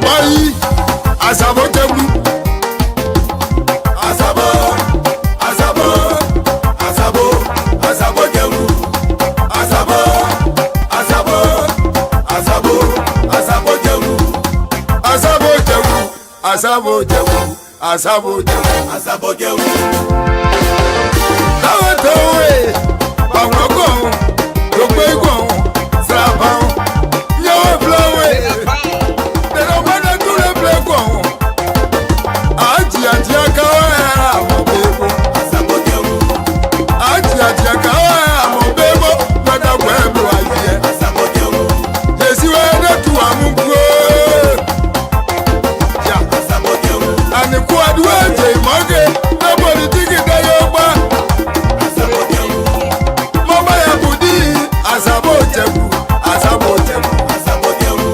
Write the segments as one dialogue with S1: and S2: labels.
S1: Why? Asabo Tebu. Asabo. Asabo. Asabo. Asabo Tebu. Asabo. Asabo. Asabo. Asabo Tebu. Asabo Tebu. Asabo Tebu. Asabo Tebu. Asabo Tebu. Tawatewe. Bawako. Dokweiko. Sabao. Nyawe flowe. Tero mana tule pleko. Aji akawa mobebo. Asabo Tebu. Aji akawa mobebo. Nada webo aye. Asabo Tebu. Jesi wede tuwa mukwe. Ya. Asabo Tebu. Ani kuwa duweje imoge. Nobody tiki dayoba. Asabo Tebu. Mama ya budi. Asabo Tebu. Asabo Tebu. Asabo Tebu.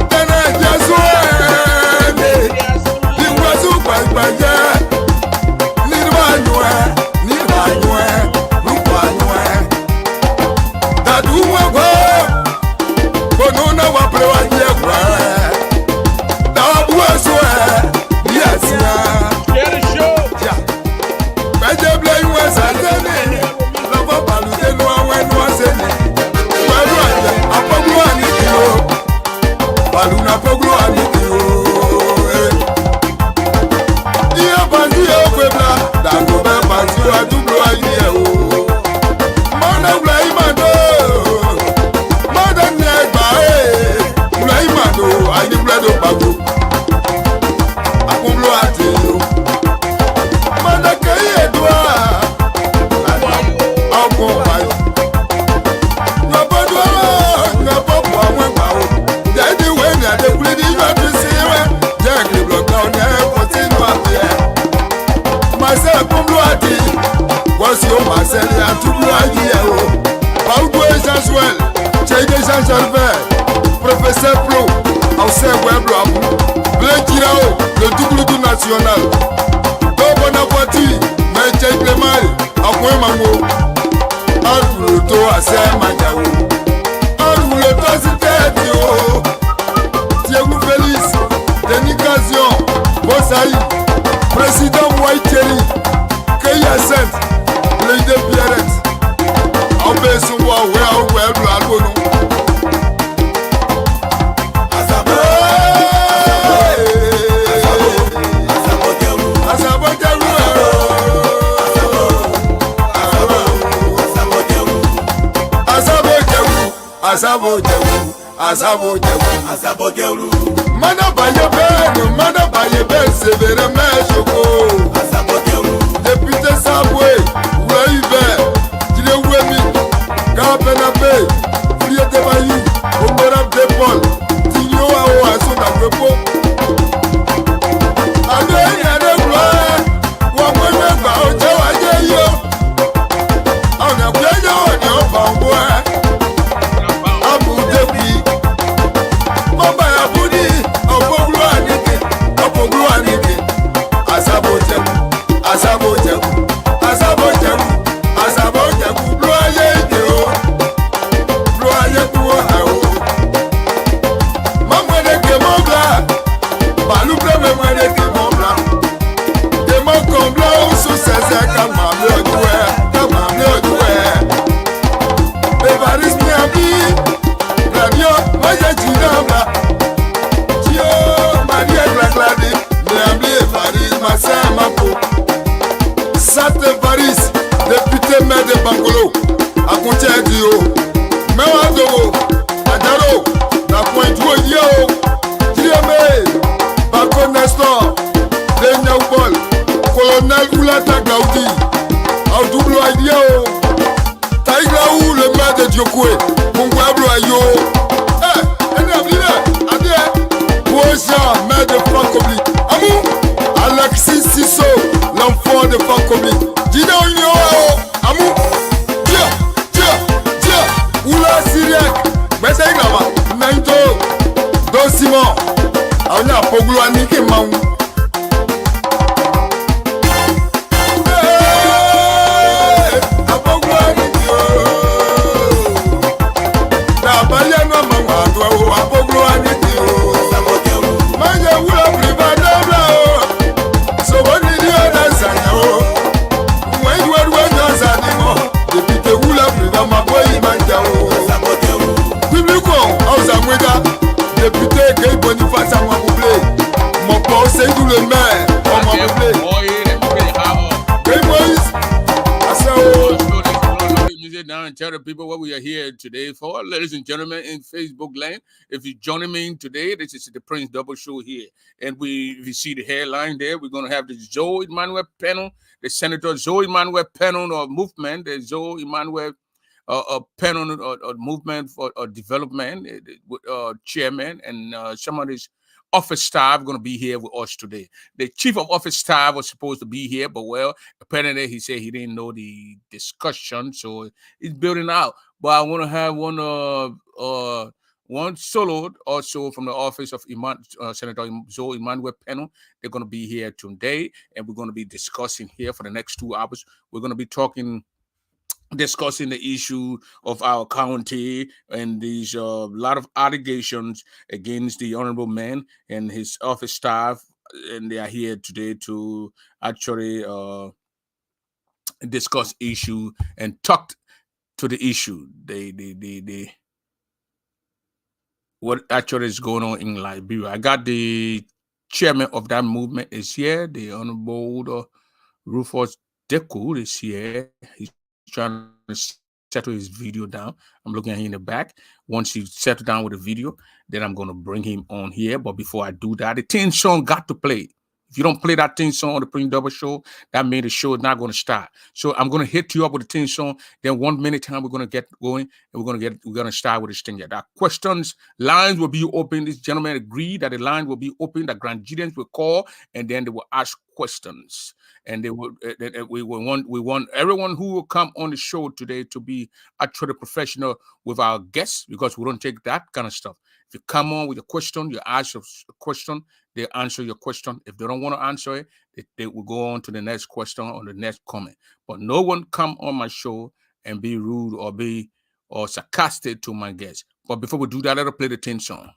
S1: Tene jeswe. Liwazu bagbaye. Nirwanywe. Nirwanywe. Nurwanywe. Daduwe go. Bonona waplewaje kwa. Dawabuwe swe. Yes ya.
S2: Get a show.
S1: Ya. Beje blay we satene. Lava balu de no awen no asene. Balu ate apoglu ani kilo. Balu na poglu ani kilo. Iya bandu yo kwebla. Dango be bandu adublo ani e o. Mana blay mando. Mana nyegba e. Blay mando ani bledo bago. Apoglu ate yo. Mana keye edwa. Ọkọ bayo. Nabodwa nabobo awon gba o. Dedi we ni adekule di yo tu siwe. Je ki block down e continue ape. Mase apoglu ate. What's your Marcel and to blue idea? Baudou Jean-Joël, Tchaïde Jean-Jalbert, Professeur Pro, Ancien Weblo, Blekirao, le double du national. Bonapoiti, Maïtchaï Clémal, Akoué Mango, Alou le to à Saint-Madiaou, Alou le to c'était Dio, Diego Félix, Denis Casion, Bossaï, Président Waïteri, Keya Saint, Lady Pierrette, Abesunwa, well, Albono. Asabo Tebu. Asabo Tebu. Asabo Tebu. Mana baye ben, severe me choko. Asabo Tebu. Député Saboué, Ouaïbe, Dilewemi, Gabenabe, Foulier Debayi, Honorable de Paul, Tigno Ao, Asson Agrepo. Ade Yane Gloire, Wamweme Ba Oje Waje Yo. On a bien on est en bamboué. Abu Debi, Mamba Yaboudi, Opoglo Anike. Asabo Tebu. Asabo Tebu. Asabo Tebu. Asabo Tebu. Bloye ideo. Bloye kuo hao. Mamwene ke mobla. Balu preme mwene ke mobla. Demo kombla usu seze kama mleodwe. Kama mleodwe. Evaris miami. Radio moye jinambla. Chio marie glagladi. Miami Evaris Massamapo. Sate Paris, député maire de Bangolo, à Contier Dio, Mewado, Adaro, la Pointe Yo, Diame, Bako Nestor, Denya Ubol, Colonel Oulata Gaudi, au double Aïdio, Taïgaou, le maire de Dakue, Mungwablo Ayo, Boja, maire de Francobi, Amou, Alexis Sisso, l'enfant de Francobi, Dina Union, Amou, Tia, Oula Syriac, Bessay Lama, Naito, Don Simon, Auna Poglo Aniki Maou. Apoglo Aniki, Apoglo Aniki, Manya Zamweda, député Guy Boniface à Mouablé. Mon port, c'est nous le maire. On Mouablé. Guy Moïse.
S2: Music down and tell the people what we are here today for. Ladies and gentlemen, in Facebook land, if you're joining me today, this is the Prince Double Show here. And if you see the headline there, we're going to have the Zoe Emmanuel Pennue, the Senator Zoe Emmanuel Pennue of movement, the Zoe Emmanuel Pennue movement for development, chairman, and some of his office staff going to be here with us today. The chief of office staff was supposed to be here, but well, apparently he said he didn't know the discussion, so it's building out. But I want to have one solo also from the office of Senator Zoe Emmanuel Pennue. They're going to be here today, and we're going to be discussing here for the next 2 hours. We're going to be discussing the issue of our county and these lot of allegations against the honorable man and his office staff, and they are here today to actually discuss issue and talk to the issue. They what actually is going on in Liberia. I got the chairman of that movement is here, the honorable Rufus Dakue is here. He's trying to settle his video down. I'm looking at him in the back. Once he settle down with the video, then I'm going to bring him on here. But before I do that, the theme song got to play. If you don't play that theme song on the Prince Double Show, that means the show is not going to start. So I'm going to hit you up with the theme song. Then 1 minute time, we're going to get going, and we're going to start with this thing. That questions, lines will be open. This gentleman agreed that the line will be open. That grandchildren will call, and then they will ask questions. And they will. We want everyone who will come on the show today to be actually professional with our guests, because we don't take that kind of stuff. If you come on with a question, you ask a question, they answer your question. If they don't want to answer it, they will go on to the next question or the next comment. But no one come on my show and be rude or sarcastic to my guests. But before we do that, let us play the theme song.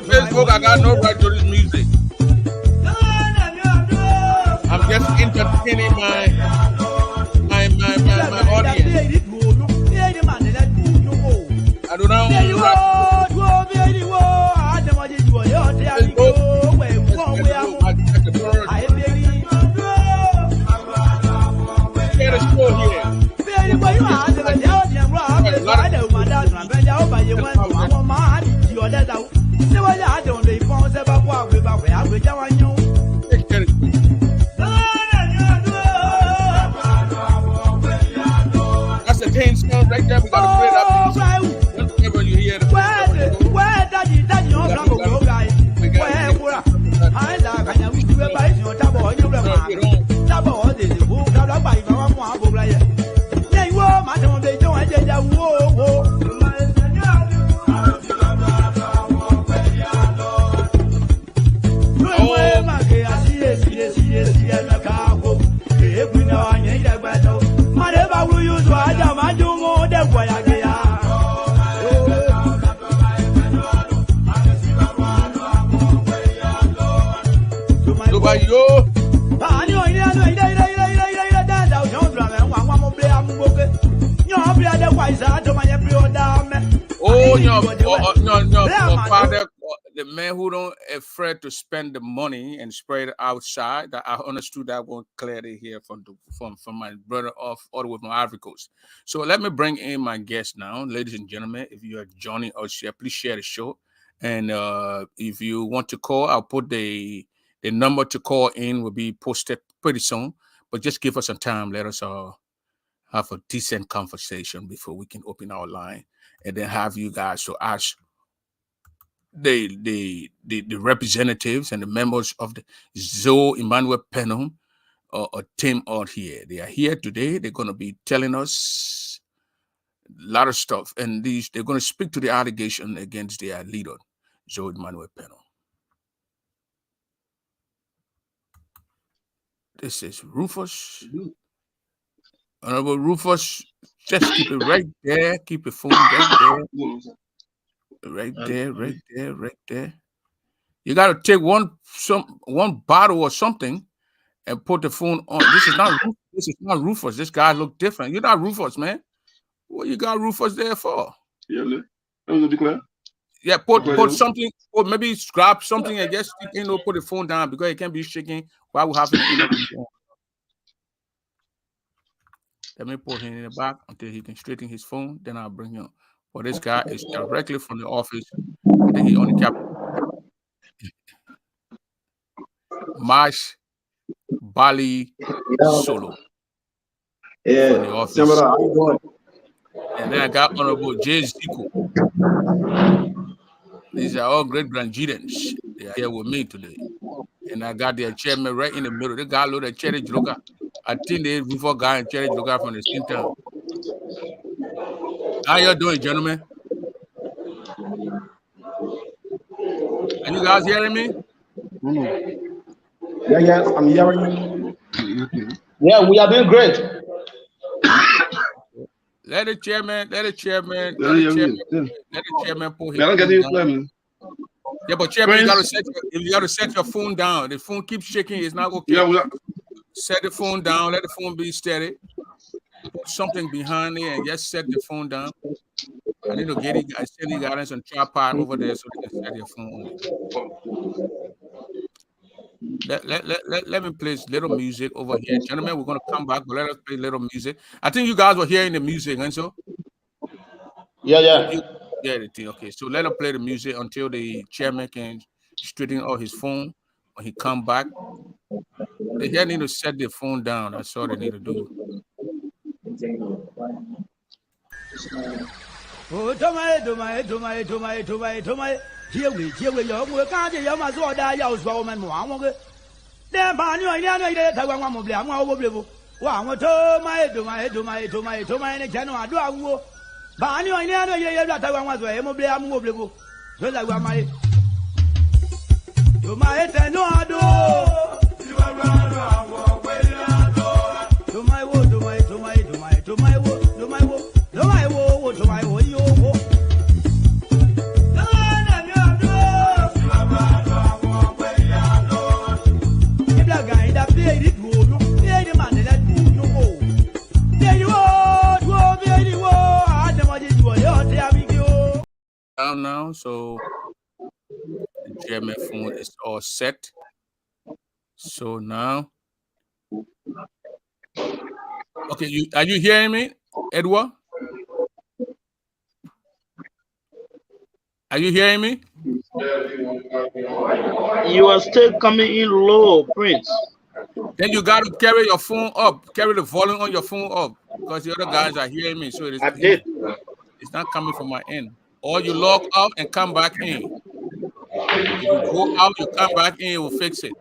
S2: Facebook, I got no right to this music. I'm just entertaining my audience. I do not want to rap. That's the theme song right there. We got to play that. Whenever you hear the Father, the man who don't afraid to spend the money and spread it outside. That I understood that one clearly here from my brother all the way from Ivory Coast. So let me bring in my guest now, ladies and gentlemen. If you are joining us here, please share the show. And if you want to call, I'll put the number to call in will be posted pretty soon. But just give us some time. Let us have a decent conversation before we can open our line, and then have you guys to ask the representatives and the members of the Zoe Emmanuel Pennue team out here. They are here today. They're going to be telling us lot of stuff. And they're going to speak to the allegation against their leader, Joe Manuel Pennue. This is Rufus. Honorable Rufus, just keep it right there. Keep your phone right there. Right there, right there, right there. You got to take one bottle or something and put the phone on. This is not Rufus. This guy look different. You're not Rufus, man. What you got Rufus there for? Yeah, put something, or maybe grab something and just put the phone down because it can't be shaking while we're having an interview. Let me put him in the back until he can straighten his phone. Then I'll bring him. But this guy is directly from the office. I think he only kept Mash Bali Solo.
S3: Yeah.
S2: From the office. And then I got Honorable J. Zico. These are all great Granjidans. They are here with me today. And I got their chairman right in the middle. The guy looked at Cherry Joga. I think they before guy and Cherry Joga from the same town. How you doing, gentlemen? Are you guys hearing me?
S3: Yeah, I'm hearing you. Yeah, we are doing great.
S2: Let the chairman pull his phone down. Yeah, but chairman, you gotta set your phone down. The phone keeps shaking, it's not okay. Yeah, set the phone down, let the phone be steady. Put something behind it and just set the phone down. I need to get it. I send you guys some tripod over there so they can set your phone on it. Let me play little music over here. Gentlemen, we're gonna come back, but let us play little music. I think you guys were hearing the music, and so
S3: yeah.
S2: Okay, so let us play the music until the chairman can straighten out his phone when he come back. They here need to set their phone down. That's all they need to do. Now, so the chairman phone is all set. So now, okay, are you hearing me, Edward? Are you hearing me?
S4: You are still coming in low, Prince.
S2: Then you got to carry your phone up, carry the volume on your phone up, because the other guys are hearing me. So it's not coming from my end. Or you log out and come back in. If you go out, you come back in, it will fix it.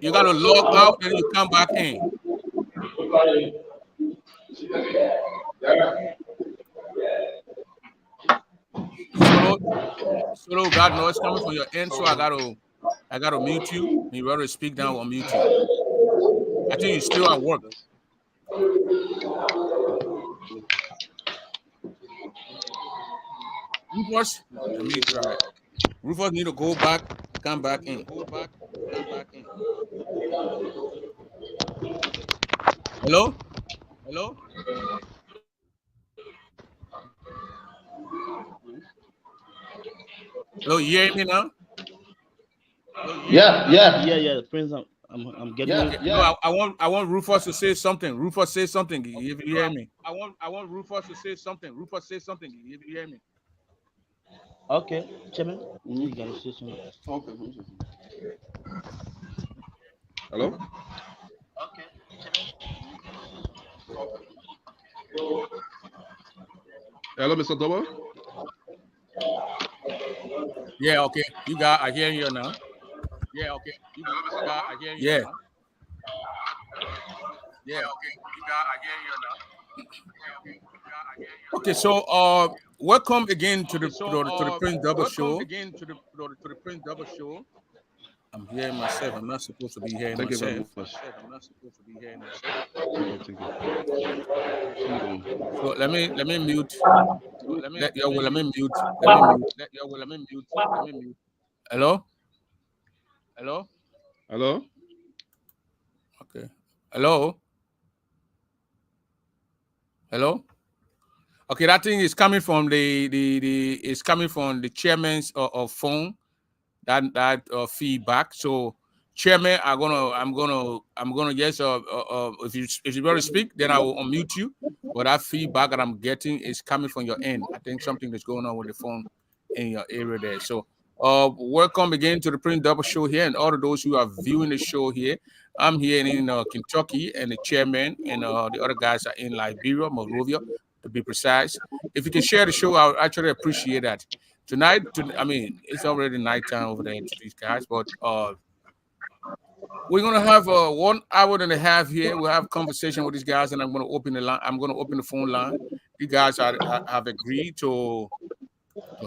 S2: You got to log out and you come back in. Solo got noise coming from your end, so I gotta mute you. You rather speak down or mute you. I think you're still at work. Rufus, let me try. Rufus need to go back, come back in. Hello? Hello, you hear me now?
S4: Yeah, Prince. I'm getting it.
S2: No, I want Rufus to say something. Rufus, say something if you hear me. I want Rufus to say something. Rufus, say something if you hear me.
S4: Okay, Chairman. You gotta say something.
S1: Okay. Hello?
S4: Okay, Chairman.
S1: Hello, Mr. Dobo?
S2: Yeah, okay. I hear you now. Yeah, okay. I hear you now. Yeah. Okay. So welcome again to the Prince Double Show. I'm hearing myself. I'm not supposed to be hearing
S5: Thank you very
S2: myself.
S5: much. Thank you.
S2: So let me mute. Let me mute. Hello.
S5: Hello?
S2: Okay. Hello. Hello. Okay, that thing is coming from it's coming from the chairman's of phone. That feedback. So, chairman, I'm gonna yes. If you want to speak, then I will unmute you. But that feedback that I'm getting is coming from your end. I think something is going on with the phone in your area there. So, welcome again to the Prince Double Show here, and all of those who are viewing the show here. I'm here in Kentucky, and the chairman and the other guys are in Liberia, Monrovia, to be precise. If you can share the show, I would actually appreciate that. Tonight, I mean, it's already nighttime over there to these guys, but we're gonna have 1 hour and a half here. We'll have a conversation with these guys, and I'm gonna open the line. I'm gonna open the phone line. You guys have agreed to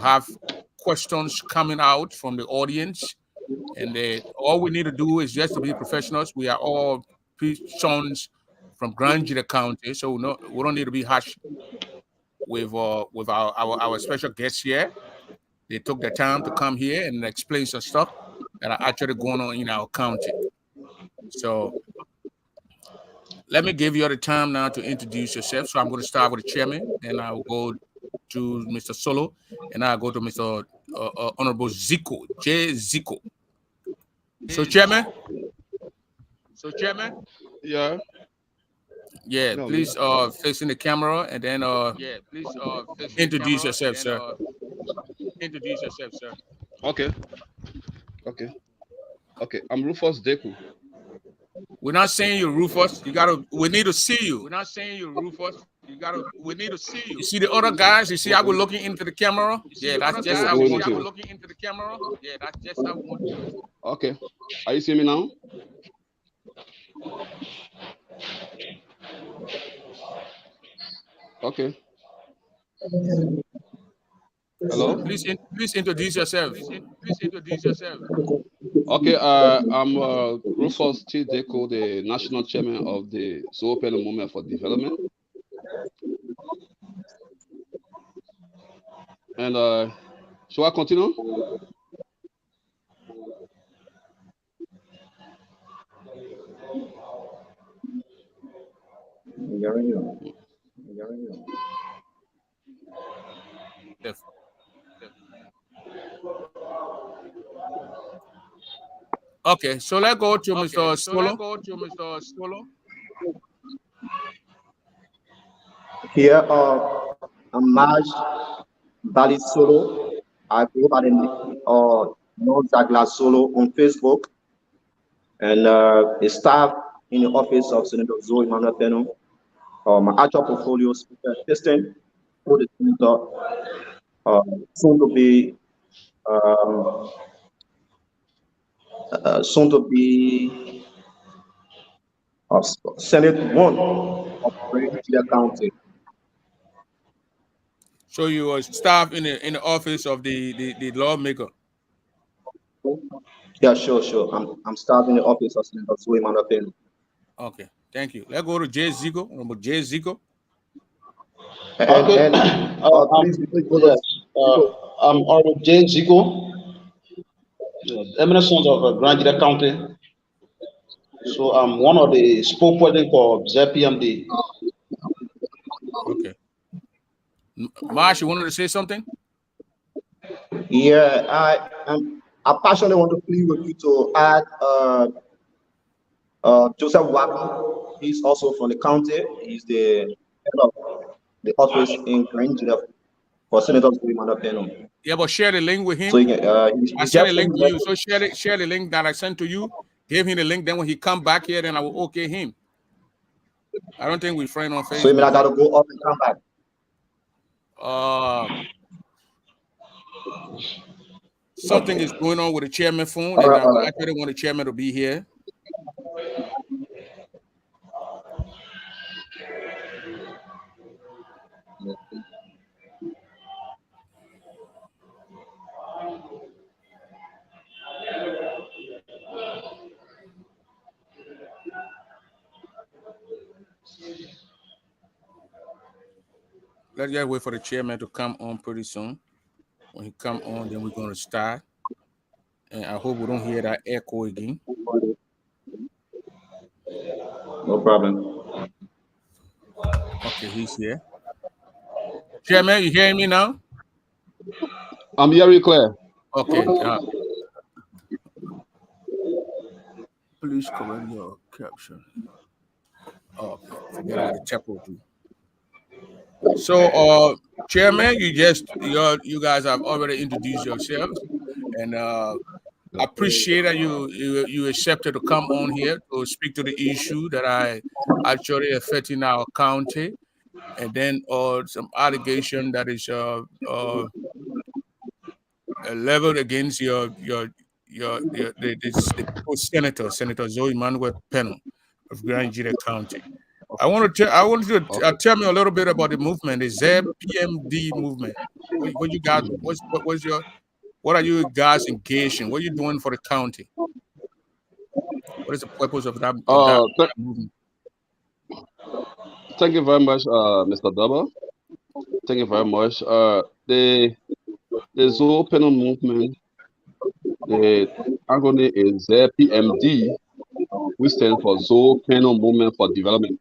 S2: have questions coming out from the audience, and all we need to do is just to be professionals. We are all sons from Grand Gila County, so we don't need to be harsh with our special guests here. They took the time to come here and explain some stuff that are actually going on in our county. So let me give you the time now to introduce yourself. So I'm going to start with the chairman, then I'll go to Mr. Solo, and I'll go to Mr. Honorable Zico, J. Zico. So chairman?
S5: Yeah.
S2: Yeah,
S5: No,
S2: please facing the camera, and then introduce yourself, sir.
S5: Okay. I'm Rufus Dakue.
S2: We're not saying you're Rufus. We need to see you. You see the other guys? You see how we're looking into the camera? Yeah, that's just how we want to.
S5: Okay. Are you seeing me now? Okay. Hello?
S2: Please introduce yourself.
S5: Okay, I'm Rufus T. Dakue, the national chairman of the Pennue Movement for Development. And shall I continue?
S2: Okay, so let's go to Mr. Solo.
S3: Here, I'm Maj Bali Solo. I go by the name No Douglas Solo on Facebook, and the staff in the office of Senator Zoe Manuel Pennue. My actual portfolio is assistant for the senator, soon to be Senate 1 of Pennue County.
S2: So you are staff in the office of the lawmaker.
S3: Yeah, sure. I'm staff in the office of Senator Zoe Manuel Pennue.
S2: Okay, thank you. Let's go to J. Zico. Honorable J. Zico.
S3: And
S6: I'm Honorable J. Zico, eminent sons of Grand Gila County. So I'm one of the spokesperson for ZPMD.
S2: Okay. Marsh, you wanted to say something?
S3: Yeah, I passionately want to plead with you to add Joseph Wabi. He's also from the county. He's the head of the office in Grand Gila for Senator Zoe Manuel Pennue.
S2: Yeah, but share the link with him.
S3: So
S2: I sent a link to you. So share the link that I sent to you. Give him the link. Then when he come back here, then I will okay him. I don't think we're friends on Facebook.
S3: So you mean I gotta go up and come back?
S2: Something is going on with the chairman phone, and I actually want the chairman to be here. let's just wait for the chairman to come on pretty soon. When he come on, then we're going to start. And I hope we don't hear that echo again.
S3: No problem.
S2: Okay, he's here. Chairman, you hearing me now?
S5: I'm very clear.
S2: Okay. Please correct your caption. Okay, forget about the typo too. So, Chairman, you guys have already introduced yourselves, and I appreciate that you accepted to come on here to speak to the issue that I actually affecting our county, and then some allegation that is leveled against the Senator Zoe Manuel Pennue of Grand Jira County. I want you to tell me a little bit about the movement, the ZPMD movement. What you got? What are you guys engaged in? What are you doing for the county? What is the purpose of that movement?
S5: Thank you very much, Mr. Double. Thank you very much. The Zoe Pennue movement, the acronym is ZPMD. We stand for Zoe Pennue Movement for Development.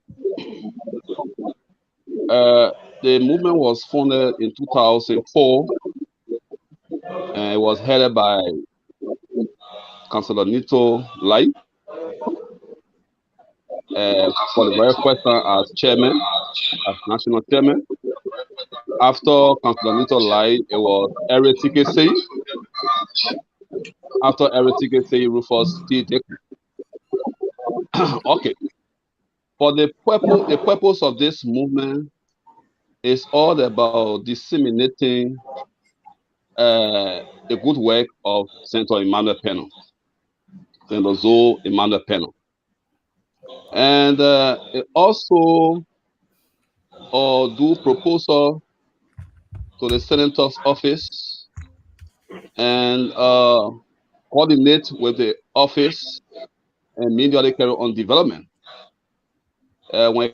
S5: The movement was founded in 2004, and it was headed by Councillor Nito Light. For the very first time as chairman, as national chairman. After Councillor Nito Light, it was Eric TKC. After Eric TKC, Rufus T. Dakue. Okay. For the purpose of this movement is all about disseminating the good work of Senator Emmanuel Pennue, Senator Zoe Emmanuel Pennue. And it also do proposal to the senator's office and coordinate with the office and immediately carry on development. When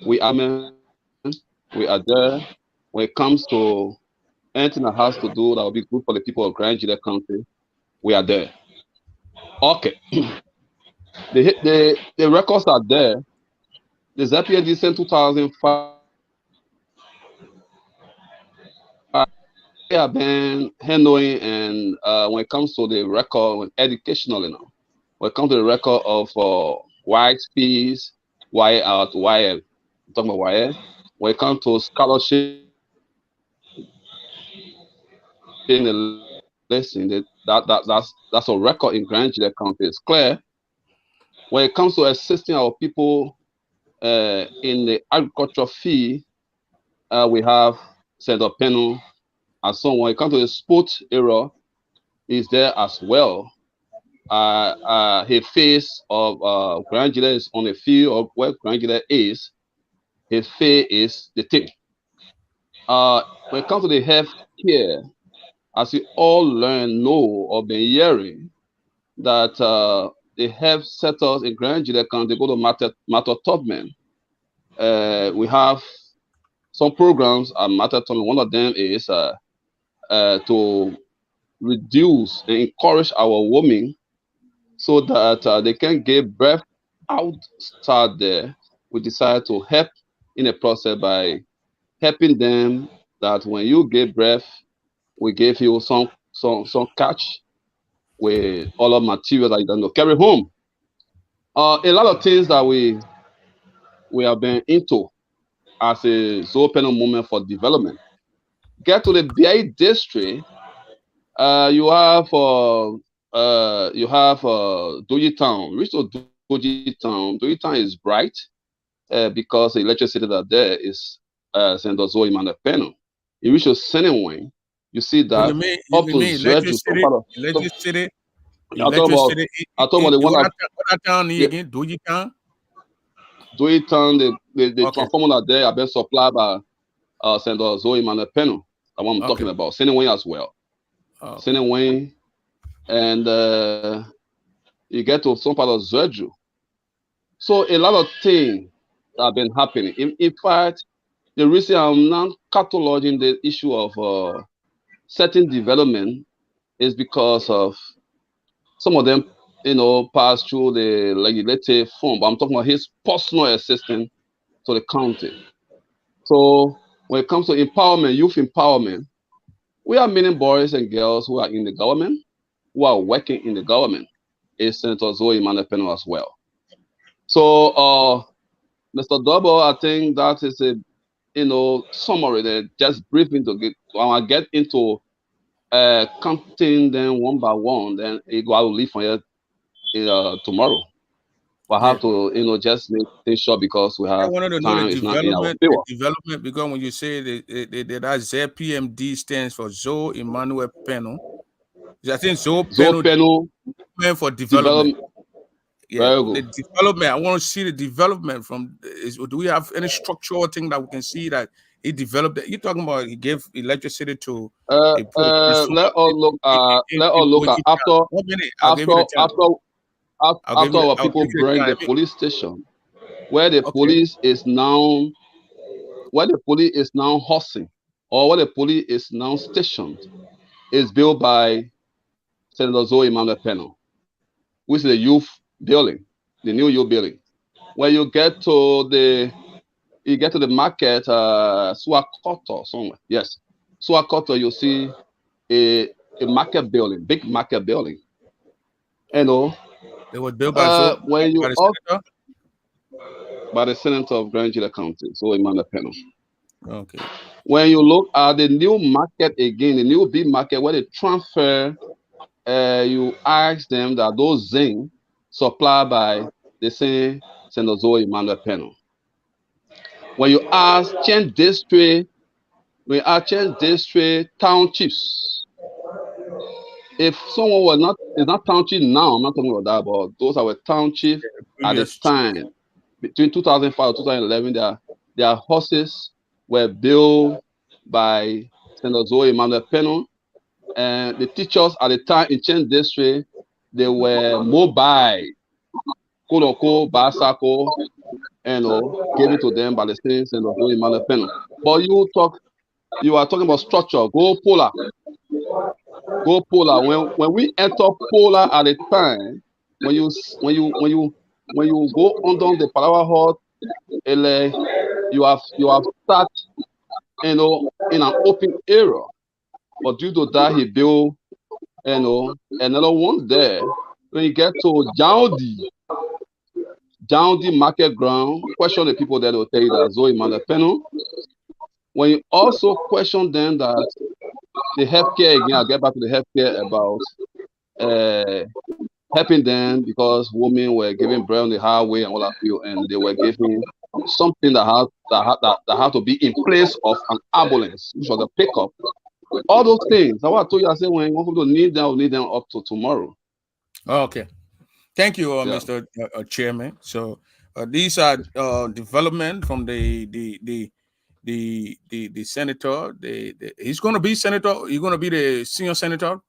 S5: we are there, when it comes to anything that has to do that will be good for the people of Grand Jira County, we are there. Okay. The records are there. The ZPMD since 2005 have been handling, and when it comes to the record, educational, when it comes to the record of YXPs, I'm talking about YF, when it comes to scholarship, listen, that's a record in Grand Jira County. It's clear. When it comes to assisting our people in the agricultural field, we have Senator Pennue, and so when it comes to the sports era, is there as well. His face of Grand Jira is on the field of where Grand Jira is. His face is the thing. When it comes to the health care, as we all know or been hearing, that the health sectors in Grand Jira County go to Matter Tubman. We have some programs at Matter Tubman. One of them is to reduce and encourage our women so that they can give birth outside there. We decide to help in the process by helping them that when you give birth, we give you some catch with all of material that you don't carry home. A lot of things that we have been into as a Zoe Pennue movement for development. Get to the BI district, you have Doji Town. Reach to Doji Town. Doji Town is bright because the electricity that there is Senator Zoe Emmanuel Pennue. You reach to Seneway, you see that
S2: You mean
S5: electricity. I talk about the one
S2: that town again, Doji Town.
S5: Doji Town, the transformer that there have been supplied by Senator Zoe Emmanuel Pennue. The one I'm talking about. Seneway as well. Seneway, and you get to some part of Zerju. So a lot of things have been happening. In fact, the reason I'm now cataloging the issue of certain development is because of some of them, pass through the legislative form. But I'm talking about his personal assistance to the county. So when it comes to empowerment, youth empowerment, we have many boys and girls who are in the government, who are working in the government. Is Senator Zoe Emmanuel Pennue as well. So, Mr. Double, I think that is a summary there, just briefing to get into counting them one by one. Then I will leave for here tomorrow. But I have to just make things short because we have
S2: I wanted to know
S5: time
S2: the
S5: is not in our
S2: development.
S5: favor.
S2: The development, because when you say that ZPMD stands for Zoe Emmanuel Pennue, I think Zoe Pennue for development. Yeah, the development. I want to see the development from. Do we have any structural thing that we can see that he developed? You're talking about he gave electricity to.
S5: Let us look at after our people bring the police station, where the police is now housing, or where the police is now stationed, is built by Senator Zoe Emmanuel Pennue, which is the youth building, the new youth building. When you get to the market, Suakoto somewhere. Yes, Suakoto, you see a market building, big market building. It
S2: was built by
S5: by the senator of Grand Gila County, Zoe Emmanuel Pennue.
S2: Okay.
S5: When you look at the new market again, the new big market where they transfer, you ask them that those zinc supplied by the same Senator Zoe Emmanuel Pennue. When you ask change district, townships. If someone is not township now, I'm not talking about that, but those are township at the time. Between 2005 and 2011, their houses were built by Senator Zoe Emmanuel Pennue, and the teachers at the time in Chen District, they were mobile, quote unquote, bicycle, given to them by the same Senator Zoe Emmanuel Pennue. But you are talking about structure. Go Polar. When we enter Polar at the time, when you go under the Palawa Hut, you have start, in an open area. But due to that, he built, another one there. When you get to Jaudi Market Ground, question the people there, they'll tell you that Zoe Emmanuel Pennue. When you also question them that the healthcare, again, I'll get back to the healthcare about helping them because women were giving birth on the highway and all that, and they were giving something that had to be in place of an ambulance, which was a pickup. All those things. That's what I told you. I said when you want to need them, we'll need them up to tomorrow.
S2: Okay. Thank you, Mr. Chairman. So these are development from the senator. He's going to be senator. He's going to be the senior senator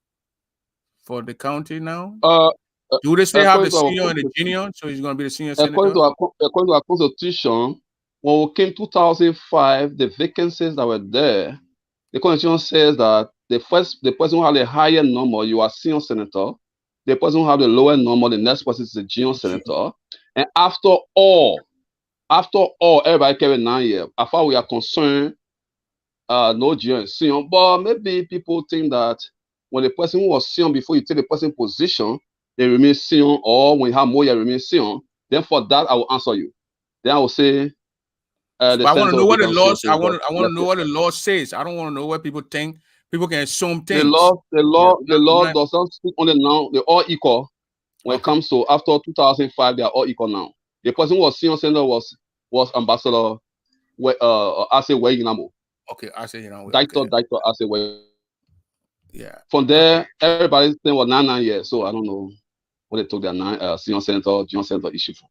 S2: for the county now. Do they still have the senior and the junior? So he's going to be the senior senator.
S5: According to our constitution, when we came 2005, the vacancies that were there, the constitution says that the person who has the higher number, you are senior senator. The person who has the lower number, the next person is a junior senator. And after all, everybody carry 9 years. As far as we are concerned, no junior and senior. But maybe people think that when the person who was senior before you take the person position, they remain senior, or when you have more, you remain senior. Then for that, I will answer you. Then I will say.
S2: I want to know what the law. I want to know what the law says. I don't want to know what people think. People can assume things.
S5: The law does not speak only now. They're all equal. When it comes to after 2005, they are all equal now. The person who was senior senator was Ambassador Ase Weyinamo.
S2: Okay, Ase Weyinamo.
S5: Director Ase Weyinamo.
S2: Yeah.
S5: From there, everybody's saying 9 years. So I don't know what they took their senior senator, junior senator issue for.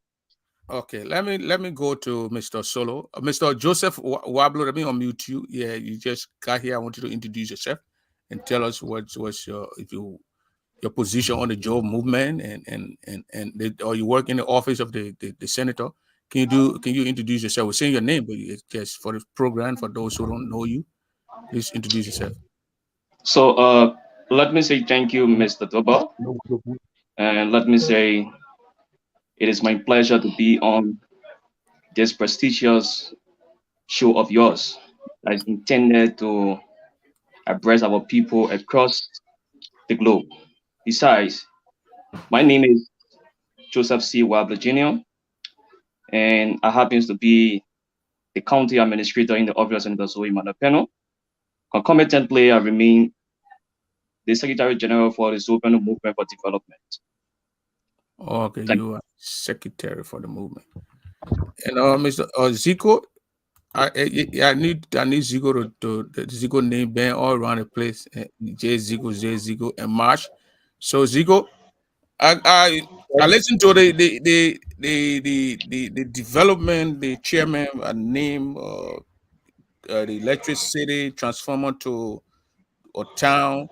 S2: Okay, let me go to Mr. Solo. Mr. Joseph Wablo, let me unmute you. Yeah, you just got here. I want you to introduce yourself and tell us what's your, if you your position on the Joe movement, or you work in the office of the senator. Can you introduce yourself? We're saying your name, but it's just for the program, for those who don't know you, please introduce yourself.
S7: So let me say thank you, Mr. Toba, and let me say it is my pleasure to be on this prestigious show of yours that is intended to address our people across the globe. Besides, my name is Joseph C. Wabler Jr., and I happens to be the county administrator in the office of Senator Zoe Pennue. Concomitantly, I remain the Secretary General for the Pennue Movement for Development.
S2: Okay, you are secretary for the movement. And Mr. Zico, I need Zico to the Zico name band all around the place. J Zico, and Marsh. So Zico, I listened to the development, the chairman name the electricity transformer to a town.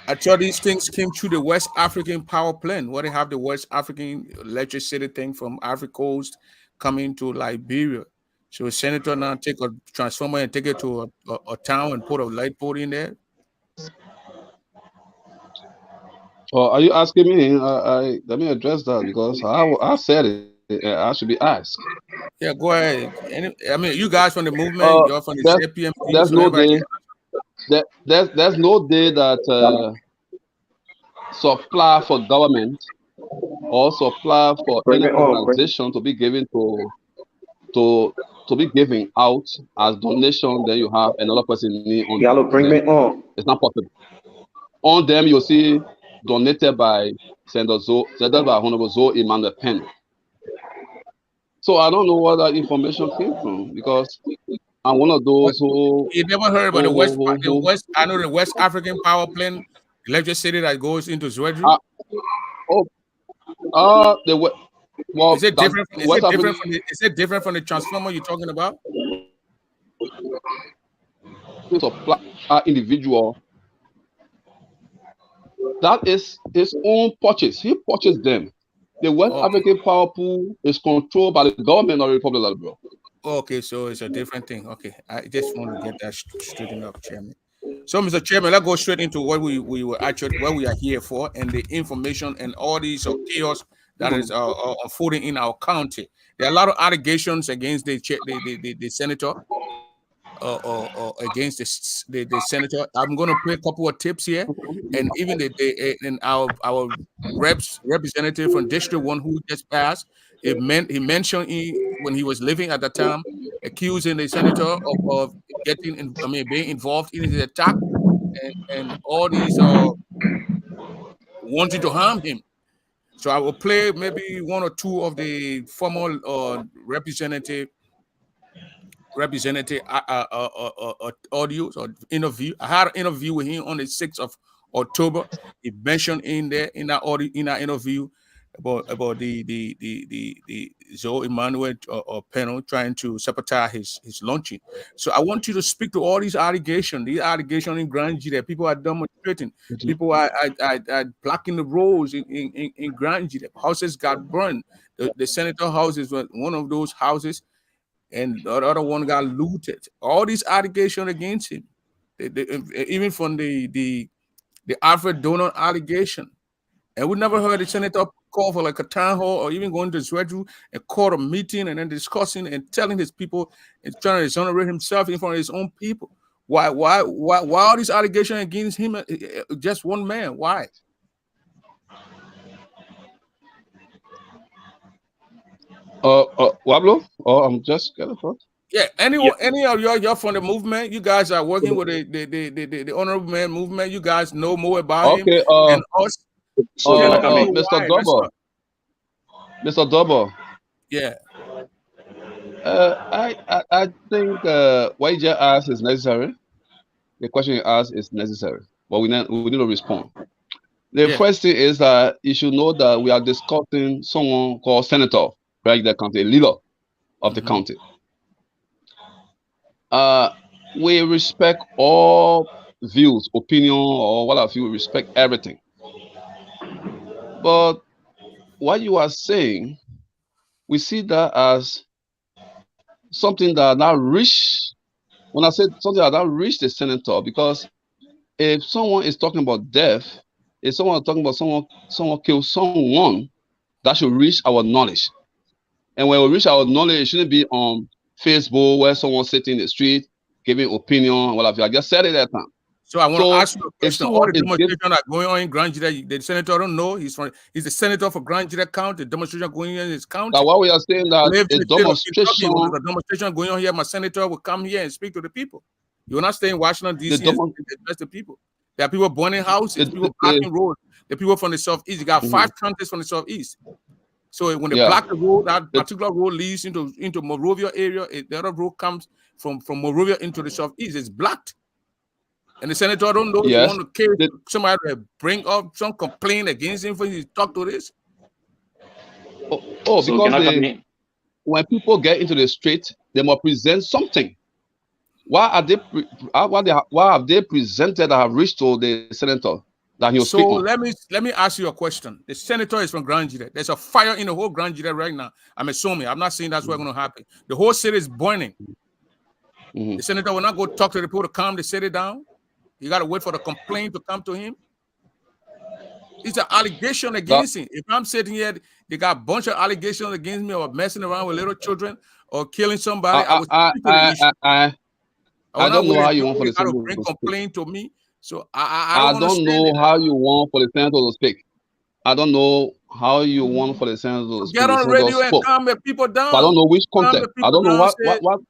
S2: I thought these things came through the West African power plant, where they have the West African electricity thing from Ivory Coast coming to Liberia. So a senator now take a transformer and take it to a town and put a light pole in there.
S5: Oh, are you asking me? Let me address that because I said it. I should be asked.
S2: Yeah, go ahead. I mean, you guys from the movement, you're from the CPM.
S5: There's no day. There's no day that supply for government or supply for any organization to be given to be given out as donation. Then you have another person on.
S3: Yellow, bring me on.
S5: It's not possible. On them, you see donated by Senator by Honorable Zoe Emmanuel Pennue. So I don't know where that information came from because I'm one of those who.
S2: You never heard about the West. I know the West African power plant electricity that goes into Zwedru.
S5: Well,
S2: is it different? Is it different from the transformer you're talking about?
S5: Supply individual. That is his own purchase. He purchased them. The West African power pool is controlled by the government of the Republic of Liberia.
S2: Okay, so it's a different thing. Okay, I just want to get that straightened up, Chairman. So, Mr. Chairman, let's go straight into what we were actually what we are here for, and the information and all these chaos that is unfolding in our county. There are a lot of allegations against the senator. Against the senator. I'm going to play a couple of tips here, and even our representative from District 1 who just passed, he mentioned when he was living at the time, accusing the senator of being involved in the attack and all these wanting to harm him. So I will play maybe one or two of the former representative audio or interview. I had an interview with him on the 6th of October. He mentioned in that interview about the Zoe Emmanuel Pennue trying to sabotage his launching. So I want you to speak to all these allegations in Grand G that people are demonstrating. People are blocking the roads in Grand G. Houses got burned. The senator house is one of those houses, and the other one got looted. All these allegations against him, even from the Alfred Donald allegation. And we never heard the senator call for like a town hall or even going to Zwedru and call a meeting and then discussing and telling his people and trying to exonerate himself in front of his own people. Why all these allegations against him? Just one man. Why?
S5: Wablo? I'm just getting for.
S2: Yeah, any of y'all from the movement, you guys are working with the honorable man movement. You guys know more about him than us.
S5: Mr. Double.
S2: Yeah.
S5: I think what you just asked is necessary. The question you asked is necessary, but we need to respond. The first thing is that you should know that we are discussing someone called Senator, right? The county leader of the county. We respect all views, opinion, or what have you. We respect everything. But what you are saying, we see that as something that now reached. When I said something that now reached the senator, because if someone is talking about death, if someone is talking about someone killed someone, that should reach our knowledge. And when we reach our knowledge, it shouldn't be on Facebook where someone's sitting in the street giving opinion. Whatever. I just said it that time.
S2: So I want to ask you a
S5: if
S2: question. All
S5: someone
S2: the
S5: is
S2: demonstrations that are going on in Grand Jira, the senator don't know. He's the senator for Grand Jira County. The demonstration going on in his county.
S5: That what we are saying that
S2: Live in
S5: a
S2: the state of
S5: demonstration,
S2: Kentucky, when there's a demonstration going on here, my senator will come here and speak to the people. You're not staying in Washington, D.C. and address the people. There are people burning houses, people blocking roads. The people from the Southeast, you got 5 counties from the Southeast. So when they block the road, that particular road leads into Monrovia area. The other road comes from Monrovia into the Southeast. It's blocked. And the senator don't know if you want to kill somebody to bring up some complaint against him for you to talk to this.
S5: So because when people get into the street, they must present something. Why have they presented that have reached to the senator that he was speaking?
S2: let me ask you a question. The senator is from Grand Jira. There's a fire in the whole Grand Jira right now. I'm assuming. I'm not saying that's what's going to happen. The whole city is burning. The senator will not go talk to the people to calm the city down. You got to wait for the complaint to come to him. It's an allegation against him. If I'm sitting here, they got a bunch of allegations against me or messing around with little children or killing somebody. I
S5: don't know how you want for the senator
S2: to bring complaint to me. So
S5: I don't know how you want for the senator to speak. I don't know how you want for the senator to speak.
S2: Get on radio and calm the people down.
S5: But I don't know which content. I don't know what.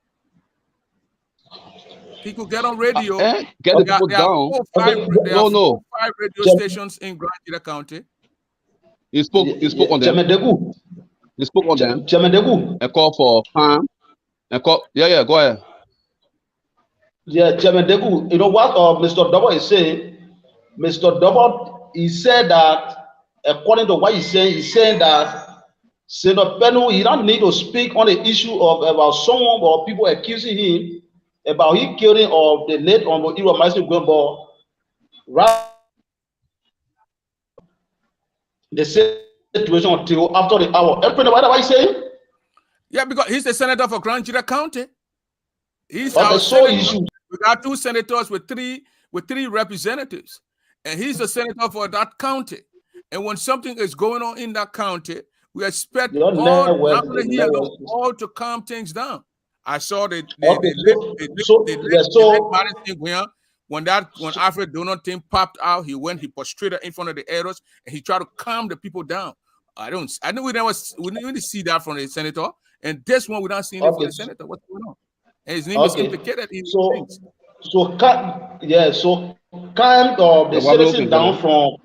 S2: People get on radio.
S5: Get the people down.
S2: There are 5 radio stations in Grand Jira County.
S5: He spoke on them. He spoke on them. And call for calm. And call. Yeah, go ahead.
S6: Yeah, Chairman Dakue, you know what Mr. Double is saying? Mr. Double, he said that, according to what he's saying that Senator Pennue, he don't need to speak on the issue of about someone or people accusing him about he killing of the late Honorable Master Gwembo, right? The situation until after the hour. What are you saying?
S2: Yeah, because he's the senator for Grand Jira County. He's
S6: our senator.
S2: We got 2 senators with three representatives, and he's the senator for that county. And when something is going on in that county, we expect all to calm things down. I saw when Alfred Donald thing popped out, he prostrated in front of the arrows and he tried to calm the people down. I know we didn't see that from the senator, and this one we don't see it from the senator. What's going on? And his name is implicated in things.
S6: So calm the citizen down from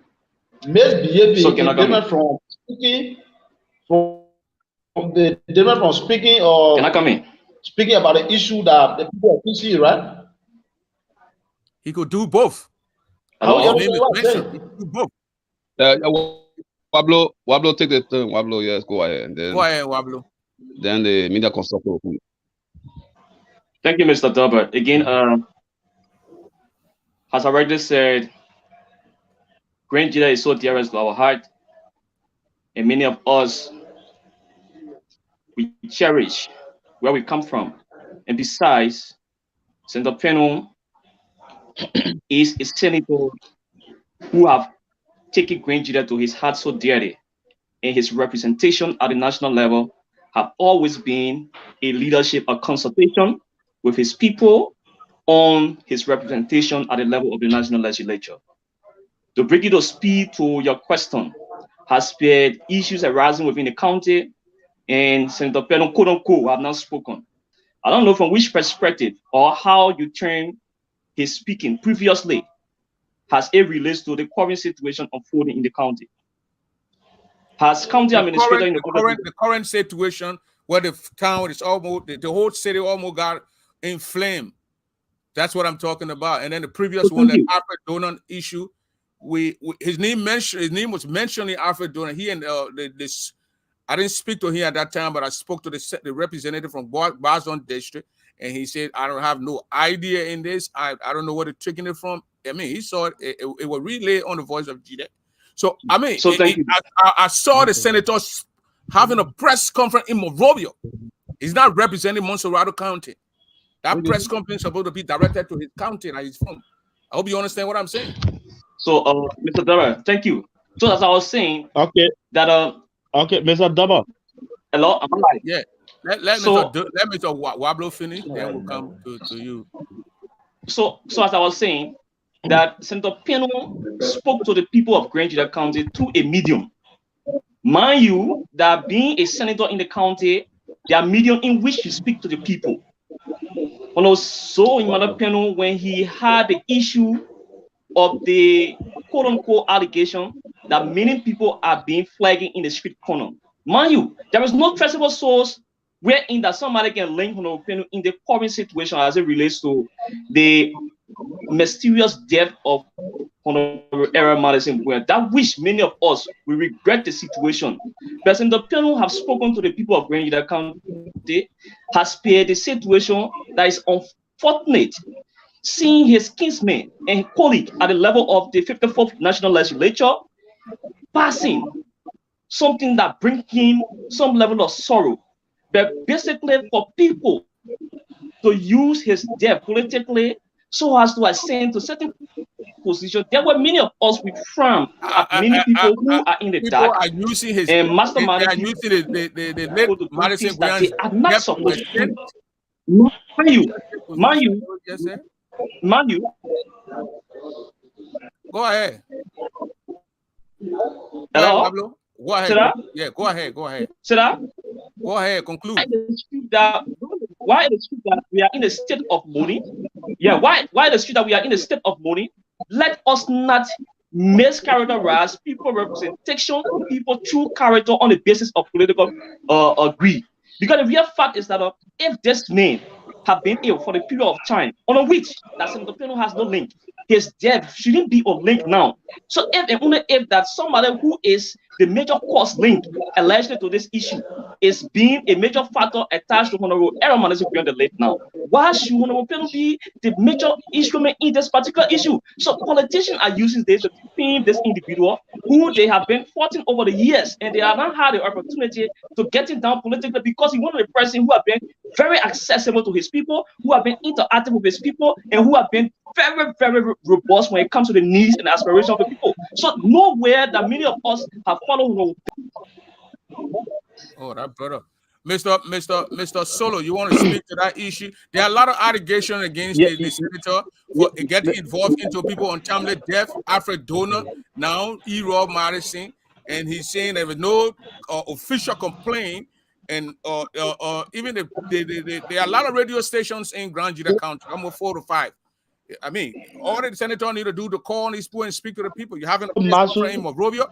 S6: misbehaving, different from speaking, different from speaking or
S7: can I come in?
S6: Speaking about the issue that the people are pushing, right?
S2: He could do both.
S5: Hello?
S2: His name is mentioned. He could do both.
S5: Wablo, take the turn. Wablo, yes, go ahead. And then,
S2: go ahead, Wablo.
S5: Then the media consultant.
S7: Thank you, Mr. Dobbert. Again, as I already said, Grand Jira is so dearest to our heart, and many of us, we cherish where we come from. And besides, Senator Pennue is a senator who have taken Grand Jira to his heart so dearly, and his representation at the national level have always been a leadership, a consultation with his people on his representation at the level of the national legislature. To bring it to speed to your question, has been issues arising within the county, and Senator Pennue, quote unquote, have not spoken. I don't know from which perspective or how you turn his speaking previously as it relates to the current situation unfolding in the county. Has county administrator in
S2: the current situation where the town is almost, the whole city almost got inflamed. That's what I'm talking about. And then the previous one, the Alfred Donald issue, his name was mentioned in Alfred Donald. He and this, I didn't speak to him at that time, but I spoke to the representative from Boston District, and he said, I don't have no idea in this. I don't know where they're taking it from. I mean, he saw it. It was relayed on the Voice of GDEC. So I mean,
S7: So thank you.
S2: I saw the senators having a press conference in Monrovia. He's not representing Monserrado County. That press conference is supposed to be directed to his county that he's from. I hope you understand what I'm saying.
S7: So, Mr. Dara, thank you. So as I was saying,
S4: Okay.
S7: that
S4: Okay, Mr. Double.
S7: hello, am I live?
S2: Yeah. Let Mr. Wablo finish, then we'll come to you.
S7: So as I was saying, that Senator Pennue spoke to the people of Grand Juda County through a medium. Mind you, that being a senator in the county, there are medium in which you speak to the people. And also in Senator Pennue, when he had the issue of the quote-unquote allegation that many people are being flagging in the street corner. Mind you, there is no traceable source wherein that somebody can link Honorable Pennue in the current situation as it relates to the mysterious death of Honorable Era Madison, where that which many of us will regret the situation. But Senator Pennue have spoken to the people of Grand Juda County, has spared the situation that is unfortunate, seeing his kinsman and colleague at the level of the 54th National Legislature passing something that brings him some level of sorrow. But basically for people to use his death politically so as to ascend to certain positions, there were many of us with frown at many people who are in the dark
S2: are using his
S7: and mastermind.
S2: They are using the late Madison
S7: that they are not
S2: death
S7: supposed to
S2: to
S7: do. Mind you,
S2: Yes, sir.
S7: Manu.
S2: Go ahead.
S7: Hello?
S2: Pablo. Go ahead.
S7: Sarah?
S2: Yeah, go ahead. Go ahead.
S7: Sarah?
S2: Go ahead. Conclude.
S7: Why it is true that we are in a state of mourning? Yeah, why it is true that we are in a state of mourning? Let us not mischaracterize people representation, people true character on the basis of political greed. Because the real fact is that if this man have been ill for the period of time on which that Senator Pennue has no link, his death shouldn't be a link now. So if and only if that somebody who is the major cause link alleged to this issue is being a major factor attached to Honorable Aaron Manesi beyond the late now, why should Honorable Pennue be the major instrument in this particular issue? So politicians are using this to defame this individual who they have been fighting over the years, and they have not had the opportunity to get him down politically because he wanted a person who have been very accessible to his people, who have been interactive with his people, and who have been very, very robust when it comes to the needs and aspirations of the people. So nowhere that many of us have followed.
S2: Oh, that brother. Mr. Solo, you want to speak to that issue? There are a lot of allegations against the senator for getting involved into people untimely death. Alfred Donor, now E-Rob Madison, and he's saying there was no official complaint. And even there are a lot of radio stations in Grand Juda County, almost 4 to 5. I mean, all the senator need to do to call on these people and speak to the people. You haven't in Monrovia,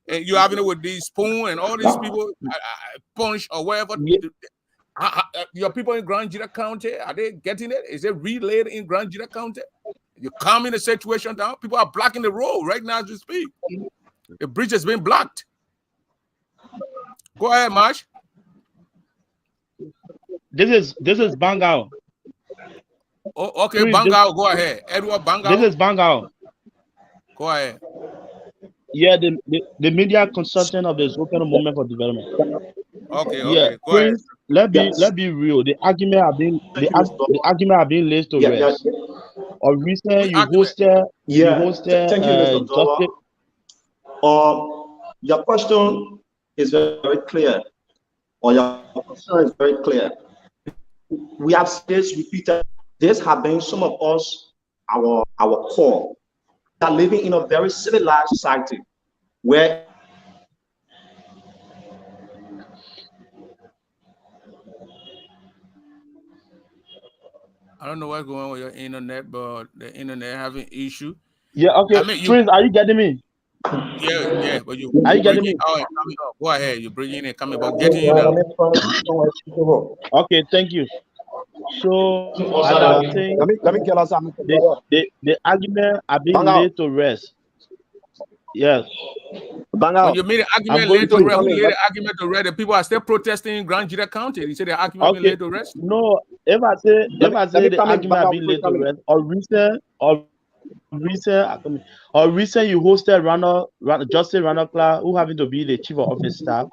S2: and you having it with these Spoon and all these people, Punch or wherever. Your people in Grand Juda County, are they getting it? Is it relayed in Grand Juda County? You calming the situation down. People are blocking the road right now as we speak. The bridge has been blocked. Go ahead, Marsh.
S4: This is Bangao.
S2: Oh, okay, Bangao, go ahead. Edward Bangao.
S4: This is Bangao.
S2: Go ahead.
S4: Yeah, the media consultant of the Open Movement for Development.
S2: Okay,
S4: yeah,
S2: go ahead.
S4: Let's be real. The argument have been laid to rest. Or recent you hosted
S3: Thank you, Mr. Dola. Your question is very clear. Or your question is very clear. We have this repeated. This has been some of us, our core. We are living in a very civilized society where
S2: I don't know what's going on with your internet, but the internet having issue.
S4: Yeah, okay. I mean, Prince, are you getting me?
S2: Yeah, but you
S4: are you getting me?
S2: Go ahead, you bring in and coming about getting you now.
S4: Okay, thank you. So let me tell us something. The argument are being laid to rest. Yes.
S2: When you made an argument laid to rest, who laid the argument to rest? The people are still protesting in Grand Juda County. You say the argument being laid to rest?
S4: No, if I say the argument being laid to rest, or recent you hosted Justin Ronald Clark, who happened to be the chief of office staff.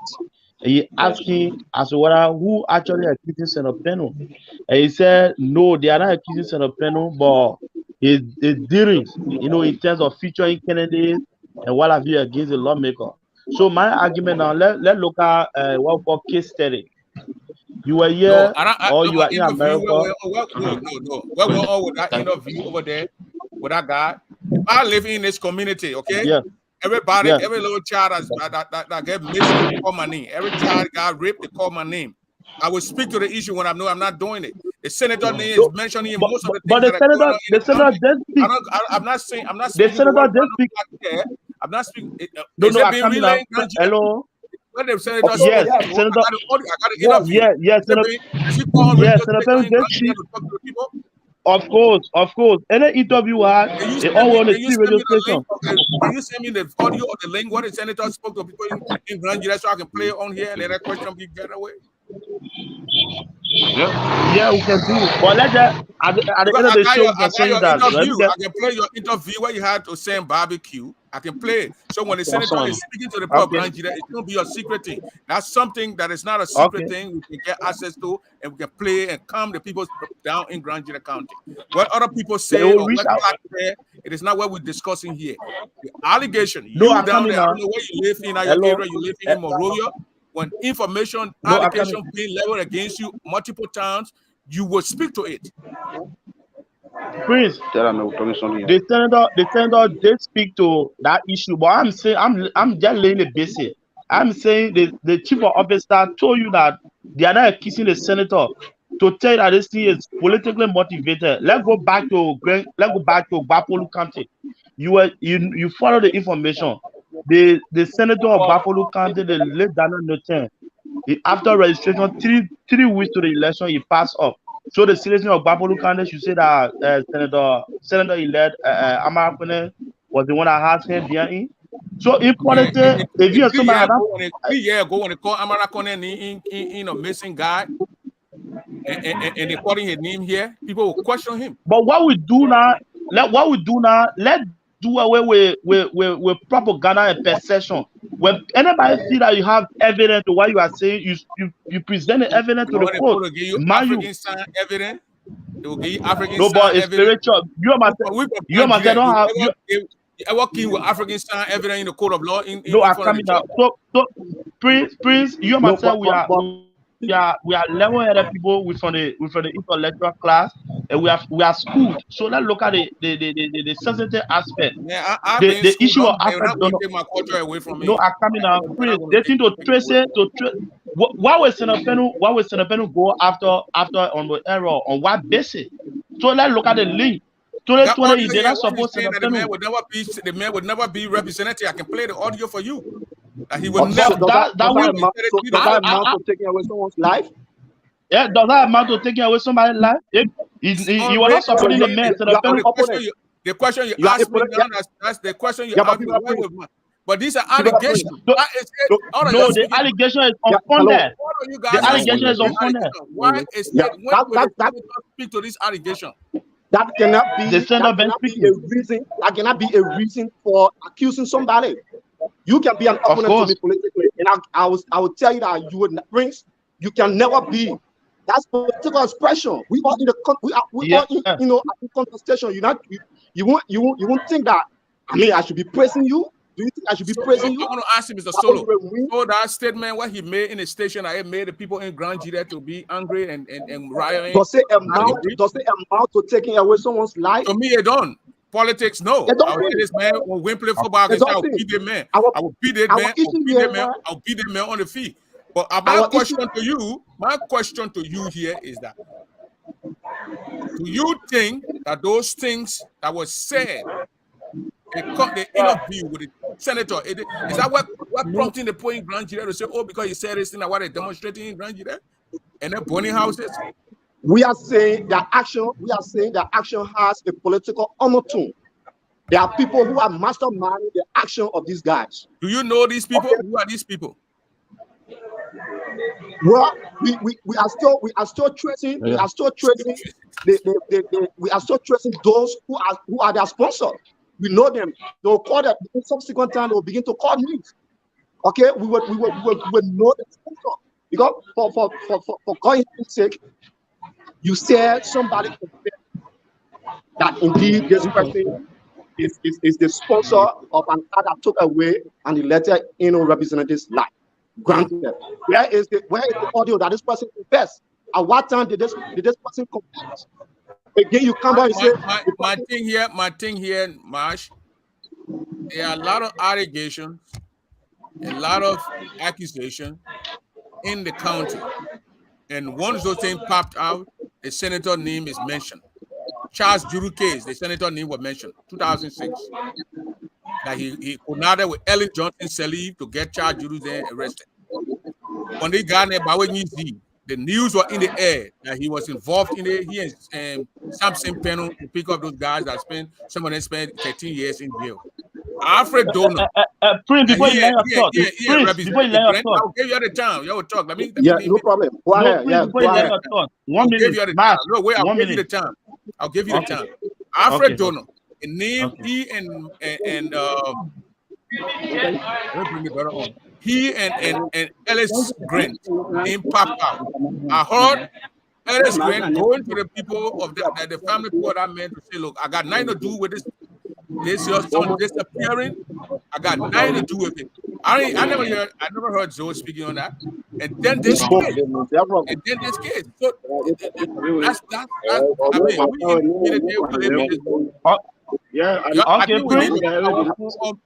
S4: And he asking as to whether who actually accusing Senator Pennue. And he said, no, they are not accusing Senator Pennue, but his dealings, in terms of featuring candidates and what have you against the lawmaker. So my argument now, let's look at what we call case study. You were here, or you are in America.
S2: No. What went on with that interview over there with that guy? If I live in this community, okay?
S4: Yeah.
S2: Everybody,
S4: Yeah.
S2: every little child that get missing, they call my name. Every child got raped, they call my name. I will speak to the issue when I know I'm not doing it. The senator name is mentioning most of the things
S4: but the
S2: that are going on in the
S4: senator did speak.
S2: I'm not speaking.
S4: The senator did speak.
S2: I'm not speaking.
S4: No, I'm coming now. Hello.
S2: When the senator
S4: yes,
S2: spoke,
S4: senator.
S2: I got an interview.
S4: Yes, senator. Senator did speak. Of course. Any interview had it all on the TV radio station.
S2: Can you send me the audio or the link where the senator spoke to people in Grand Jury so I can play it on here and let that question be get away?
S4: Yeah, we can do it. But let's at the end of the show, we can say that.
S2: I can play your interview where you had to send barbecue. I can play it. So when the senator is speaking to the people of Grand Jury, it's going to be a secret thing. That's something that is not a secret thing. We can get access to and we can play and calm the people down in Grand Jury County. What other people say or what there, it is not what we're discussing here. The allegation, you down there, I don't know where you live in your area, you live in Monrovia. When information allegation being leveled against you multiple times, you will speak to it.
S4: Prince, the senator did speak to that issue, but I'm saying I'm just laying the basic. I'm saying the chief of office staff told you that they are not accusing the senator to tell you that this thing is politically motivated. Let's go back to Bapolu County. You follow the information. The senator of Buffalo County, the late Daniel Newton, after registration, three weeks to the election, he passed off. So the citizen of Buffalo County should say that Senator-elect Amarakone was the one that has him behind him. So in politics, if you are somebody that
S2: 3 years ago when they call Amarakone in a missing guy, and they calling his name here, people will question him.
S4: But what we do now, let's do away with propaganda and perception. When anybody see that you have evidence to what you are saying, you present the evidence to the court.
S2: African sign evidence. They will give you African
S4: no, but it's spiritual. You must don't have.
S2: You working with African sign evidence in the court of law.
S4: I'm coming out. So, Prince, you must say we are level-headed people from the intellectual class, and we are schooled. So let's look at the sensitive aspect.
S2: Yeah,
S4: the issue of Africa.
S2: Take my culture away from me.
S4: No, I'm coming out. They think to trace it why will Senator Pennue go after on the error on what basis? So let's look at the link. 2020, they're not supposed to.
S2: The man would never be representative. I can play the audio for you. He would never.
S3: Does that amount to taking away someone's life?
S4: Yeah, does that amount to taking away somebody's life? He was not supporting the man.
S2: The question you asked me, that's the question you asked me. But these are allegations.
S4: No, the allegation is unfounded. The allegation is unfounded.
S2: Why is that? Speak to this allegation.
S3: That cannot be a reason. That cannot be a reason for accusing somebody. You can be an opponent to me politically, and I will tell you that you would Prince. You can never be. That's political expression. We are in the in contestation. You won't think that. I mean, I should be praising you. Do you think I should be praising you?
S2: I want to ask him, Mr. Solo. So that statement, what he made in the station, I made the people in Grand Jury to be angry and rioting.
S3: Does it amount to taking away someone's life?
S2: To me, it don't. Politics, no. I will this man when play football. I will beat the man. I will beat that man. I'll beat the man on the feet. But my question to you here is that: do you think that those things that were said, the interview with the senator, is that what prompting the point in Grand Jury to say, oh, because he said this thing, what they're demonstrating in Grand Jury and they're burning houses?
S3: We are saying that action has a political undertone. There are people who are masterminding the action of these guys.
S2: Do you know these people? Who are these people?
S3: Well, we are still tracing we are still tracing those who are their sponsors. We know them. They'll call them in subsequent time. They'll begin to call names. Okay, we would know the sponsor because for God's sake, you said somebody that indeed this person is the sponsor of an car that took away and elected representative's life. Granted, where is the audio that this person confessed? At what time did this person confess? Again, you come out and say
S2: my thing here, Marsh. There are a lot of allegations, a lot of accusations in the county, and once those things popped out, the senator name is mentioned. Charles Juru case, the senator name was mentioned, 2006. That he collided with Ellen Johnson Sirleaf to get Charles Juru there arrested. When they got there, the news was in the air that he was involved in it. He and Samson Pennue to pick up those guys that some of them spent 13 years in jail. Alfred Donor.
S4: Prince, before you land your thought.
S2: I'll give you the time. You will talk. Let me
S3: no problem. Go ahead.
S4: Before you land your thought. 1 minute.
S2: No, wait, I'll give you the time. I'll give you the time. Alfred Donor. The name he and Ellis Grant name popped out. I heard Ellis Grant going to the people of the family people that man to say, look, I got nothing to do with this your son disappearing. I got nothing to do with it. I never heard Joe speaking on that. And then this case. So that's I mean,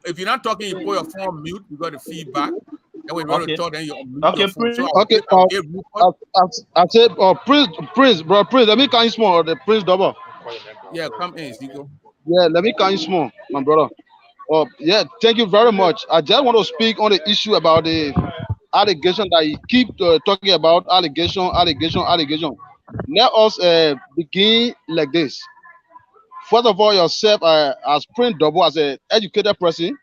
S2: if you're not talking, you put your phone on mute, you got the feedback. And when you're to talk, then you're on mute.
S5: I said, Prince, let me count you small, the Prince double.
S2: Yeah, come in, Zico.
S5: Yeah, let me count you small, my brother. Yeah, thank you very much. I just want to speak on the issue about the allegation that you keep talking about. Allegation. Let us begin like this. First of all, yourself as Prince Double, as an educated person,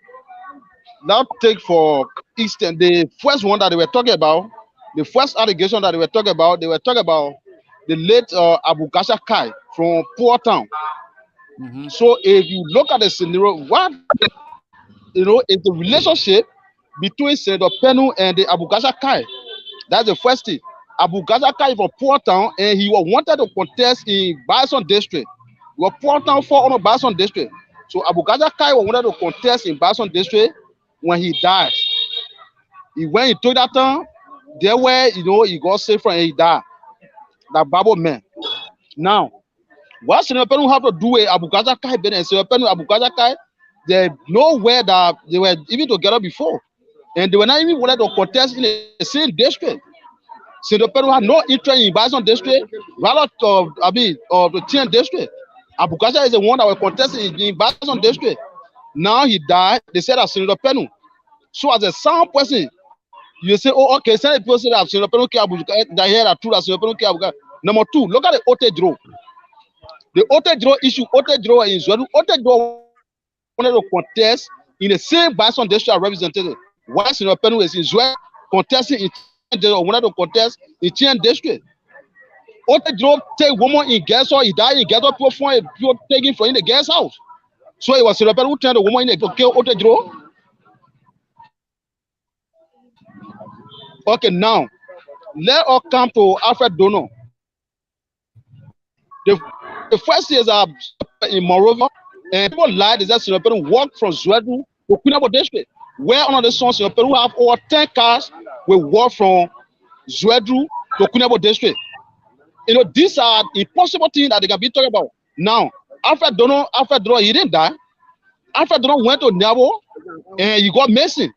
S5: now take for instance the first one that they were talking about, the first allegation that they were talking about the late Abu Gasha Kai from Poor Town. Mm-hmm. So if you look at the scenario, what is the relationship between Senator Pennue and the Abu Gasha Kai? That's the first thing. Abu Gasha Kai from Poor Town, and he was wanted to contest in Bison District. He was Poor Town for on Bison District. So Abu Gasha Kai was wanted to contest in Bison District when he died. When he took that town, there where he got safe from and he died. That Bible man. Now, what Senator Pennue have to do with Abu Gasha Kai and Senator Pennue Abu Gasha Kai, they nowhere that they were even together before. And they were not even wanted to contest in the same district. Senator Pennue had no interest in Bison District, rather of the 10th district. Abu Gasha is the one that was contesting in Bison District. Now he died. They said that Senator Pennue. So as a sound person, you say, oh, okay, Senator people say that Senator Pennue Abu Gasha, that here are true that Senator Pennue Abu Gasha. Number two, look at the Otejro. The Otejro issue, Otejro in Zwedu, Otejro wanted to contest in the same Bison District representative. Why Senator Pennue is in Zwedu contesting in wanted to contest in 10th district. Otejro take woman in guest house, he died in guest house, people taking from in the guest house. So it was Senator Pennue who turned the woman in to kill Otejro. Okay, now let us come to Alfred Donor. The first years are in Moreover, and people lied is that Senator Pennue walked from Zwedu to Kunabo district, where on the song Senator Pennue have over 10 cars will walk from Zwedu to Kunabo district. These are impossible things that they can be talking about. Now, Alfred Donor, he didn't die. Alfred Donor went to Nyabo and he got missing.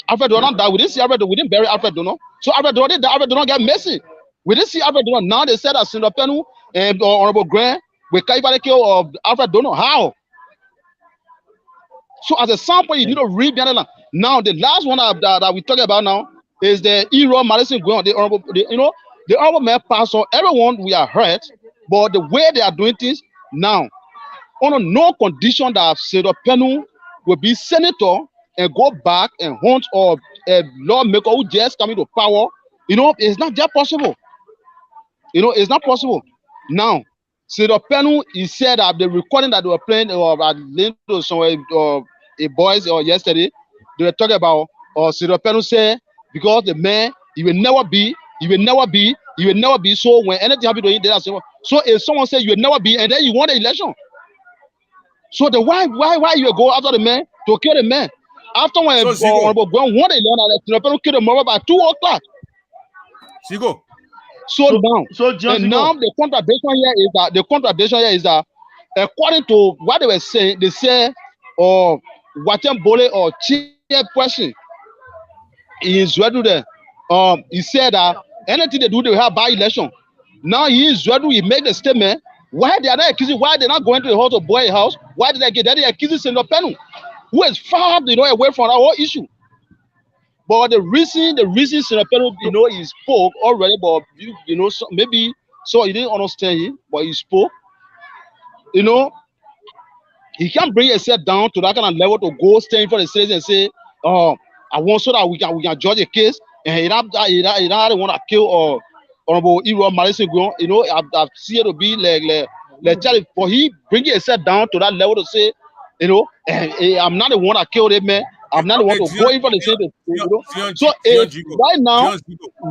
S5: Alfred Donor died. We didn't see Alfred Donor. We didn't bury Alfred Donor. So Alfred Donor didn't die. Alfred Donor got missing. We didn't see Alfred Donor. Now they said that Senator Pennue and Honorable Grant will carry the kill of Alfred Donor. How? So as a sample, you need to read behind the line. Now the last one that we're talking about now is the Eero Madison Grant, the honorable man passed on. Everyone we are hurt, but the way they are doing things now, on no condition that Senator Pennue will be senator
S8: and go back and hunt or a lawmaker who just coming to power. It's not just possible. It's not possible. Now, Senator Pennue, he said that the recording that they were playing at Lindo somewhere, a boys or yesterday, they were talking about, Senator Pennue said, because the man, he will never be. So when anything happens to him, they say, so if someone say you will never be, and then you want the election. So why you go after the man to kill the man? After when Honorable Gwen won the election, Senator Pennue killed the mother by 2 o'clock.
S2: Zigo.
S8: So now the contradiction here is that according to what they were saying, they say Watembole or chairperson is ready there. He said that anything they do, they have by election. Now he is ready. He make the statement. Why they are not accusing? Why they not going to the house of boy house? Why did they get that? They accusing Senator Pennue, who is far away from our whole issue. But the reason Senator Pennue, he spoke already, but maybe so he didn't understand him, but he spoke. He can't bring himself down to that kind of level to go stand for the citizen and say, I want so that we can judge a case, and he don't want to kill Honorable Iroh Madison. I've seen it to be like Charlie, but he bring himself down to that level to say, I'm not the one that killed him, man. I'm not the one to go in for the same. So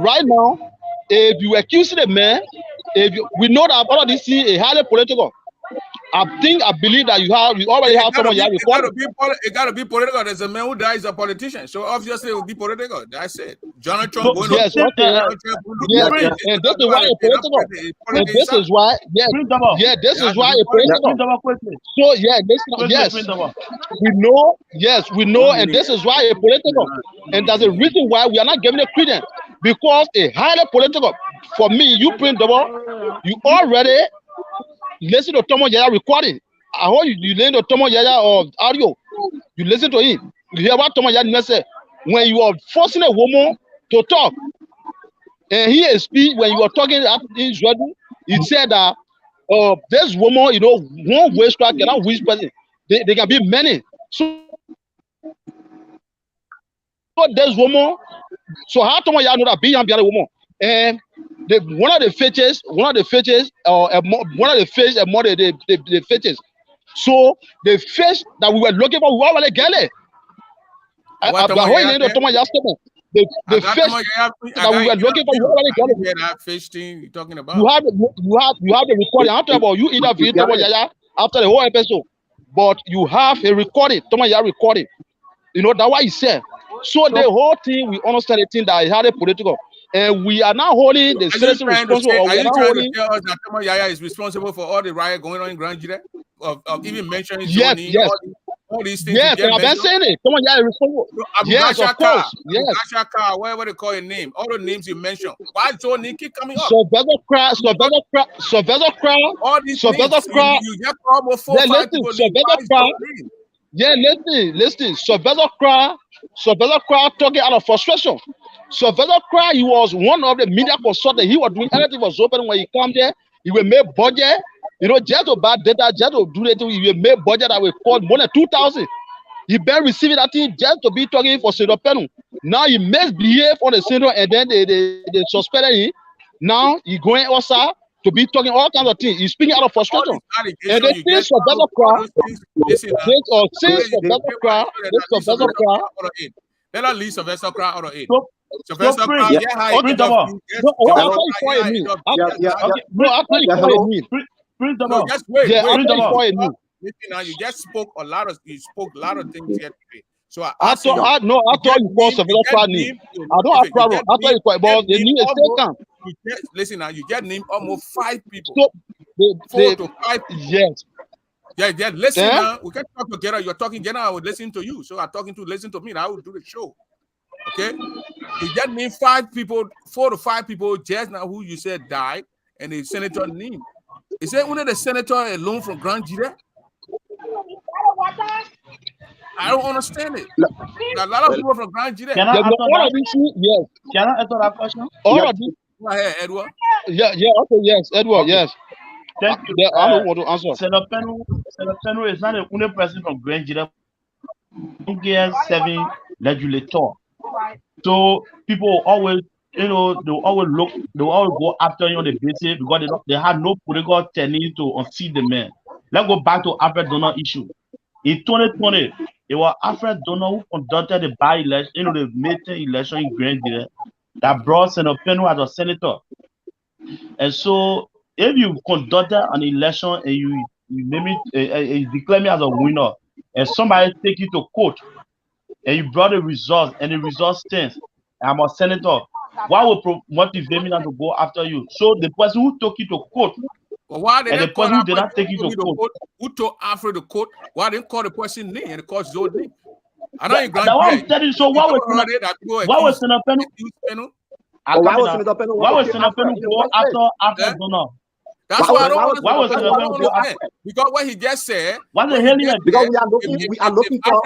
S8: right now, if you accuse the man, we know that all of this is highly political. I believe that you already have someone you have recorded.
S2: It gotta be political. There's a man who dies a politician, so obviously it will be political. That's it. Donald Trump.
S8: Yes, okay. And this is why it's political. And this is why, this is why it's political. So we know, and this is why it's political. And that's the reason why we are not giving it credence, because it's highly political. For me, you print double, you already listen to Tomo Yaya recording. I hope you listen to Tomo Yaya or audio. You listen to him. You hear what Tomo Yaya said. When you are forcing a woman to talk, and he speak when you are talking in Israel, he said that this woman, one way strike cannot win person. They can be many. So this woman, so how Tomo Yaya know that be the woman? And one of the features, the features. So the face that we were looking for, we already get it. The fish that we were looking for, we already got it.
S2: That fish thing you're talking about.
S8: You have the recording. I'm talking about you interviewed Tomo Yaya after the whole episode, but you have a recording. Tomo Yaya recording. That's what he said. So the whole thing, we understand the thing that is highly political. And we are not holding the citizen responsible.
S2: Are you trying to tell us that Tomo Yaya is responsible for all the riot going on in Grand Jide? Of even mentioning Johnny, all these things?
S8: Yes, I've been saying it. Tomo Yaya is responsible. Yes, of course. Yes.
S2: Gashaka, whatever they call your name, all the names you mentioned. Why Johnny keep coming up?
S8: Sylvester Crown.
S2: All these names. You get almost 4 or 5 people.
S8: Listen. Sylvester Crown talking out of frustration. Sylvester Crown, he was one of the media consultants. He was doing anything was open when he come there. He will make budget, just to buy data, just to do that. He will make budget that will cost more than 2,000. He been receiving that thing just to be talking for Senator Pennue. Now he misbehave on the senator, and then they suspended him. Now he going outside to be talking all kinds of things. He's speaking out of frustration. And they think Sylvester Crown,
S2: let us leave Sylvester Crown out of it.
S8: Sylvester Crown,
S2: just wait. Listen, now you just spoke a lot of things here today. So
S8: I thought you called Sylvester Crown name. I don't have problem. I thought you called, but the name is taken.
S2: Listen, now you get named almost 5 people.
S8: So
S2: 4 to 5 people.
S8: Yes.
S2: Yeah. Listen, now we can talk together. You're talking together. I would listen to you. So I'm talking to listen to me. Now I will do the show. Okay. You get named 5 people, 4 to 5 people just now who you said died, and the senator named. Is that only the senator alone from Grand Jide? I don't understand it. A lot of people from Grand Jide.
S4: Can I answer that question?
S8: All of these.
S2: Go ahead, Edward.
S8: Yeah. Okay. Yes, Edward. Yes.
S4: Thank you.
S8: I don't want to answer.
S4: Senator Pennue is not the only person from Grand Jide Gear 7 legislator. So people always, they will always go after you on the basis because they have no political tendency to unseat the man. Let's go back to Alfred Donald issue. In 2020, it was Alfred Donald who conducted the by-election, the midterm election in Grand Jury that brought Senator Pennue as a senator. And so, if you conducted an election and you name it, and you declare me as a winner, and somebody take you to court, and you brought the results, and the results stands, and I'm a senator, what will motivate me not to go after you? So the person who took you to court,
S2: but why did
S4: and the person who did not take you to court,
S2: who took Alfred to court? Why didn't call the person name and the court's own name? I know you
S4: that what I'm telling you. So what was Senator Pennue? Why was Senator Pennue go after Donald?
S2: That's why I don't understand. Because what he just said,
S3: because we are looking for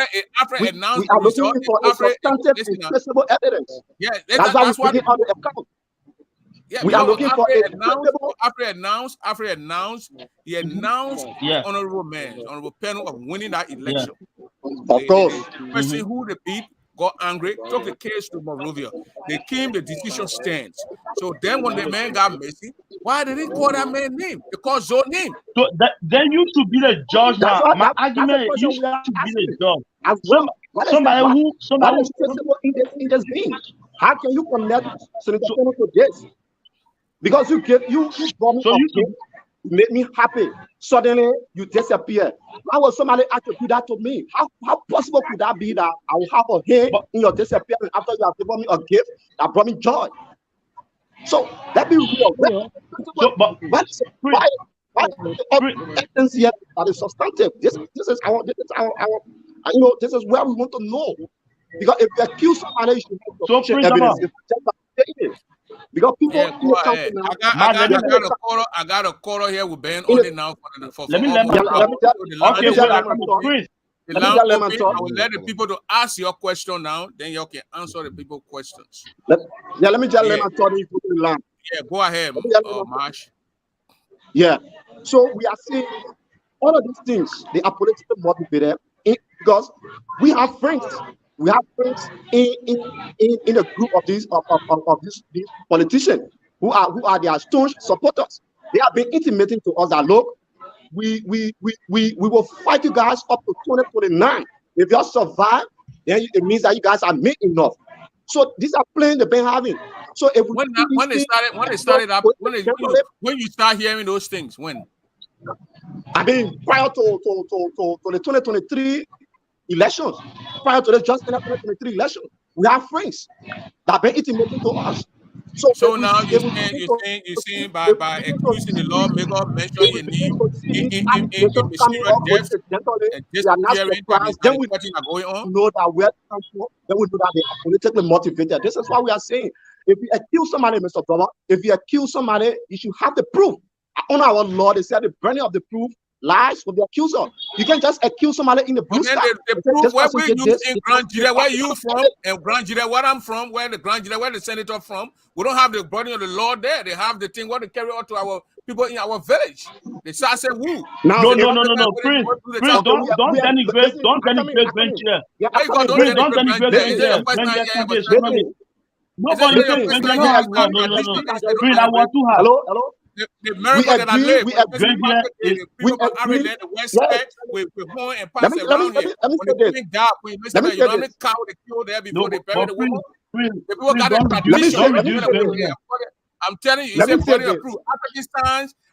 S3: a substantive, accessible evidence.
S2: Yeah,
S3: that's why we put it on the account.
S2: Yeah,
S3: we are looking for
S2: after he announced Honorable Pennue of winning that election.
S3: Of course.
S2: The person who the beat got angry, took the case to Monrovia. They came, the decision stands. So then when the man got messy, why did he call that man's name? They called Zoe's name.
S4: So then you should be the judge. My argument is you should be the judge.
S3: As well.
S4: Somebody who
S3: in this game. How can you connect Senator Pennue to this? Because you brought me
S4: so you
S3: made me happy. Suddenly you disappear. Why was somebody ask to do that to me? How possible could that be that I will have a hand in your disappearance after you have given me a gift that brought me joy? So let me real. Why evidence here that is substantive? This is our this is where we want to know. Because if you accuse somebody, you should have evidence. Because people
S2: I got a caller here with Ben on it now for
S4: let me
S2: I will let the people to ask your question now, then you can answer the people's questions.
S3: Let me just let my story put in line.
S2: Yeah, go ahead, Marsh.
S3: Yeah. So we are seeing all of these things, they are politically motivated because we have friends. We have friends in a group of these politicians who are their staunch supporters. They have been intimating to us that look, we will fight you guys up to 2029. If you survive, then it means that you guys are made enough. So these are playing the been having. So if when you start hearing those things, when? I mean, prior to the 2023 elections, prior to the just 2023 election, we have friends that have been intimating to us.
S2: So now you're saying by accusing the lawmaker, mention your name in mysterious deaths and disappearing, then we
S3: know that we are then we know that they are politically motivated. This is why we are saying, if you accuse somebody, Mr. Brother, if you accuse somebody, you should have the proof. On our law, they said the burning of the proof lies with the accuser. You can't just accuse somebody in the blue sky.
S2: The proof where we use in Grand Jury, where you from, and Grand Jury, where I'm from, where the senator from, we don't have the burning of the law there. They have the thing what they carry out to our people in our village. They start saying woo.
S4: No, Prince, don't denigrate Grand Jury. Prince, don't denigrate Grand Jury. Nobody says Grand Jury has no. Prince, I want to have.
S3: Hello.
S2: The America that I live, we agree. The West Side, with home and pass around here. When the king died, when you know how many cows they killed there before they buried the woman? The people got a tradition. I'm telling you, it's a body of proof.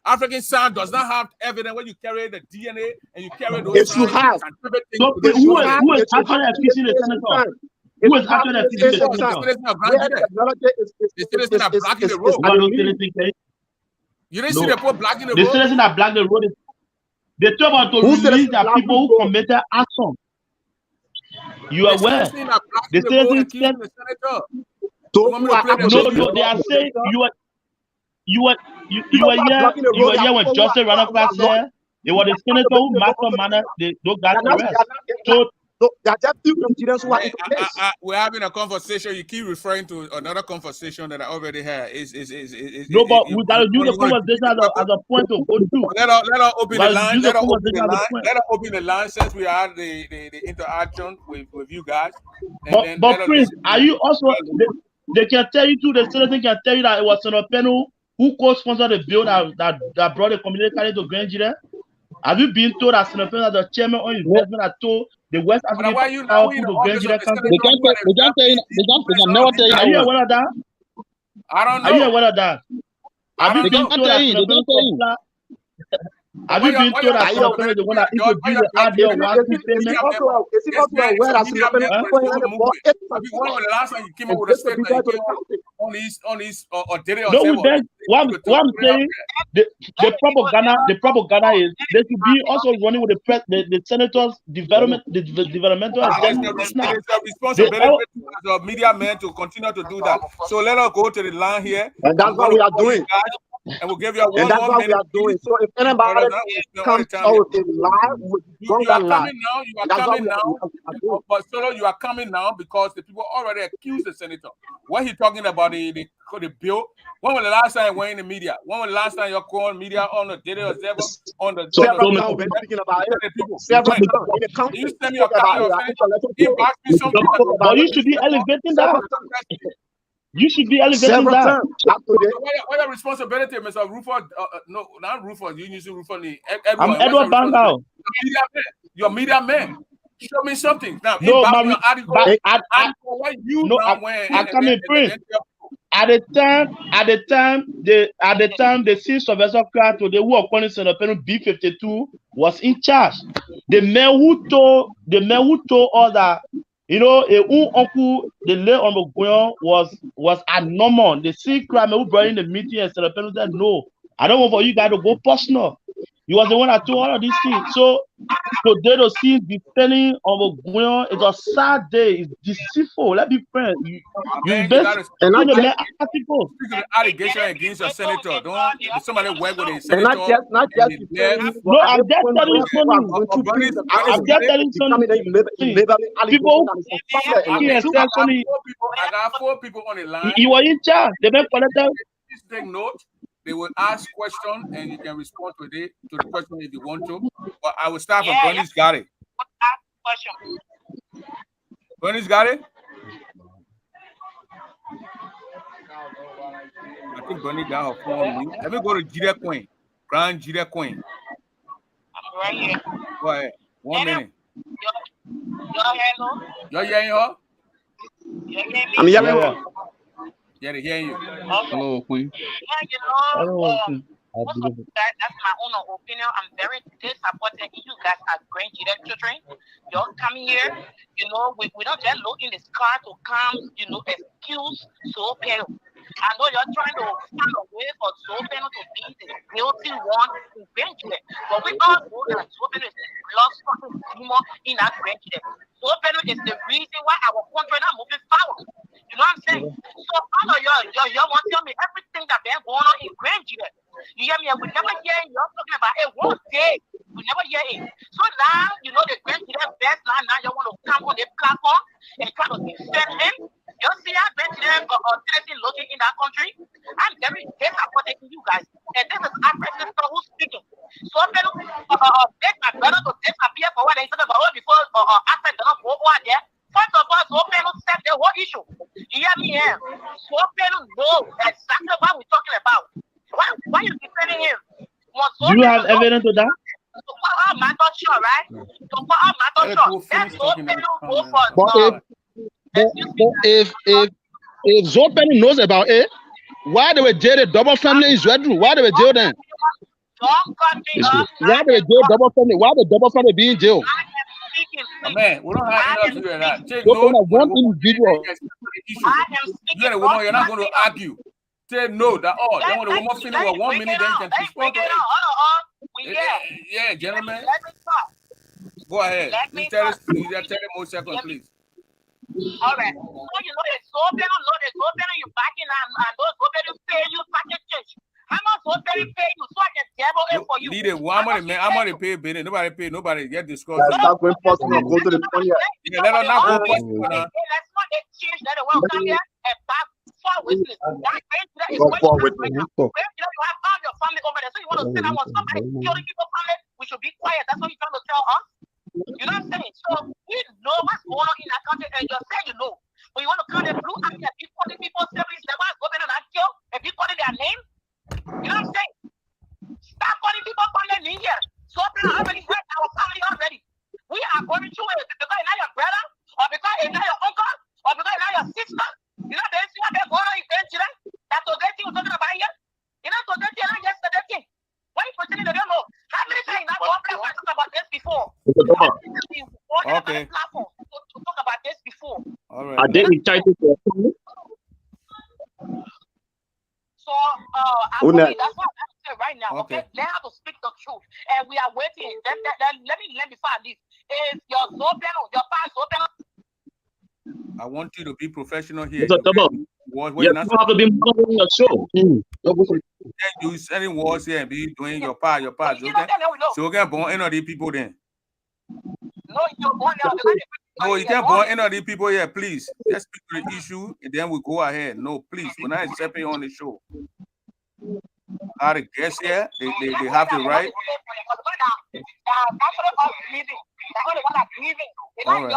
S2: African science does not have evidence when you carry the DNA and you carry those.
S3: If you have,
S4: who is actually accusing the senator? Who is actually accusing the senator?
S2: You didn't see the poor blocking the road.
S4: The citizens that block the road. They talk about to release the people who committed action. You are aware? The citizens said, no, they are saying you were here when Joseph Ranaka said it was the senator who masterminded those guys arrest.
S3: So there are just few Nigerians who are into this.
S2: We're having a conversation. You keep referring to another conversation that I already had.
S4: No, but we gotta use the conversation as a point to go to.
S2: Let us open the line. Let us open the line since we had the interaction with you guys.
S4: But Prince, are you also? They can tell you too. The citizen can tell you that it was Senator Pennue who co-sponsored the bill that brought the community college to Grand Jury. Have you been told that Senator Pennue, the chairman on investment, that told the West African powerful to Grand Jury country?
S8: They can never tell you.
S4: Are you aware of that?
S2: I don't know.
S4: Are you aware of that? Have you been told that Senator Pennue? Have you been told that Senator Pennue is the one that introduced the idea of one payment?
S3: Is he also aware that Senator Pennue
S2: the last time you came up with a statement on his
S4: no, what I'm saying, the propaganda is they should be also running with the senators' developmental agenda.
S2: It's a responsibility as a media man to continue to do that. So let us go to the line here.
S3: And that's what we are doing.
S2: And we'll give you one
S3: and that's
S2: more
S3: what
S2: minute.
S3: we are doing. So if anybody comes out with a lie,
S2: you are coming now. You are coming now. But Solo, you are coming now because the people already accused the senator. What he talking about the bill? When was the last time you went in the media? When was the last time you're calling media on the daily or seven on the
S3: several times we've been speaking about it. Several times.
S2: You send me your copy of it. He asked me something.
S4: But you should be elevating that. You should be elevating that.
S2: What your responsibility, Mr. Rufus? No, not Rufus. You using Rufus.
S4: I'm Edward Bangao.
S2: You're a media man. Show me something. Now,
S4: no,
S2: I
S4: come in print. At the time, the chief Sylvester Clark today, who according to the Pennue B52 was in charge. The man who told us that, you know, uncle, the late on was abnormal. The sick crime who brought in the meeting and Senator Pennue said, no, I don't want for you guys to go personal. He was the one that told all of these things. So today to see depending on Oguyon, it's a sad day. It's deceitful. Let's be friends. You invest in the article.
S2: Allegation against a senator. Don't somebody work with a senator.
S3: Not just
S4: no, I'm just telling you something. I'm just telling something. People
S2: I got 4 people on the line.
S4: He was in charge. They been collected.
S2: Please take note. They will ask questions and you can respond to the question if you want to. But I will start from Bernie's got it. Bernie's got it? I think Bernie got her phone. Let me go to Jida Queen. Grand Jida Queen.
S9: I'm right here.
S2: Go ahead. 1 minute.
S9: You're
S2: hearing her?
S3: I'm yelling her.
S2: Yeah, they hear you.
S8: Hello, Queen.
S9: Yeah, most of that, that's my own opinion. I'm very disappointed in you guys as Grand Jury children. You're coming here, you know, we don't just look in the car to come, you know, excuse so Pennue. I know you're trying to find a way for so Pennue to be the guilty one in Grand Jury. But we all know that so Pennue is the lost fucking demon in that Grand Jury. So Pennue is the reason why our country not moving forward. You know what I'm saying? So all of y'all want to tell me everything that been going on in Grand Jury. You hear me? We never hear y'all talking about it one day. We never hear it. So now, you know, the Grand Jury best now y'all want to come on the platform and try to defend him. You see how Grand Jury citizen looking in that country? I'm very disappointed in you guys. And this is African sister who's speaking. So Pennue make my brother to disappear for what they said about her before Africa don't go over there. First of all, so Pennue set the whole issue. You hear me here? So Pennue knows exactly what we're talking about. Why you defending him?
S4: Do you have evidence of that?
S9: So for all matter sure, right? So for all matter sure, that's so Pennue go for
S8: if Zo Pennue knows about it, why they were jail the double family in Zwedru? Why they were jail then? Why they were jail double family? Why the double family be in jail?
S2: Man, we don't have enough to do that. Take
S8: note.
S2: One individual. You're a woman, you're not going to argue. Say no, that all. Then when the woman finish with 1 minute, then you can respond to it. Yeah, gentlemen. Go ahead. You tell us 30 more seconds, please.
S9: All right. So you know it's so better, you backing and those go better pay you package change. How much will they pay you so I can devil it for you?
S2: Lead it. How money, man? How money pay bidding? Nobody pay. Nobody get discussed.
S3: Start going personal. Go to the point here.
S2: Yeah, let us not go personal now.
S9: Let's not exchange that the world come here and back far witness. That is
S3: Go
S9: what
S3: forward.
S9: you have right now. You have all your family over there, so you want to sit down with somebody killing people family. We should be quiet. That's what you're trying to tell us. You know what I'm saying? So we know what's going on in that country, and you're saying you know. But you want to come and blue out here, be calling people siblings, never go in and kill, and be calling their name. You know what I'm saying? Stop calling people from their name here. So I already hurt our family already. We are going through it because it's not your brother, or because it's not your uncle, or because it's not your sister. You know, they see what they're going on in Nigeria. That's what they think we're talking about here. You know, so they not yesterday thing. Why you pretending they don't know? How many times I've talked about this before?
S2: Okay.
S9: To talk about this before.
S2: All right.
S10: Are they entitled to autonomy?
S9: So that's what I'm saying right now. Okay, they have to speak the truth, and we are waiting. Let me before I leave. Is your Zobeno, your past Zobeno?
S2: I want you to be professional here.
S10: You have to be monitoring your show.
S2: You sending words here and be doing your part. So you can't born any of these people then.
S9: No, you're born now.
S2: No, you can't born any of these people here, please. Just speak to the issue and then we go ahead. No, please. We're not accepting on the show. How the guests here, they have the right. All right.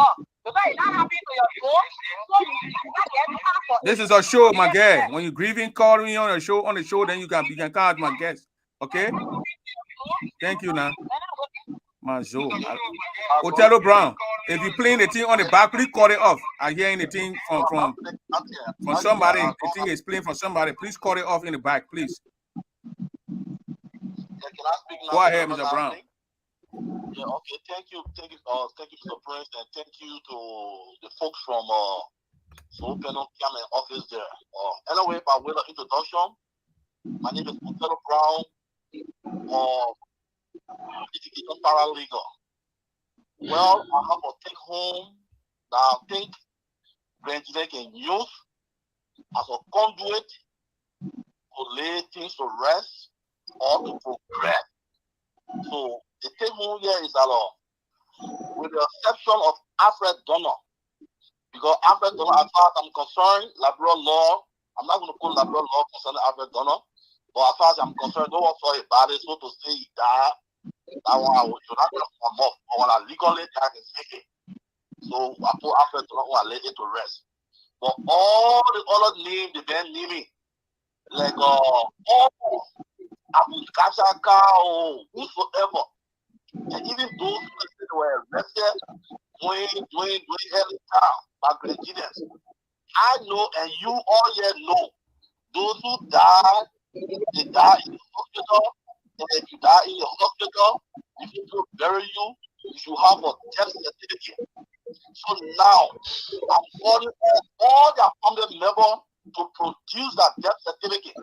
S2: This is a show, my guy. When you're grieving, call me on the show, then you can call my guest. Okay? Thank you now. Mazo. Othello Brown. If you're playing the thing on the back, please cut it off. I'm hearing the thing from somebody. The thing is playing from somebody. Please cut it off in the back, please. Go ahead, Mr. Brown.
S11: Yeah, okay. Thank you, Mr. Prince, and thank you to the folks from Pennue office there. Anyway, by way of introduction, my name is Othello Brown, litigation paralegal. Well, I have a take home that I think Benjamin can use as a conduit to lay things to rest or to progress. So the take home here is that with the exception of Alfred Donner, because Alfred Donner, as far as I'm concerned, Labrador law, I'm not going to call Labrador law concerning Alfred Donner, but as far as I'm concerned, no one saw about it, so to say he died. That one, you're not going to come off. But when I legally I can say it. So I put Alfred Donner, I let it to rest. But all the other names, the band naming, like Abu Kashaka or whosoever, and even those who were arrested during early time by Grenadians, I know, and you all here know, those who died, they died in the hospital, and if you die in the hospital, if you will bury you, you should have a death certificate. So now, I'm calling all their family members to produce that death certificate.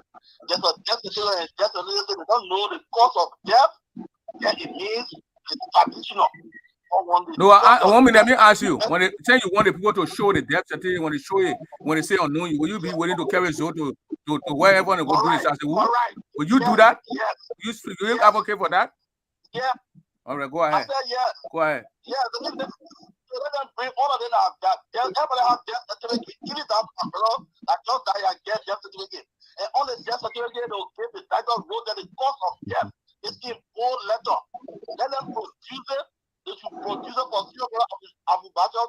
S11: There's a death certificate and death certificate. They don't know the cause of death, then it means it's traditional.
S2: No, let me ask you. When they say you want the people to show the death certificate, when they show it, when they say unknown you, will you be willing to carry it to wherever and go do this? I say, will you do that?
S11: Yes.
S2: You advocate for that?
S11: Yeah.
S2: All right, go ahead.
S11: I said yes.
S2: Go ahead.
S11: Yeah, let them bring all of them out. Everybody have death certificate. Give it up, bro. Like just die and get death certificate. And on the death certificate, they'll give the title road that the cause of death is in bold letter. Let them produce it. They should produce it for Abu Bakr.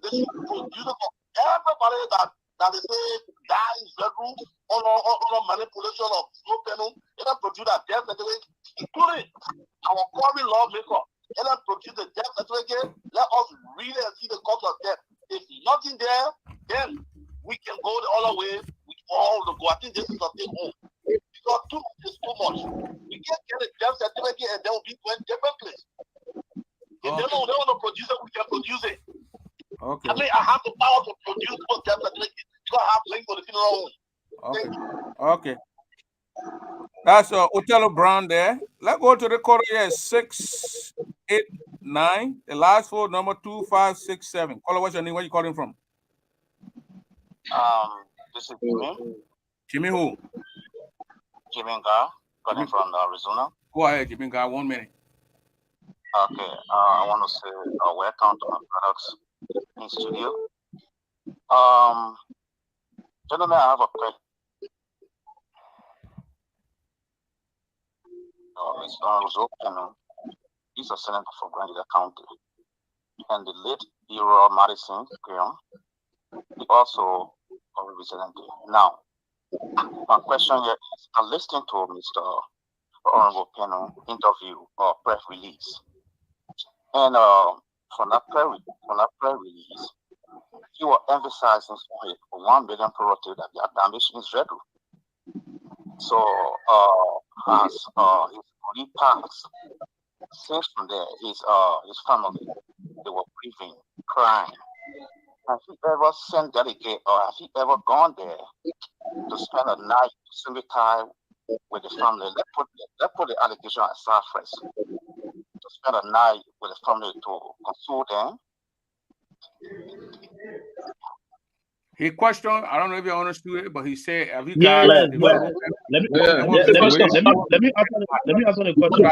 S11: They should produce it for everybody that they say die in bedroom on manipulation of Pennue. Let them produce that death certificate, including our quarry lawmaker. Let them produce the death certificate. Let us read it and see the cause of death. If nothing there, then we can go the other way with all the go. I think this is a thing home. Because too much is too much. We can't get a death certificate and then we'll be going different place. If they don't want to produce it, we can produce it.
S2: Okay.
S11: I mean, I have the power to produce both death certificate. You don't have to link for the funeral home.
S2: Okay. That's Othello Brown there. Let's go to the caller here. 689. The last four, number 2567. Caller, what's your name? Where you calling from?
S11: This is Jimmy.
S2: Jimmy who?
S11: Jiminga, calling from Arizona.
S2: Go ahead, Jiminga, 1 minute.
S11: Okay, I want to say welcome to my products in studio. Gentlemen, I have a question. Mr. Pennue, he's a senator for Grand County, and the late Hero Madison Graham, he also a representative. Now, my question here is, I'm listening to Mr. Honorable Pennue interview or press release, and from that press release, you were emphasizing for 1 billion prerogative that the damage is ready. So, as his police passed, since from there, his family, they were grieving, crying. Have he ever sent delegate, or have he ever gone there to spend a night, single time with the family? Let's put the allegation aside first. To spend a night with the family to console them.
S2: He questioned, I don't know if you understood it, but he said, have you
S4: Yeah,
S2: guys...
S4: let me answer the question.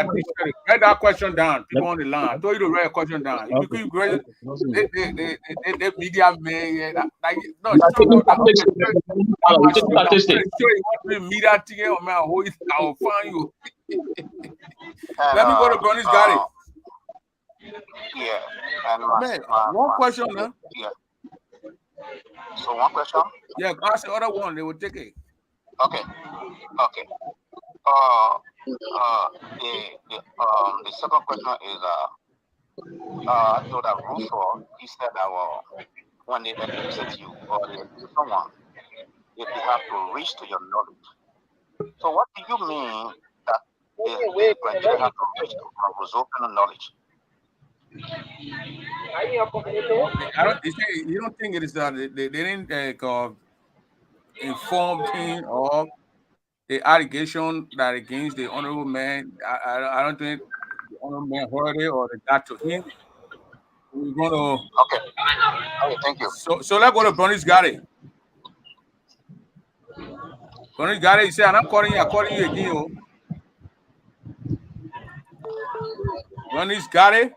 S2: Write that question down. People on the line. I told you to write a question down. If you grade the media man, like, no, media thing, I'll find you. Let me go to Bernie's got it.
S11: Yeah. And
S2: man, one question, huh?
S11: Yeah. So one question?
S2: Yeah, ask the other one. They will take it.
S11: Okay. The second question is I know that Rufus, he said that when they visit you or they someone, they have to reach to your knowledge. So what do you mean that they have to reach to our knowledge?
S2: You don't think it is that they didn't inform him of the allegation that against the honorable man? I don't think the honorable man heard it or they got to him. We're gonna
S11: Okay, thank you.
S2: So let's go to Bernie's got it. Bernie's got it. He said, I'm calling you again. Oh. Bernie's got it.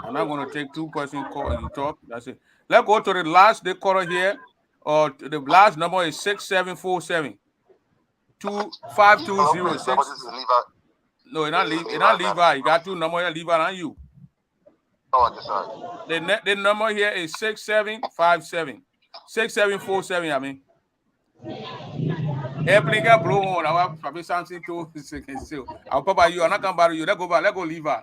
S2: I'm not going to take 2 person call you talk. That's it. Let's go to the last caller here. Or the last number is 6747 5206. No, it's not Levi. You got 2 numbers. Levi on you.
S11: Oh, okay, sorry.
S2: The number here is 6757 6747. I mean, airplane got blow on. I will probably something to I'll pop by you. I'm not going to bother you. Let's go Levi.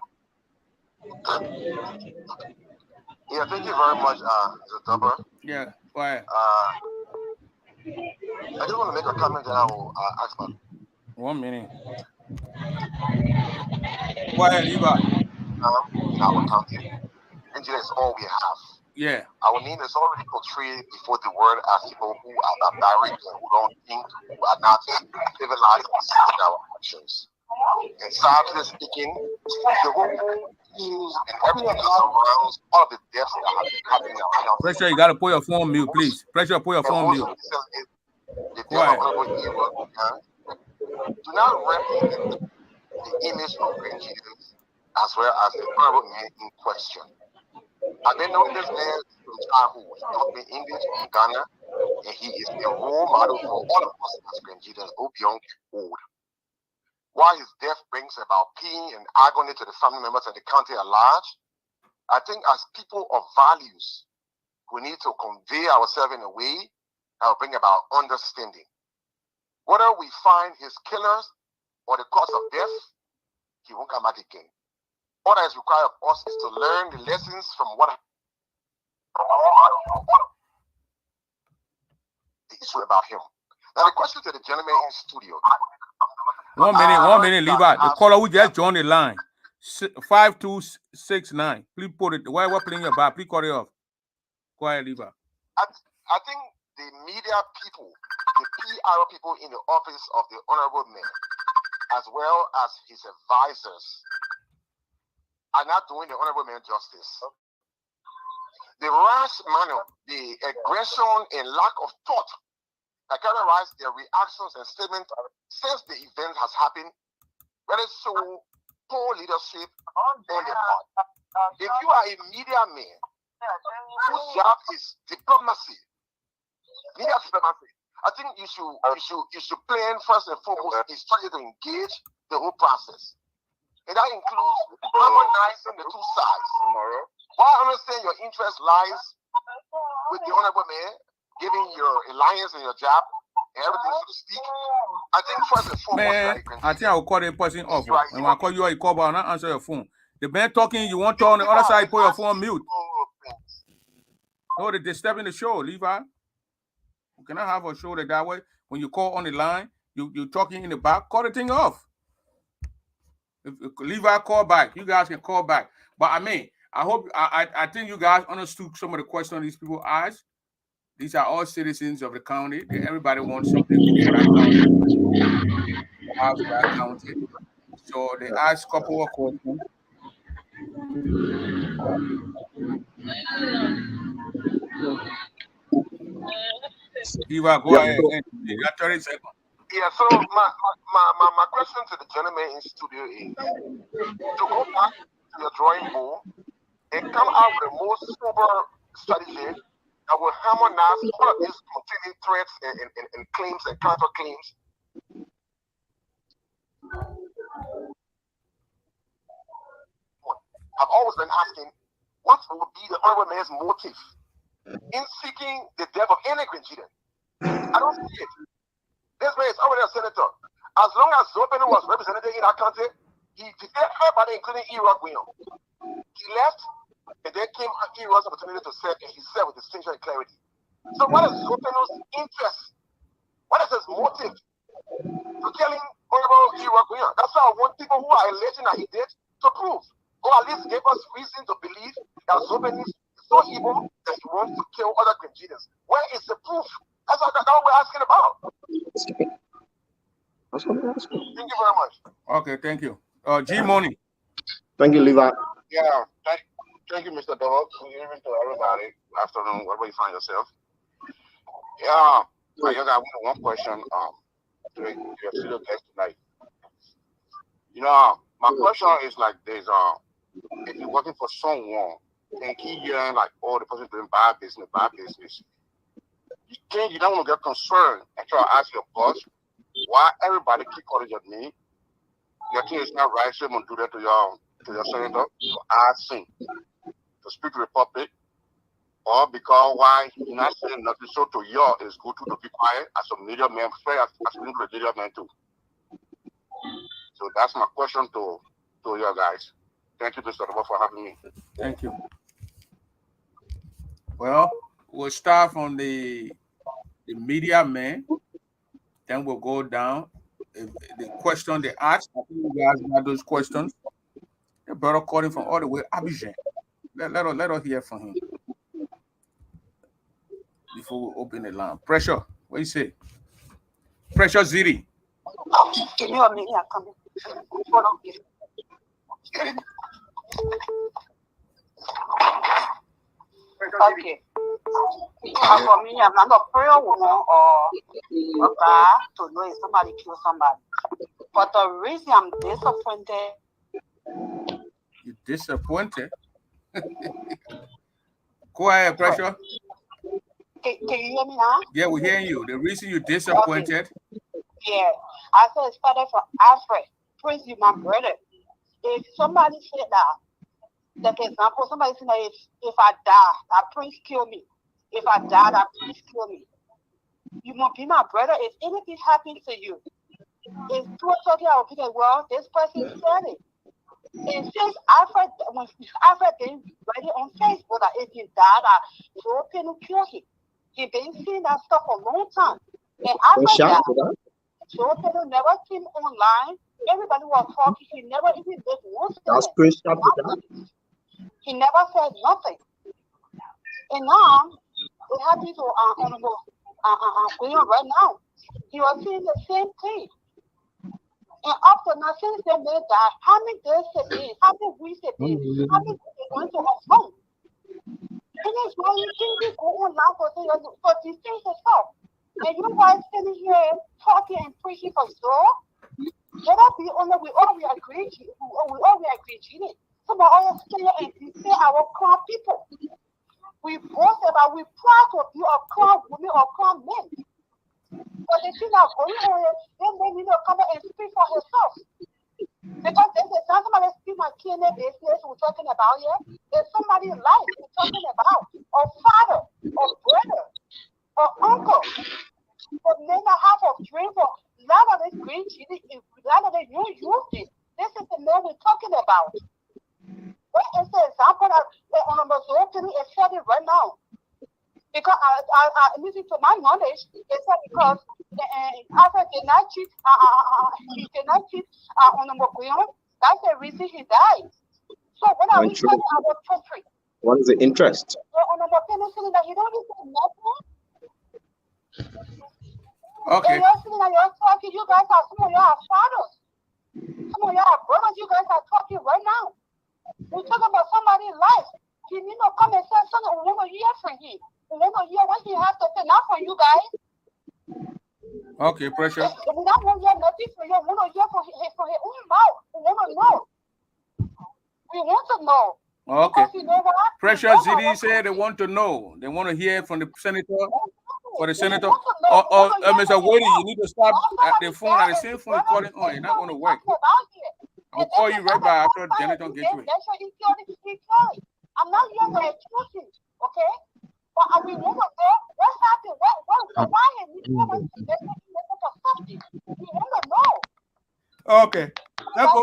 S11: Yeah, thank you very much, Dubber.
S2: Yeah, go ahead.
S11: I just want to make a comment that I will ask about.
S2: 1 minute. Go ahead, Levi.
S11: In our county, Nigeria is all we have.
S2: Yeah.
S11: Our name is already portrayed before the world as people who are barbaric and who don't think, who are not civilized in our actions. And sadly speaking, the whole news and everything that surrounds all of the deaths that have been happening in our country.
S2: Pressure, you got to put your phone mute, please. Pressure, put your phone mute.
S11: The death of do not represent the image of Green Jesus as well as the honorable man in question. I've been knowing this man from childhood. He taught me English in Ghana, and he is a role model for all of us as Green Jesus, both young and old. While his death brings about pain and agony to the family members and the country at large, I think as people of values, we need to convey ourselves in a way that will bring about understanding. Whether we find his killers or the cause of death, he won't come back again. All that is required of us is to learn the lessons from what the issue about him. Now the question to the gentleman in studio.
S2: 1 minute, Levi. The caller who just joined the line, 5269. Please put it. Why we're playing your bar? Please cut it off. Go ahead, Levi.
S11: I think the media people, the PR people in the office of the honorable man, as well as his advisors, are not doing the honorable man justice. The rash manner, the aggression and lack of thought I characterize their reactions and statements since the event has happened, where it show poor leadership on their part. If you are a media man whose job is diplomacy, media diplomacy, I think you should plan first and foremost is trying to engage the whole process. And that includes harmonizing the two sides. While I understand your interest lies with the honorable man, giving your alliance and your job and everything, so to speak, I think first and foremost,
S2: Man, I think I will call the person off. When I call you, I call, but I'll not answer your phone. The man talking, you want to on the other side, put your phone on mute. No, they're disturbing the show, Levi. You cannot have a show that way. When you call on the line, you're talking in the back, call the thing off. If Levi call back, you guys can call back. But I mean, I think you guys understood some of the questions these people asked. These are all citizens of the county. Everybody wants something for that county. House that county. So they asked a couple of questions. Levi, go ahead. You got 30 seconds.
S11: Yeah, so my question to the gentleman in studio is to go back to your drawing board and come out with a more sober strategy that will harmonize all of these continuing threats and claims and counterclaims. I've always been asking, what would be the honorable man's motive in seeking the death of any Grenadian? I don't see it. This man is already a senator. As long as Zopenu was represented in our country, he defeated everybody, including Iraq William. He left, and then came Iraq's opportunity to serve, and he served with distinction and clarity. So what is Zopenu's interest? What is his motive to killing Honorable Iraq William? That's why I want people who are alleging that he did to prove, or at least give us reason to believe that Zopenu is so evil that he wants to kill other Grenadians. Where is the proof? That's what we're asking about.
S3: That's what I'm asking.
S11: Thank you very much.
S2: Okay, thank you. G Money.
S3: Thank you, Levi.
S11: Yeah, thank you, Mr. Dog. Good evening to everybody. Good afternoon, wherever you find yourself. Yeah, I just got one question to your studio guest tonight. You know, my question is like this: if you're working for someone and keep hearing like, oh, the person doing bad business, you don't want to get concerned and try to ask your boss why everybody keep calling your name. Your thing is not right, so I'm gonna do that to your senator, to ask him to speak to the public, or because why you're not saying nothing, so to you it's good to be quiet as a media man, fair as speaking to the media man too. So that's my question to you guys. Thank you, Mr. Dabo, for having me.
S2: Thank you. Well, we'll start from the media man, then we'll go down. The question they asked, I think you guys got those questions. The brother calling from all the way Abidjan. Let us hear from him before we open the line. Pressure, what you say? Pressure Ziri.
S9: Can you hear me? Yeah, come okay. For me, I'm not a prayer woman or a guy to know if somebody killed somebody. But the reason I'm disappointed.
S2: You disappointed? Go ahead, Pressure.
S9: Can you hear me now?
S2: Yeah, we're hearing you. The reason you're disappointed?
S9: Okay. Yeah, I said it started from Alfred. Prince, you my brother. If somebody said that, like example, somebody said that if I die, that Prince kill me. If I die, that Prince kill me. You won't be my brother. If anything happens to you, if two are talking about people, well, this person said it. And since Alfred, when Alfred been writing on Facebook that if he died, that Joe Pennue kill him. He been seeing that stuff for a long time. And Alfred died. Joe Pennue never came online. Everybody was talking. He never even did one thing. He never said nothing. And now we have people going on right now. He was saying the same thing. And after now, since they made that, how many days it is, how many weeks it is, how many days they going to us home? And that's why you can't go online for these things yourself. And you guys sitting here talking and preaching for sure. Let us be honest, we all agree, cheating. Some of us stay and say our crown people. We boast about, we proud to be a crown women or crown men. But the thing that's going on here, they may need to come and speak for herself. Because there's a time somebody speak my kidney business we're talking about here. There's somebody's life we're talking about, or father, or brother, or uncle. But men that have a dream for a lot of this green chili, a lot of the new youth. This is the man we're talking about. What is the example that on the opening is said it right now? Because I listen to my knowledge, it's because after he did not cheat on the Mokuyon, that's the reason he died. So what are we telling our country?
S3: What is the interest?
S9: On the Mokuyon saying that he don't even nothing.
S2: Okay.
S9: You're saying that you're talking, you guys are, some of y'all are fathers. Some of y'all are brothers, you guys are talking right now. We talk about somebody's life. He need to come and say something. We want to hear from him. We want to hear what he has to say, not from you guys.
S2: Okay, Precious.
S9: We don't want to hear nothing from you. We want to hear from his own mouth. We want to know. We want to know.
S2: Okay.
S9: You know what?
S2: Precious Zidi said they want to know. They want to hear from the senator. For the senator, or Mr. Woody, you need to stop at the phone. At the same phone you're calling on, it's not going to work. I'll call you right back after Jonathan gets you.
S9: That's what he killed. I'm not here to accuse him, okay? But we want to know what happened. Why he went to for something? We want to know.
S2: Okay. Let's go.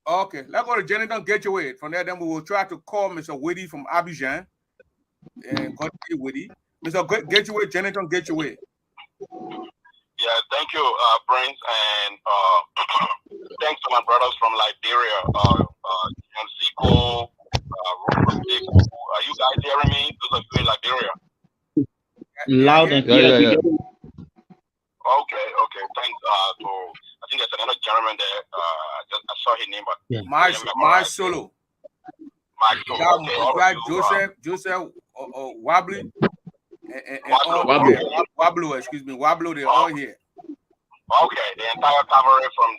S2: Okay, let's go to Jonathan Gateway. From there, then we will try to call Mr. Woody from Abidjan and continue Woody. Mr. Gateway, Jonathan Gateway.
S11: Yeah, thank you, Prince, and thanks to my brothers from Liberia, Zico, Rufus. Are you guys hearing me? Those of you in Liberia.
S4: Loud and clear.
S5: Yeah.
S11: Okay. Thanks. I think there's another gentleman there. I saw his name, but
S2: my solo.
S11: Okay,
S2: Joseph Wobbly. Wablo, excuse me, Wablo, they're all here.
S11: Okay, the entire cavalry from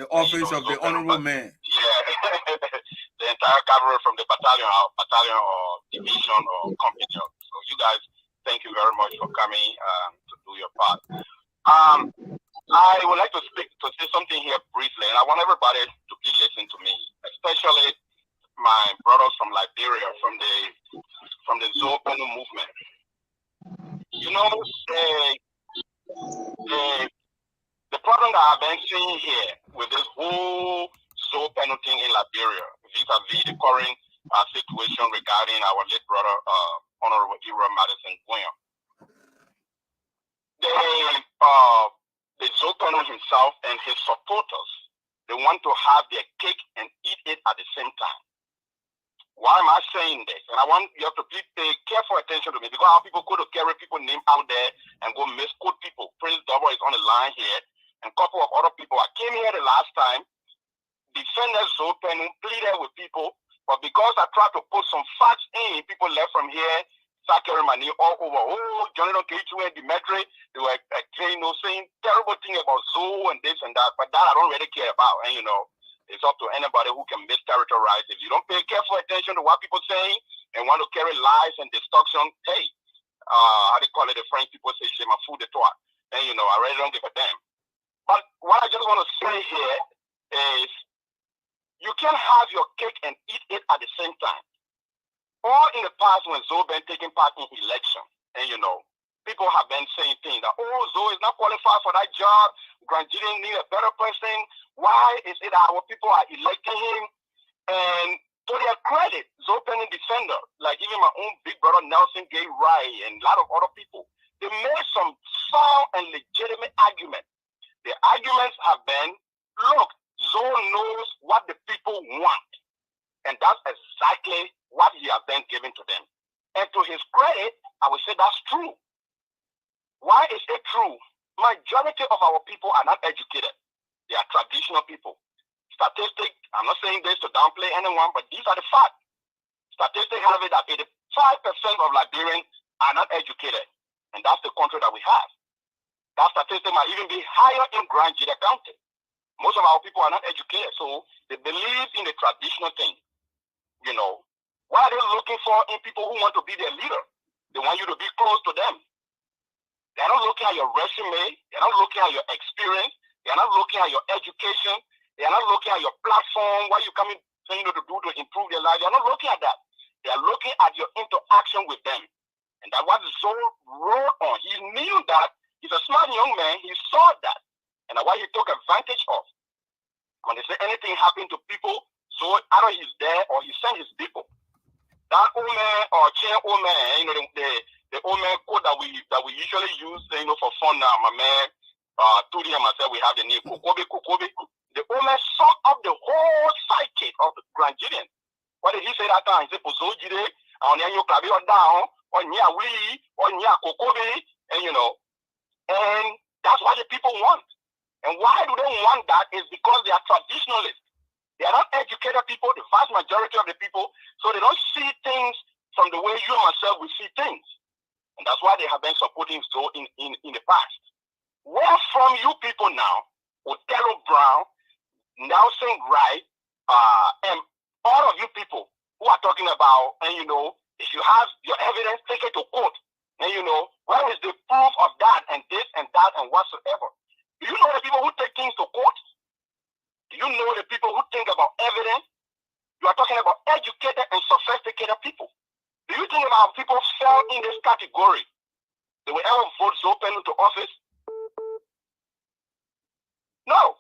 S2: the office of the honorable man.
S11: Yeah, the entire cavalry from the battalion or division or company. So you guys, thank you very much for coming to do your part. I would like to say something here briefly, and I want everybody to keep listening to me, especially my brothers from Liberia, from the Pennue movement. You know, the problem that I've been seeing here with this whole Pennue thing in Liberia, vis-a-vis the current situation regarding our late brother, Honorable Ira Madison Guion. The Pennue himself and his supporters, they want to have their cake and eat it at the same time. Why am I saying this? And I want you have to pay careful attention to me, because how people go to carry people's name out there and go misquote people. Prince Double is on the line here, and a couple of other people. I came here the last time, defended Pennue, pleaded with people, but because I tried to put some facts in, people left from here, start carrying my name all over. Oh, Jonathan Gateway and Dimitri, they were saying terrible things about Zoe and this and that, but that I don't really care about. And it's up to anybody who can mischaracterize. If you don't pay careful attention to what people say and want to carry lies and destruction, hey, how they call it, the French people say, "J'ai ma food de toi." And I really don't give a damn. But what I just want to say here is, you can't have your cake and eat it at the same time. Or in the past, when Zoe been taking part in election, and people have been saying things that, oh, Zoe is not qualified for that job, Grandjidin need a better person. Why is it our people are electing him? And to their credit, Zoe Pennue defender, like even my own big brother Nelson Gay Wright and a lot of other people, they made some sound and legitimate arguments. The arguments have been, look, Zoe knows what the people want. And that's exactly what he has been given to them. And to his credit, I would say that's true. Why is it true? Majority of our people are not educated. They are traditional people. Statistics, I'm not saying this to downplay anyone, but these are the facts. Statistics have it that 85% of Liberians are not educated. And that's the country that we have. That statistic might even be higher in Grand Jide County. Most of our people are not educated, so they believe in the traditional thing. You know, what are they looking for in people who want to be their leader? They want you to be close to them. They're not looking at your resume. They're not looking at your experience. They're not looking at your education. They're not looking at your platform, what you coming to do to improve their life. They're not looking at that. They're looking at your interaction with them. And that's what Zoe wrote on. He knew that. He's a smart young man. He saw that. And that's why he took advantage of. When they say anything happened to people, so either he's there or he sent his people. That old man or chair old man, the old man quote that we usually use, for fun now. My man, Tudi and myself, we have the name Kokobe. The old man summed up the whole psyche of the Grand Gideon. What did he say that time? He said, "Pozojide, on your klabi or down, on your we, on your Kokobe," and that's what the people want. And why do they want that? Is because they are traditionalists. They are not educated people, the vast majority of the people, so they don't see things from the way you and myself will see things. And that's why they have been supporting so in the past. Where from you people now, Othello Brown, Nelson Wright, and all of you people who are talking about, and if you have your evidence, take it to court. And where is the proof of that and this and that and whatsoever? Do you know the people who take things to court? Do you know the people who think about evidence? You are talking about educated and sophisticated people. Do you think about people fell in this category? They will ever vote so open into office? No.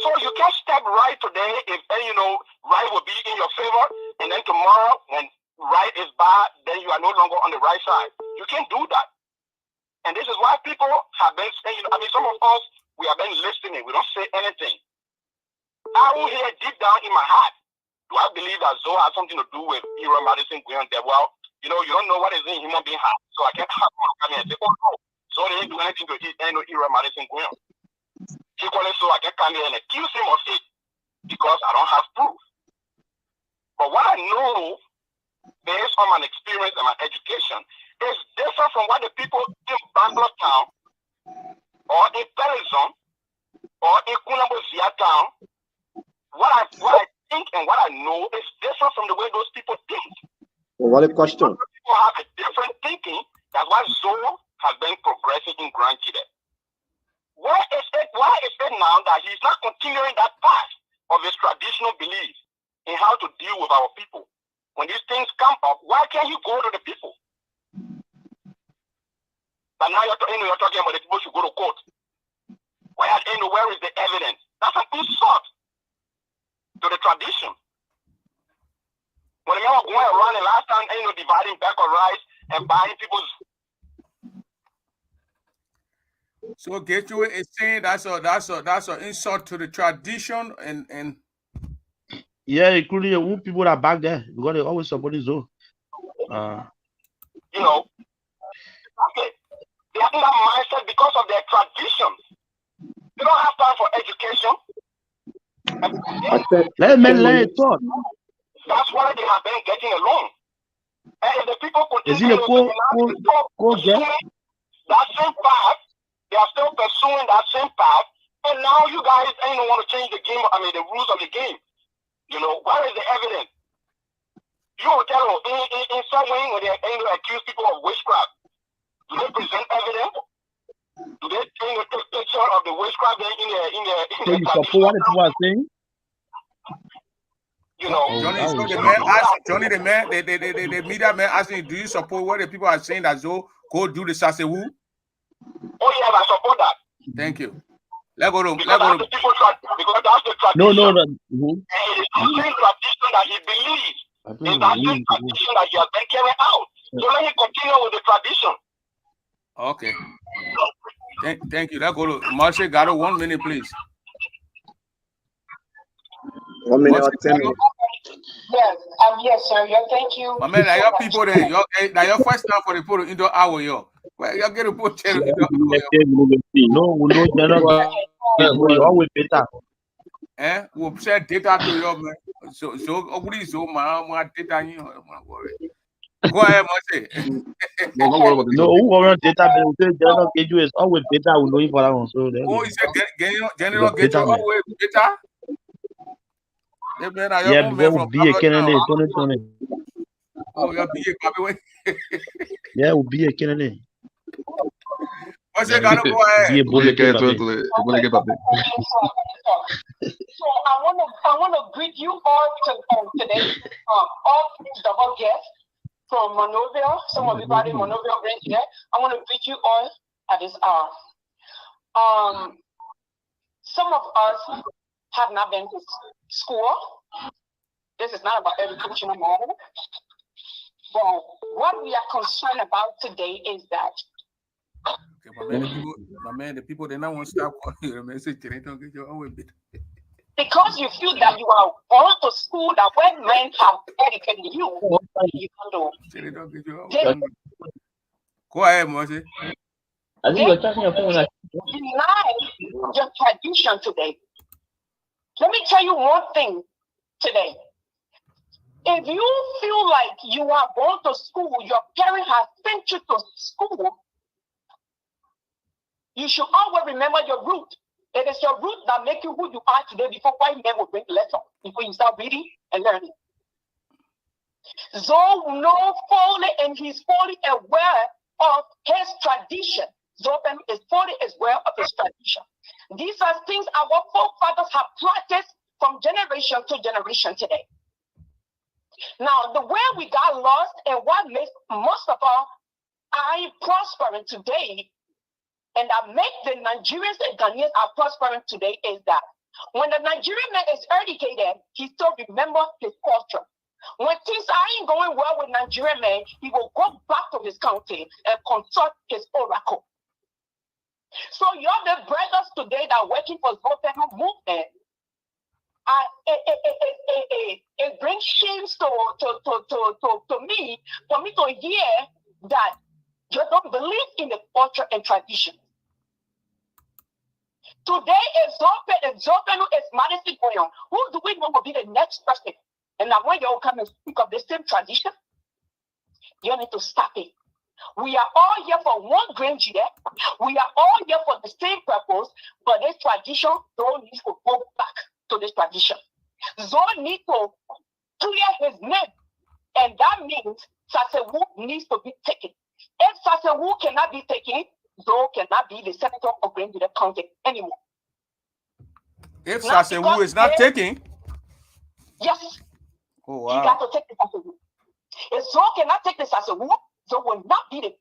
S11: So you can't step right today if right will be in your favor, and then tomorrow when right is bad, then you are no longer on the right side. You can't do that. And this is why people have been saying, some of us, we have been listening. We don't say anything. I will hear deep down in my heart, do I believe that Zoe has something to do with Ira Madison going there? Well, you don't know what is in human being heart. So I can't have one come here and say, oh no, so they didn't do anything to Ira Madison going. Equally so, I can come here and accuse him of it because I don't have proof. But what I know, based on my experience and my education, is different from what the people in Bangalore town, or in Perizon, or in Kunabozia town, what I think and what I know is different from the way those people think.
S3: Well, what a question.
S11: People have a different thinking. That's why Zoe has been progressing in Grand Jide. Why is it now that he's not continuing that path of his traditional belief in how to deal with our people? When these things come up, why can't you go to the people? But now you're talking about the people should go to court. Where is the evidence? That's an insult to the tradition. When they were going around the last time, dividing back or rice and buying people's.
S2: So Dakue is saying that's an insult to the tradition and
S4: yeah, including the people that are back there because they always support his own.
S11: Okay. They have that mindset because of their traditions. They don't have time for education.
S4: Let me lay it thought.
S11: That's why they have been getting along. And if the people continue
S4: that
S11: same path, they are still pursuing that same path, and now you guys ain't want to change the game, the rules of the game. Where is the evidence? You will tell them in some way when they accuse people of witchcraft, do they present evidence? Do they take a picture of the witchcraft in
S4: so you support what the people are saying?
S2: Johnny, so the man asked Johnny, the media man asking, do you support what the people are saying that Zoe go do the Sasewu?
S11: Oh yeah, I support that.
S2: Thank you. Let's go to
S11: because that's the tradition.
S4: No.
S11: And it is the same tradition that he believes. It's that same tradition that he has been carrying out. So let him continue with the tradition.
S2: Okay. Thank you. Let's go to Marcia. Got 1 minute, please.
S3: 1 minute or 10 minutes.
S9: Yes, sir. Thank you.
S2: My man, your people there. Your first time for the photo indoor hour, yo. Well, you get a put no,
S4: we know we always better.
S2: We'll share data to you, man. So what is so my data? Worry. Go ahead, Moshe.
S5: No, don't worry about this.
S4: No, who worry on data? General Keju is always data. We know him for that one. So
S2: Oh, he said General get
S4: data
S2: you
S4: man.
S2: always better.
S4: Yeah, before we be a Kennedy 2020.
S2: Oh, you're BA, Bobby.
S4: Yeah, we'll be a Kennedy.
S2: Moshe, gotta go ahead.
S4: Be a bullet.
S9: So I want to greet you all today. All double guests from Monrovia. Some of everybody in Monrovia right here. I want to greet you all at this hour. Some of us have not been to school. This is not about educational matter. But what we are concerned about today is that
S2: the people they not want to stop calling you. Message they don't get you always better.
S9: Because you feel that you are going to school that when men have educated you, you can do.
S2: They don't get you always. Go ahead, Moshe.
S9: I think you're touching your phone. Deny your tradition today. Let me tell you one thing today. If you feel like you are going to school, your parent has sent you to school, you should always remember your root. It is your root that makes you who you are today before white men will bring the lesson, before you start reading and learning. Zoe knows fully and he's fully aware of his tradition. Zoe is fully aware of his tradition. These are things our forefathers have practiced from generation to generation today. Now, the way we got lost and what makes most of our eye prospering today and that make the Nigerians and Ghanaians are prospering today is that when the Nigerian man is educated, he still remember his culture. When things ain't going well with Nigerian men, he will go back to his country and consult his oracle. So you're the brothers today that are working for Pennue movement. It brings shame to me for me to hear that you don't believe in the culture and tradition. Today, if Pennue is Madison going on, who do we know will be the next person? And now when you all come and speak of the same tradition, you need to stop it. We are all here for one grand year. We are all here for the same purpose, but this tradition don't need to go back to this tradition. Zoe needs to clear his name, and that means Sasewu needs to be taken. If Sasewu cannot be taken, Zoe cannot be the senator of Grand Union County anymore.
S2: If Sasewu is not taken,
S9: yes,
S2: oh wow,
S9: you got to take the Sasewu. If Zoe cannot take the Sasewu, Zoe will not be the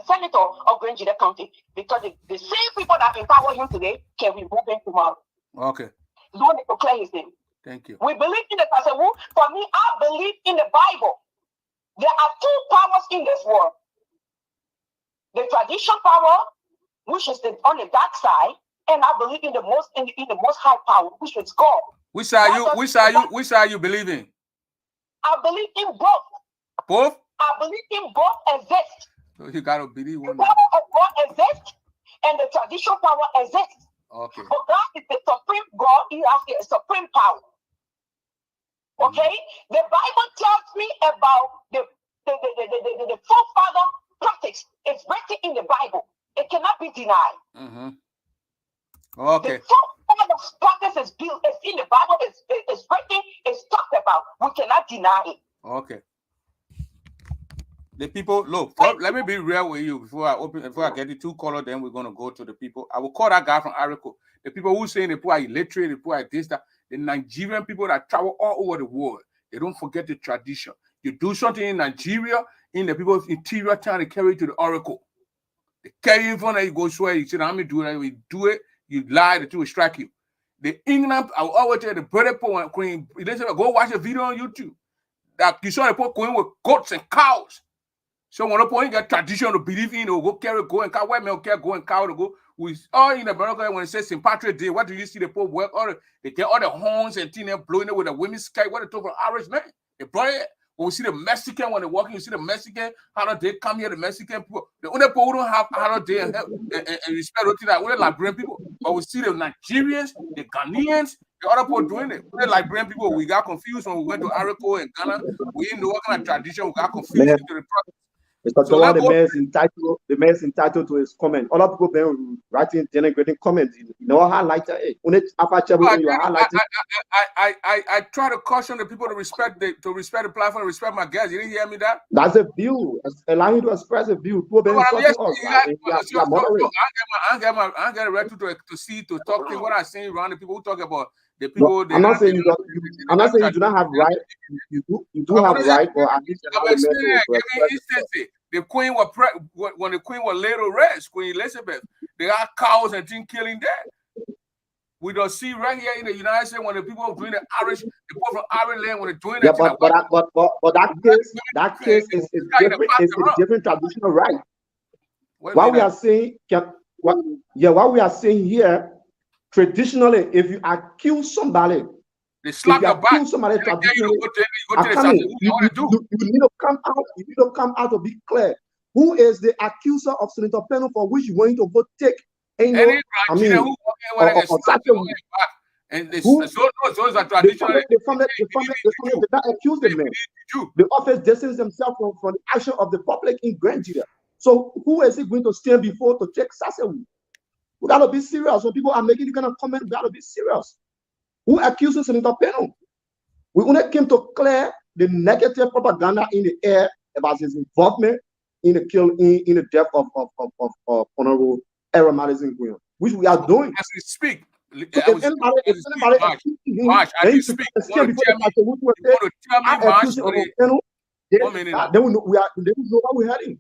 S9: senator of Grand Union County because the same people that empower him today can remove him tomorrow.
S2: Okay.
S9: Zoe need to clear his name.
S2: Thank you.
S9: We believe in the Sasewu. For me, I believe in the Bible. There are two powers in this world. The tradition power, which is on the dark side, and I believe in the most high power, which is God.
S2: Which side you believe in?
S9: I believe in both.
S2: Both?
S9: I believe in both exist.
S2: So you gotta believe one.
S9: The power of God exists, and the tradition power exists.
S2: Okay.
S9: But God is the supreme God. He has the supreme power. Okay? The Bible tells me about the forefather practice. It's written in the Bible. It cannot be denied.
S2: Mm-hmm. Okay.
S9: The forefather's practice is built. It's in the Bible. It's written. It's talked about. We cannot deny it.
S2: Okay. The people, look, let me be real with you before I get the two color, then we're gonna go to the people. I will call that guy from Arico. The people who saying the people are illiterate, the people are this, that, the Nigerian people that travel all over the world, they don't forget the tradition. You do something in Nigeria, in the people's interior town, they carry it to the oracle. They carry in front of you, go swear, you say, I'm gonna do that, you do it, you lie, the two will strike you. The England, I will always tell the brother queen, they say, go watch a video on YouTube. That you saw the people going with goats and cows. So when the point get tradition to believe in, or go carry go and cow, white men carry go and cow to go. We all in America when it says St. Patrick's Day, what do you see the Pope work? Or they get all the horns and things blowing it with the women's sky. What they talk about Irish man? They brought it. When we see the Mexican when they're walking, you see the Mexican, how they come here, the Mexican people. The only people who don't have how they and respect that only Liberian people. But we see the Nigerians, the Ghanaians, The other people doing it. We're like Liberian people, we got confused when we went to Arico and Ghana. We didn't know what kind of tradition. We got confused into the process.
S3: Mr. So the man is entitled to his comment. Other people been writing denigrating comments. You know, highlighter.
S2: I try to caution the people to respect the platform, respect my guests. You didn't hear me that?
S3: That's a view. Allow him to express a view. People been insulting us.
S2: I get a right to talk things. What I say around the people who talk about the people.
S3: I'm not saying you don't. I'm not saying you do not have right. You do have right, but at least
S2: the queen when the queen was laid to rest, Queen Elizabeth, they got cows and things killing there. We don't see right here in the United States when the people are doing the people from Ireland when they're doing it.
S3: Yeah, but that case is different. It's a different traditional right. What we are saying here, traditionally, if you accuse somebody,
S2: they slap your back.
S3: You need to come out. You need to come out to be clear. Who is the accuser of Senator Pennue for which you want to go take?
S2: And those are traditional.
S3: They did not accuse the man. The office distanced themselves from the action of the public in Nigeria. So who is it going to stand before to take Sassewu? We gotta be serious. When people are making the kind of comment, we gotta be serious. Who accuses Senator Pennue? We only came to clear the negative propaganda in the air about his involvement in the death of Honorable Aaron Madison Green, which we are doing
S2: as we speak.
S3: If anybody
S2: March, as you speak, then we know
S3: where we're heading.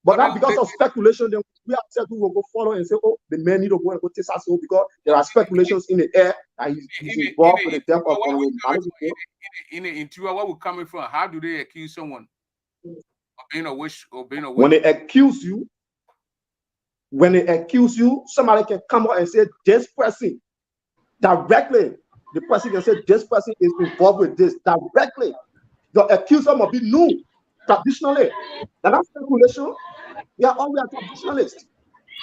S3: But not because of speculation, then we have said we will go follow and say, oh, the man need to go and go take Sassewu because there are speculations in the air that he's involved with the death of Honorable Madison Green.
S2: In the interior, where we're coming from, how do they accuse someone of being a witch or being a witch?
S3: When they accuse you, somebody can come out and say this person directly. The person can say this person is involved with this directly. The accuser must be new traditionally. That's speculation. We are all traditionalists.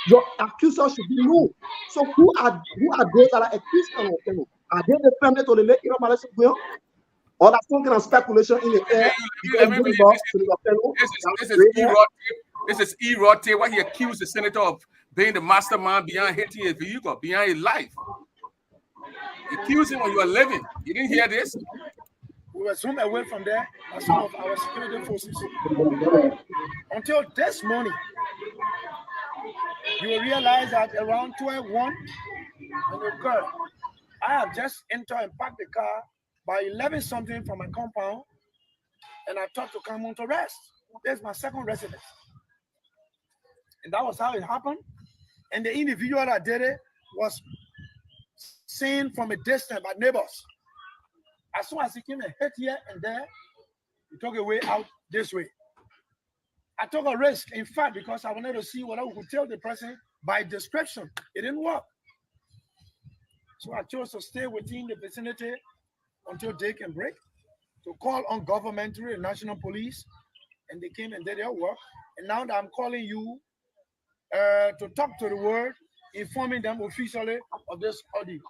S3: Your accuser should be new. So who are those that are accusing? Are they the family to the late Aaron Madison Green? Or that's some kind of speculation in the air?
S2: This is E-Rotte, where he accused the senator of being the mastermind behind hitting his vehicle, behind his life. He accused him when you were living. You didn't hear this?
S12: We were zoomed away from there by some of our security forces. Until this morning, you will realize that around 12:01, when it occurred, I have just entered and parked the car by 11-something from my compound, and I thought to come home to rest. There's my second residence. And that was how it happened. And the individual that did it was seen from a distance by neighbors. As soon as he came and hit here and there, he took a way out this way. I took a risk, in fact, because I wanted to see what I could tell the person by description. It didn't work. So I chose to stay within the vicinity until day can break, to call on government, the national police, and they came and did their work. And now that I'm calling you to talk to the world, informing them officially of this ordeal.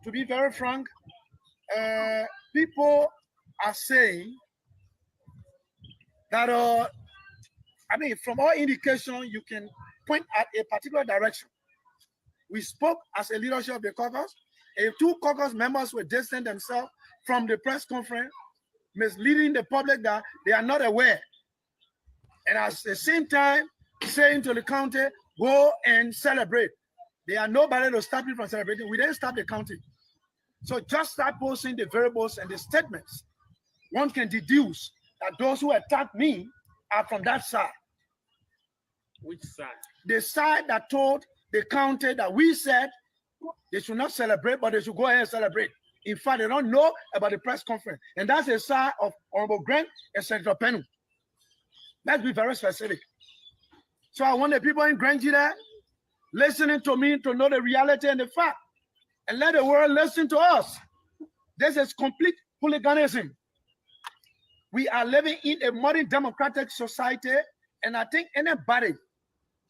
S12: To be very frank, people are saying that, from all indication, you can point at a particular direction. We spoke as a leadership of the caucus. If 2 caucus members were distancing themselves from the press conference, misleading the public that they are not aware. And at the same time, saying to the county, go and celebrate. There are nobody to stop you from celebrating. We didn't stop the county. So just start posting the variables and the statements. One can deduce that those who attacked me are from that side. Which side?
S3: The side that told the county that we said they should not celebrate, but they should go ahead and celebrate. In fact, they don't know about the press conference. And that's the side of Honorable Grant and Senator Pennue. Let's be very specific. So I want the people in Nigeria listening to me to know the reality and the fact. And let the world listen to us. This is complete hooliganism. We are living in a modern democratic society, and I think anybody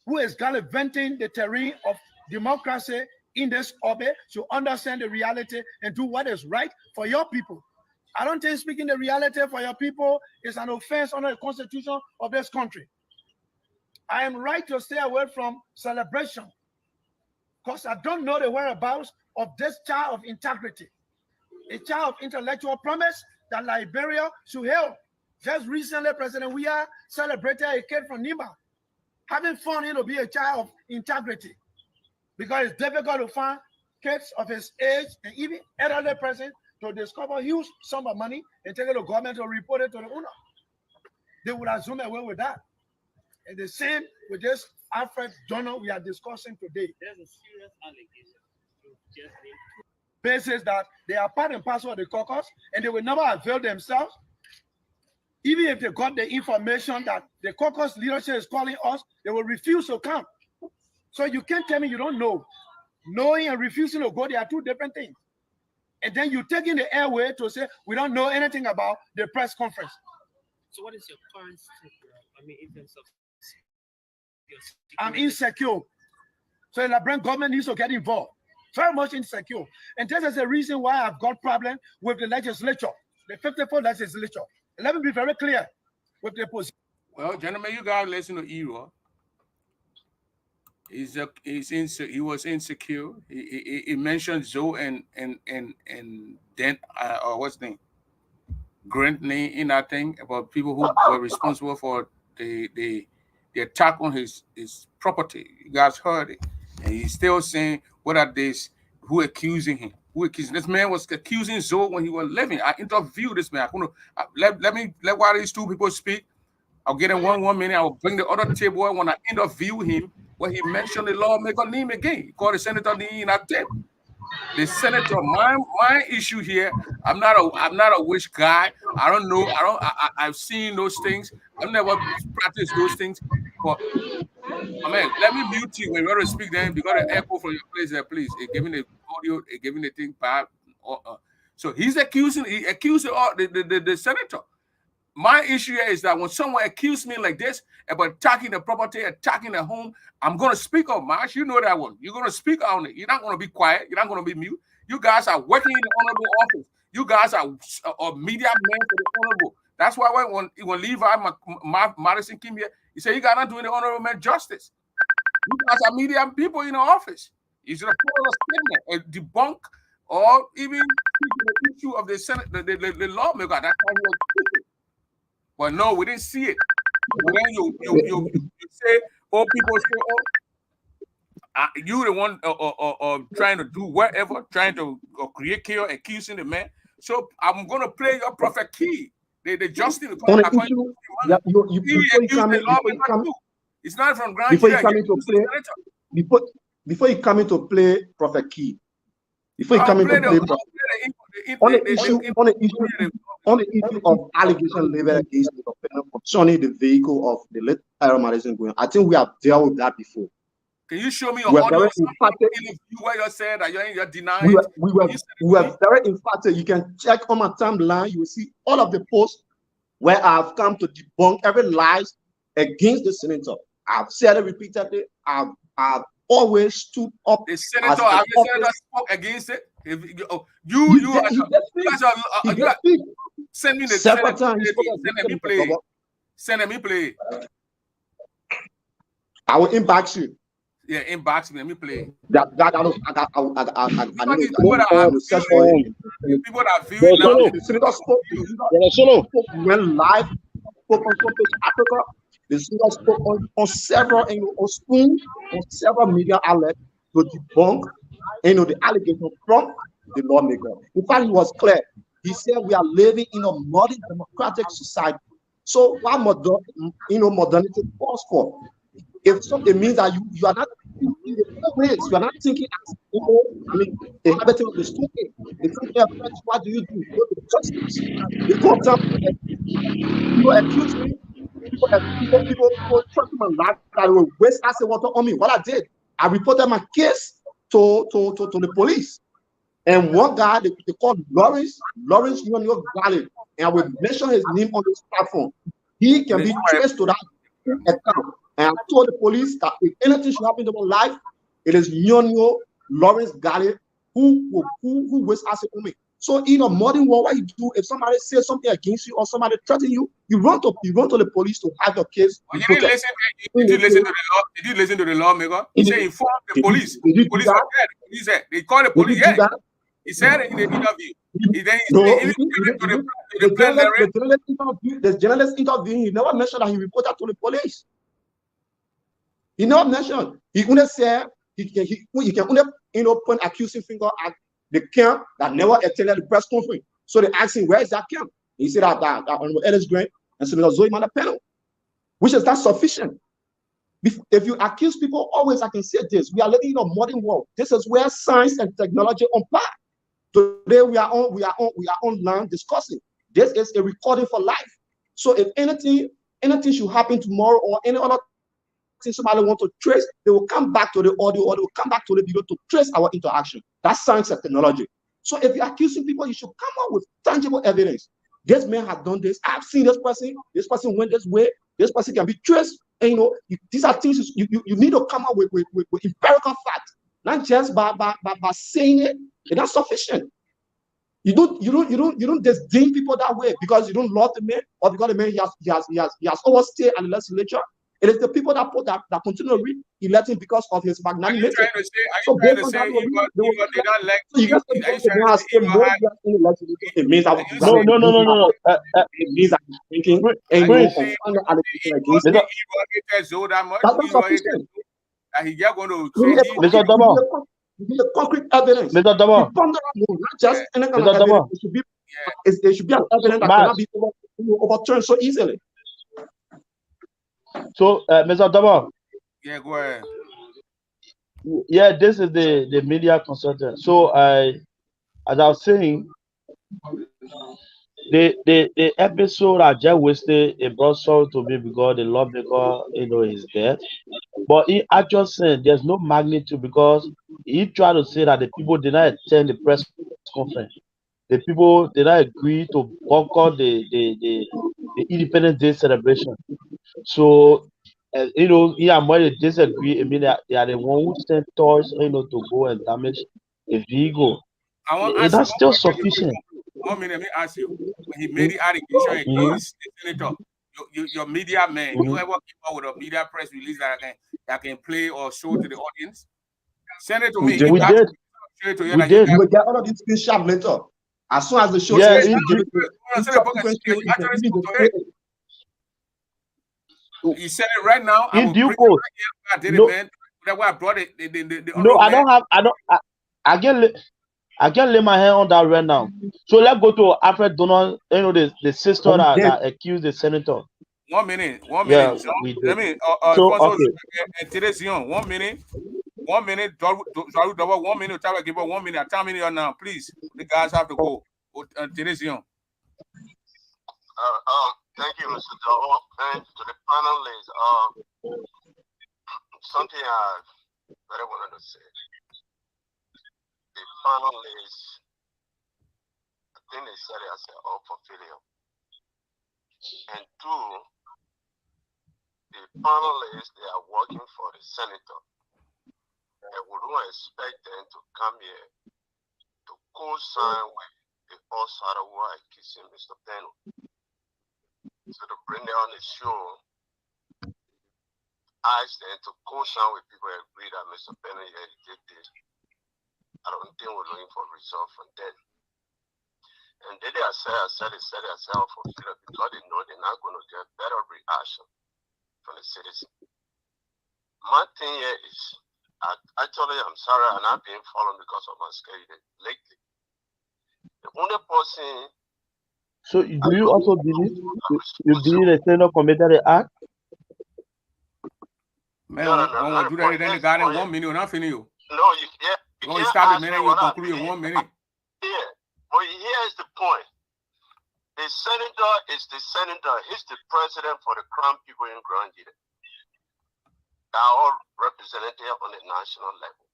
S3: who is gallivanting the terrain of democracy
S12: in this orbit should understand the reality and do what is right for your people. I don't think speaking the reality for your people is an offense under the constitution of this country. I am right to stay away from celebration because I don't know the whereabouts of this child of integrity, a child of intellectual promise that Liberia should hail. Just recently, President Weah celebrated a kid from Nima, having found him to be a child of integrity, because it's difficult to find kids of his age and even elderly person to discover huge sum of money and take it to government to report it to the owner. They would assume away with that. And the same with this Alfred Journal we are discussing today. There's a serious allegation. Basis that they are part and parcel of the caucus and they will never avail themselves. Even if they got the information that the caucus leadership is calling us, they will refuse to come. So you can't tell me you don't know. Knowing and refusing to go, they are two different things. And then you take in the airway to say, we don't know anything about the press conference.
S13: So what is your current state, in terms of your security?
S12: I'm insecure. So the Liberian government needs to get involved. Very much insecure. And this is the reason why I've got problem with the legislature, the 54th legislature. Let me be very clear with the position.
S2: Well, gentlemen, you guys listen to Era. He was insecure. He mentioned Zoe and then what's the name? Grant name in that thing about people who were responsible for the attack on his property. You guys heard it, and he's still saying what are these? Who accusing him? Who accusing this man was accusing Zoe when he was living. I interviewed this man. Let while these two people speak. I'll get in one minute. I will bring the other table when I interview him. When he mentioned the lawmaker name again, he called the senator name in that tape. The senator, my issue here. I'm not a witch guy. I don't know. I've seen those things. I've never practiced those things. But let me mute you when you want to speak. Then because the echo from your place there, please. Giving the audio, giving the thing back. So he's accusing. He accused the senator. My issue here is that when someone accuses me like this about attacking the property, attacking the home, I'm going to speak up, Marsh. You know that one. You're going to speak on it. You're not going to be quiet. You're not going to be mute. You guys are working in the honorable office. You guys are media men for the honorable. That's why when Levi Madison came here, he said, you guys are not doing the honorable man justice. You guys are media people in the office. You should have put a statement, a debunk, or even the issue of the Senate, the lawmaker. That's how he was speaking. Well, no, we didn't see it. But then you say, people say, you the one trying to do whatever, trying to create chaos, accusing the man. So I'm going to play your prophet key. The justice. It's not from Grand
S3: before you come into play. Before you come into play, prophet key. Before you come into play, on the issue of allegation leveled against the defendant concerning the vehicle of the late Tyrone Madison going, I think we have dealt with that before.
S2: Can you show me your audio where you said that you're denying?
S3: We were very emphatic. You can check on my timeline. You will see all of the posts where I've come to debunk every lies against the senator. I've said it repeatedly. I've always stood up.
S2: The senator spoke against it. Send me the
S3: several times.
S2: Send me play.
S3: I will inbox you.
S2: Yeah, inbox me. Let me play. People that view
S3: the senator spoke. Went live. Spoke on Africa. The senator spoke on several media outlets to debunk, the allegation from the lawmaker. In fact, he was clear. He said we are living in a modern democratic society. So what modernity calls for? If something means that you are not in the place, you are not thinking as the inhabitant of the street. What do? You go to justice. You go down. People accuse me. People try to my life that will waste acid water on me. What I did, I reported my case to the police. And one guy they called Lawrence Union Valley, and I will mention his name on this platform. He can be traced to that account. And I told the police that if anything should happen to my life, it is Nyonyo Lawrence Galley, who waste acid on me. So in a modern world, what you do if somebody says something against you or somebody threatens you, you run to the police to have your case.
S2: Did you listen to the law? Did you listen to the lawmaker? He said inform the police. The police are there. The police said they call the police. Yeah. He said in the interview.
S3: The journalist interview, he never mentioned that he reported to the police. He never mentioned. He only said he can only point accusing finger at the camp that never attended the press conference. So they asked him, where is that camp? He said that Honorable Ellis Grant and Senator Zoe Pennue, which is not sufficient. If you accuse people, always I can say this: we are living in a modern world. This is where science and technology are on par. Today we are online discussing. This is a recording for life. So if anything should happen tomorrow or any other thing somebody want to trace, they will come back to the audio or they will come back to the video to trace our interaction. That's science and technology. So if you're accusing people, you should come up with tangible evidence. This man has done this. I've seen this person went this way, this person can be traced. And these are things you need to come up with empirical facts, not just by saying it. It's not sufficient. You don't disdain people that way because you don't love the man or because the man he has overstayed at the legislature. It is the people that continue to read elect him because of his magnanimity.
S2: Are you trying to say they don't like you?
S3: It means I would
S4: no.
S3: It means I'm thinking and
S4: Mr. Dama.
S3: The concrete evidence.
S4: Mr. Dama.
S3: Not just any kind of evidence. It should be an evidence that cannot be overturned so easily.
S4: So, Mr. Dama.
S2: Yeah, go ahead.
S4: Yeah, this is the media consultant. So, as I was saying, the episode I just wasted, it brought sorrow to me because the lawmaker, is dead. But I just said there's no magnitude because he tried to say that the people did not attend the press conference. The people did not agree to boycott the Independence Day celebration. So, he and Money disagree. I mean, they are the one who sent toys, to go and damage the vehicle. That's still sufficient.
S2: 1 minute, let me ask you. When he made the allegation against the senator, your media man, you ever came out with a media press release that can play or show to the audience? Send it to me.
S3: We did.
S2: You
S3: will get all of these screenshots later. As soon as the show
S2: you said it right now.
S4: In due course.
S2: I did it, man. That's why I brought it.
S4: No, I don't have. I can't lay my hand on that right now. So let's go to Alfred Donald, the sister that accused the senator.
S2: 1 minute.
S4: Yeah,
S2: so, let me.
S4: So, okay.
S2: And today's 1 minute. 1 minute. 1 minute. Give her 1 minute. Tell me now, please. The guys have to go. Today's
S11: Thank you, Mr. Davo, and to the panelists. Something I very wanted to say. The panelists, I think they set themselves up for failure. And two, the panelists, they are working for the senator. And we don't expect them to come here to co-sign with the outsider who are accusing Mr. Pennue. So to bring them on the show, ask them to co-sign with people who agree that Mr. Pennue did this. I don't think we're looking for results from that. And they set themselves for failure because they know they're not going to get better reaction from the citizens. My thing here is, actually, I'm sorry, I'm not being followed because of my schedule lately. The only person.
S4: So, do you also believe the senator committed the act?
S2: Man, I want to do that. Then the guy in 1 minute, not finish you.
S11: No, you can't
S2: stop it, man. You conclude in 1 minute.
S11: Yeah, but here's the point. The senator is the senator. He's the president for the Crown people in Grand Gita. They are all represented on the national level.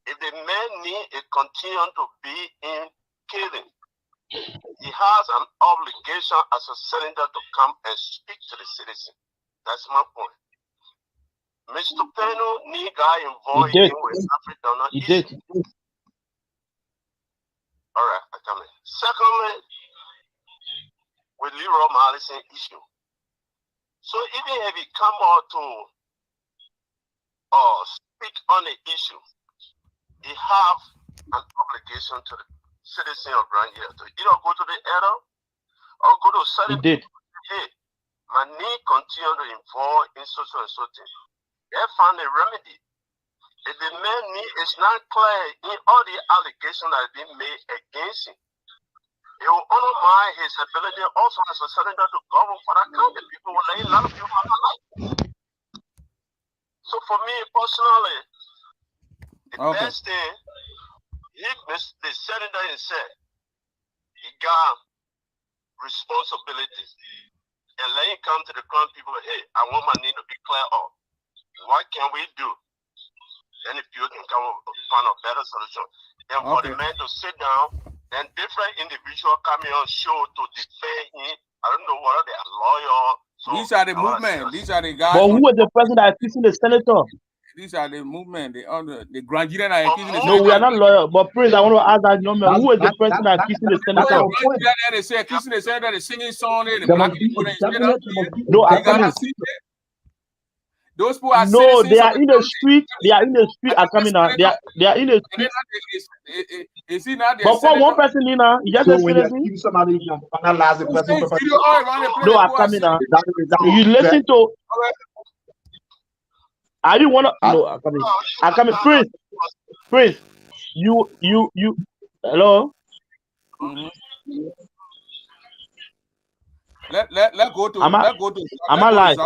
S11: If the man need to continue to be in killing, he has an obligation as a senator to come and speak to the citizen. That's my point. Mr. Pennue need guy involved in West Africa.
S4: He did.
S11: All right, I come in. Secondly, with Leroy Mallison issue. So even if he come out to speak on the issue, he have an obligation to the citizen of Grand Hill to either go to the error or go to certain
S4: He did.
S11: hey, my need continue to involve in social and social. They found a remedy. If the man need is not clear in all the allegations that have been made against him, it will undermine his ability also as a senator to govern for that country. People will lay a lot of people on their life. So for me personally, the best thing, the senator himself, he got responsibility. And let him come to the crown people, hey, I want my need to be clear up. What can we do? Then if you can come up find a better solution. Then for the man to sit down, then different individuals coming on show to defend him. I don't know whether they are loyal. So
S2: these are the movement. These are the guys.
S4: But who is the person that is accusing the senator?
S2: These are the movement. The Grand Jury are accusing the
S4: senator. No, we are not loyal. But Prince, I want to ask that young man, who is the person that is accusing the senator?
S2: They say accusing the senator, the singing song, the black people.
S4: No, I can't.
S2: Those people are
S4: no, they are in the street. They are in the street. Are coming out. They are in the street.
S2: Is he not?
S4: But for one person in now, you just
S3: so when you keep somebody, you can analyze the person.
S4: No, I'm coming out. You listen to. I didn't want to. No, I'm coming. I'm coming. Prince. You. Hello.
S2: Let go to.
S4: Am I live?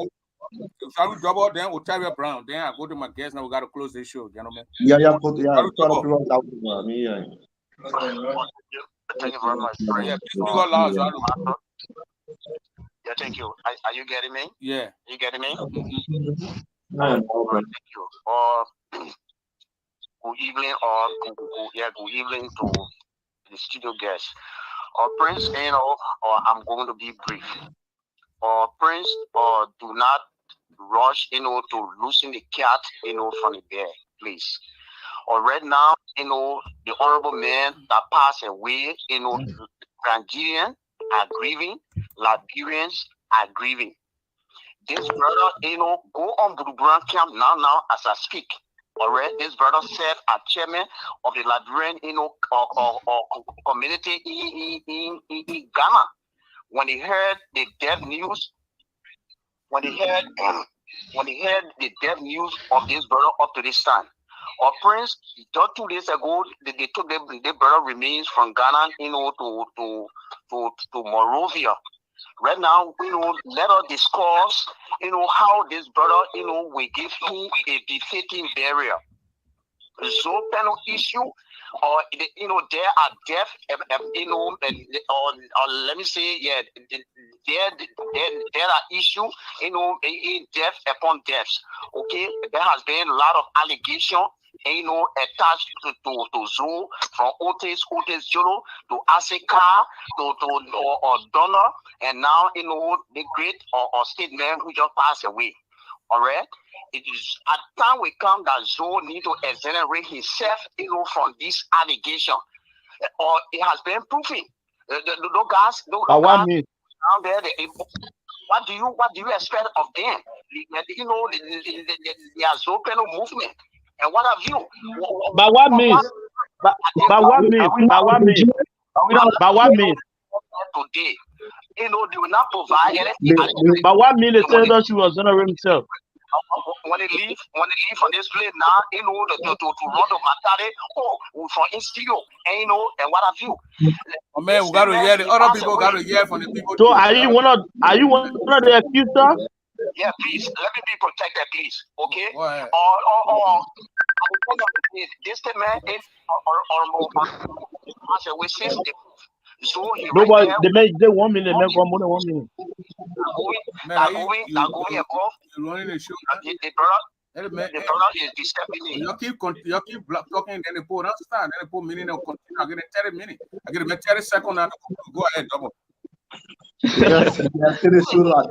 S2: Shall we double? Then Otavia Brown. Then I go to my guest. Now we got to close this show, gentlemen.
S3: Yeah.
S11: Thank you very much.
S2: Yeah,
S11: yeah, thank you. Are you getting me?
S2: Yeah.
S11: You getting me?
S3: Thank
S11: you. Good evening, good evening to the studio guests. Prince, I'm going to be brief. Prince, do not rush, to loosen the cat, from the bed, please. Right now, the honorable man that passed away, Nigerians are grieving, Liberians are grieving. This brother, go on Buduburan camp now as I speak. Alright, this brother served as chairman of the Liberian, community in Ghana. When he heard the death news, when he heard the death news of this brother up to this time, Prince, just 2 days ago, they took the brother remains from Ghana, to Monrovia. Right now, let us discuss, how this brother, will give him a befitting burial. So Pennue issue, or there are death, or let me say, yeah, there are issue, death upon deaths. Okay, there has been a lot of allegation, attached to Zoo, from Otis Jolo to Asika to Donner, and now the great or statesman who just passed away. All right, it is at time we come that Zoe need to exonerate himself, from this allegation, or it has been proven. No guys, down there. What do you expect of them? The Zoe Pennue movement, and what have you?
S4: But what means? But what means? But what means? But what means?
S11: Today, they will not provide anything.
S4: But what means the senator should exonerate himself?
S11: When they leave from this place now, to run the Matare, from Instio, and what have you?
S2: Oh man, we got to hear the other people. Got to hear from the people.
S4: So are you one of the accusers?
S11: Yeah, please let me be protected, please. Okay.
S2: Or
S11: this man is or we say so
S4: no, but they make 1 minute, make more than 1 minute.
S11: Dakue above.
S2: Running the show.
S11: The brother is disturbing me.
S2: You keep talking, then they put understand. Then they put meaning and continue. I get 30 minutes. I get 30 seconds now to go ahead, double.
S3: Yes, yes, it is true that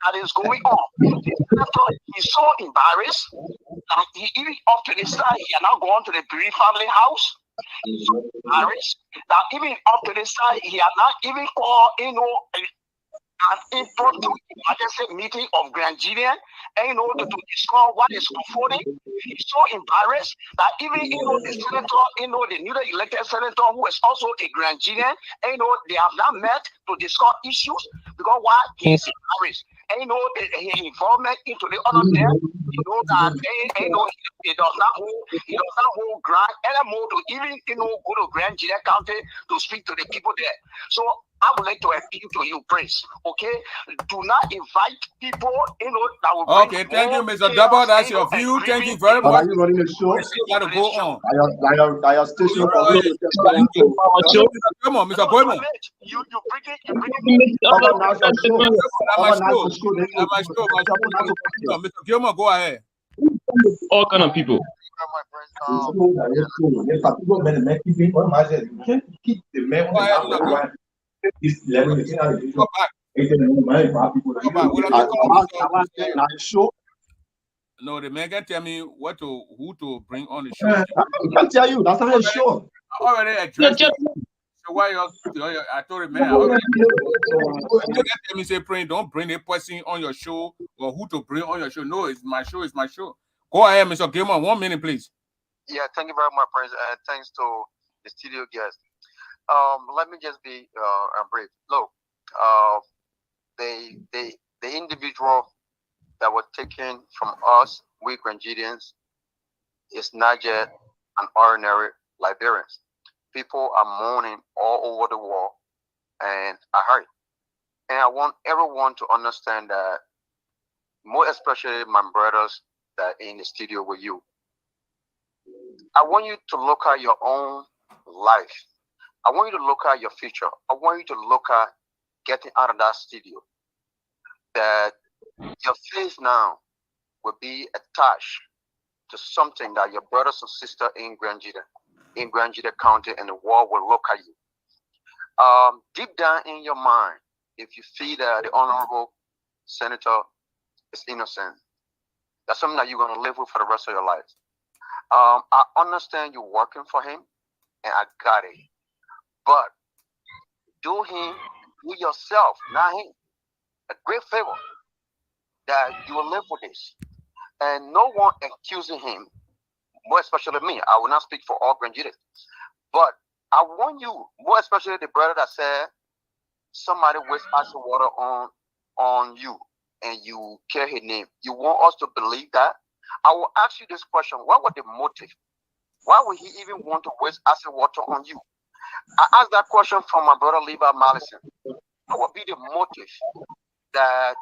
S11: that is going on. The senator is so embarrassed that he even up to the side, he are now going to the Bereaved family house. He's so embarrassed that even up to the side, he are not even called, an impromptu emergency meeting of Grand Julian, and to discuss what is unfolding. He's so embarrassed that even the senator, the newly elected senator, who is also a Grand Julian, and they have not met to discuss issues because why he's embarrassed. And his involvement into the other there, that he does not hold ground anymore to even go to Grand Julian County to speak to the people there. So I would like to appeal to you, Prince. Okay, do not invite people, that will bring.
S2: Okay, thank you, Mr. Double. That's your view. Thank you very much.
S3: Are you running the show?
S2: Got to go on.
S3: Are your station
S2: Come on, Mr. Boyman.
S11: You bring
S2: it. Mr. Gilmore, go ahead.
S10: All kind of people.
S2: No, the man can tell me who to bring on the show.
S3: I can't tell you. That's not a show.
S2: I already addressed it. So why I told him, man, already tell me say, Prince, don't bring a person on your show or who to bring on your show. No, it's my show. It's my show. Go ahead, Mr. Gilmore. 1 minute, please.
S14: Yeah, thank you very much, Prince, and thanks to the studio guest. Let me just be brief. Look, the individual that was taken from us, we Grangidians, is not just an ordinary Liberian. People are mourning all over the world, and I hurt. And I want everyone to understand that, more especially my brothers that are in the studio with you. I want you to look at your own life. I want you to look at your future. I want you to look at getting out of that studio. That your face now will be attached to something that your brothers and sisters in Grand Juda County and the world will look at you. Deep down in your mind, if you feel that the honorable senator is innocent, that's something that you're going to live with for the rest of your life. I understand you're working for him, and I got it. But do yourself, not him, a great favor that you will live with this. And no one accusing him, more especially me. I will not speak for all Grangidians. But I want you, more especially the brother that said somebody wastes acid water on you and you care his name. You want us to believe that? I will ask you this question. What was the motive? Why would he even want to waste acid water on you? I asked that question from my brother Levi Mallison. What would be the motive that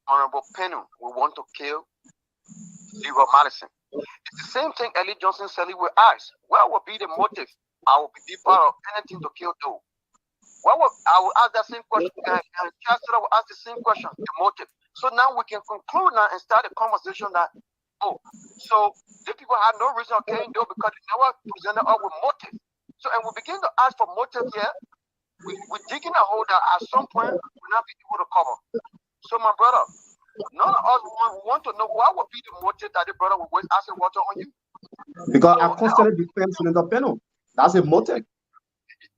S14: Honorable Pennue will want to kill Levi Mallison? It's the same thing Ellie Johnson Sally will ask. What would be the motive? I will be part of anything to kill Doe. I will ask that same question, and Chancellor will ask the same question, the motive. So now we can conclude now and start a conversation that, so the people had no reason of killing Doe because they never presented us with motive. So, and we begin to ask for motive here. We're digging a hole that at some point we'll not be able to cover. So, my brother, none of us want to know what would be the motive that the brother would waste acid water on you.
S3: Because I constantly defend Senator Pennue. That's a motive.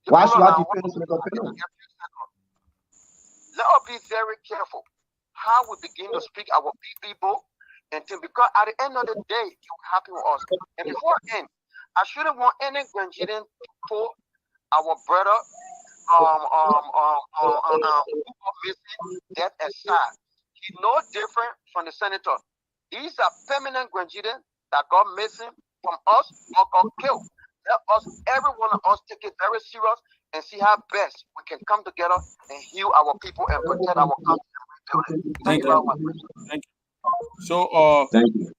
S3: Why should I defend Senator Pennue?
S14: Let us be very careful how we begin to speak our people and think, because at the end of the day, it will happen with us. And before I end, I shouldn't want any Grangidian to put our brother death aside. He's no different from the senator. These are permanent Grangidians that got missing from us or got killed. Let us, every one of us, take it very serious and see how best we can come together and heal our people and protect our country. Thank you very much.
S2: Thank you. So,
S3: thank you.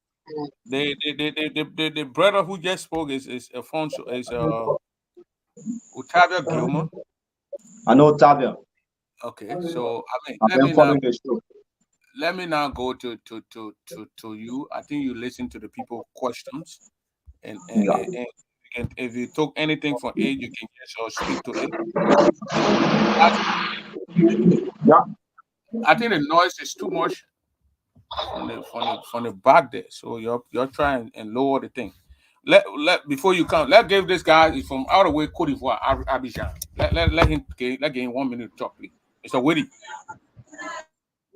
S2: The brother who just spoke is Alfonso, is Otavia Gilmore.
S3: I know Otavia.
S2: Okay, so let me now go to you. I think you listen to the people questions, and if you took anything from it, you can just speak to it.
S3: Yeah.
S2: I think the noise is too much from the back there. So you're trying and lower the thing. Let before you come, let's give this guy is from out of the way Cote d'Ivoire, Abidjan. Let him get 1 minute to talk, please. Mr. Whitty.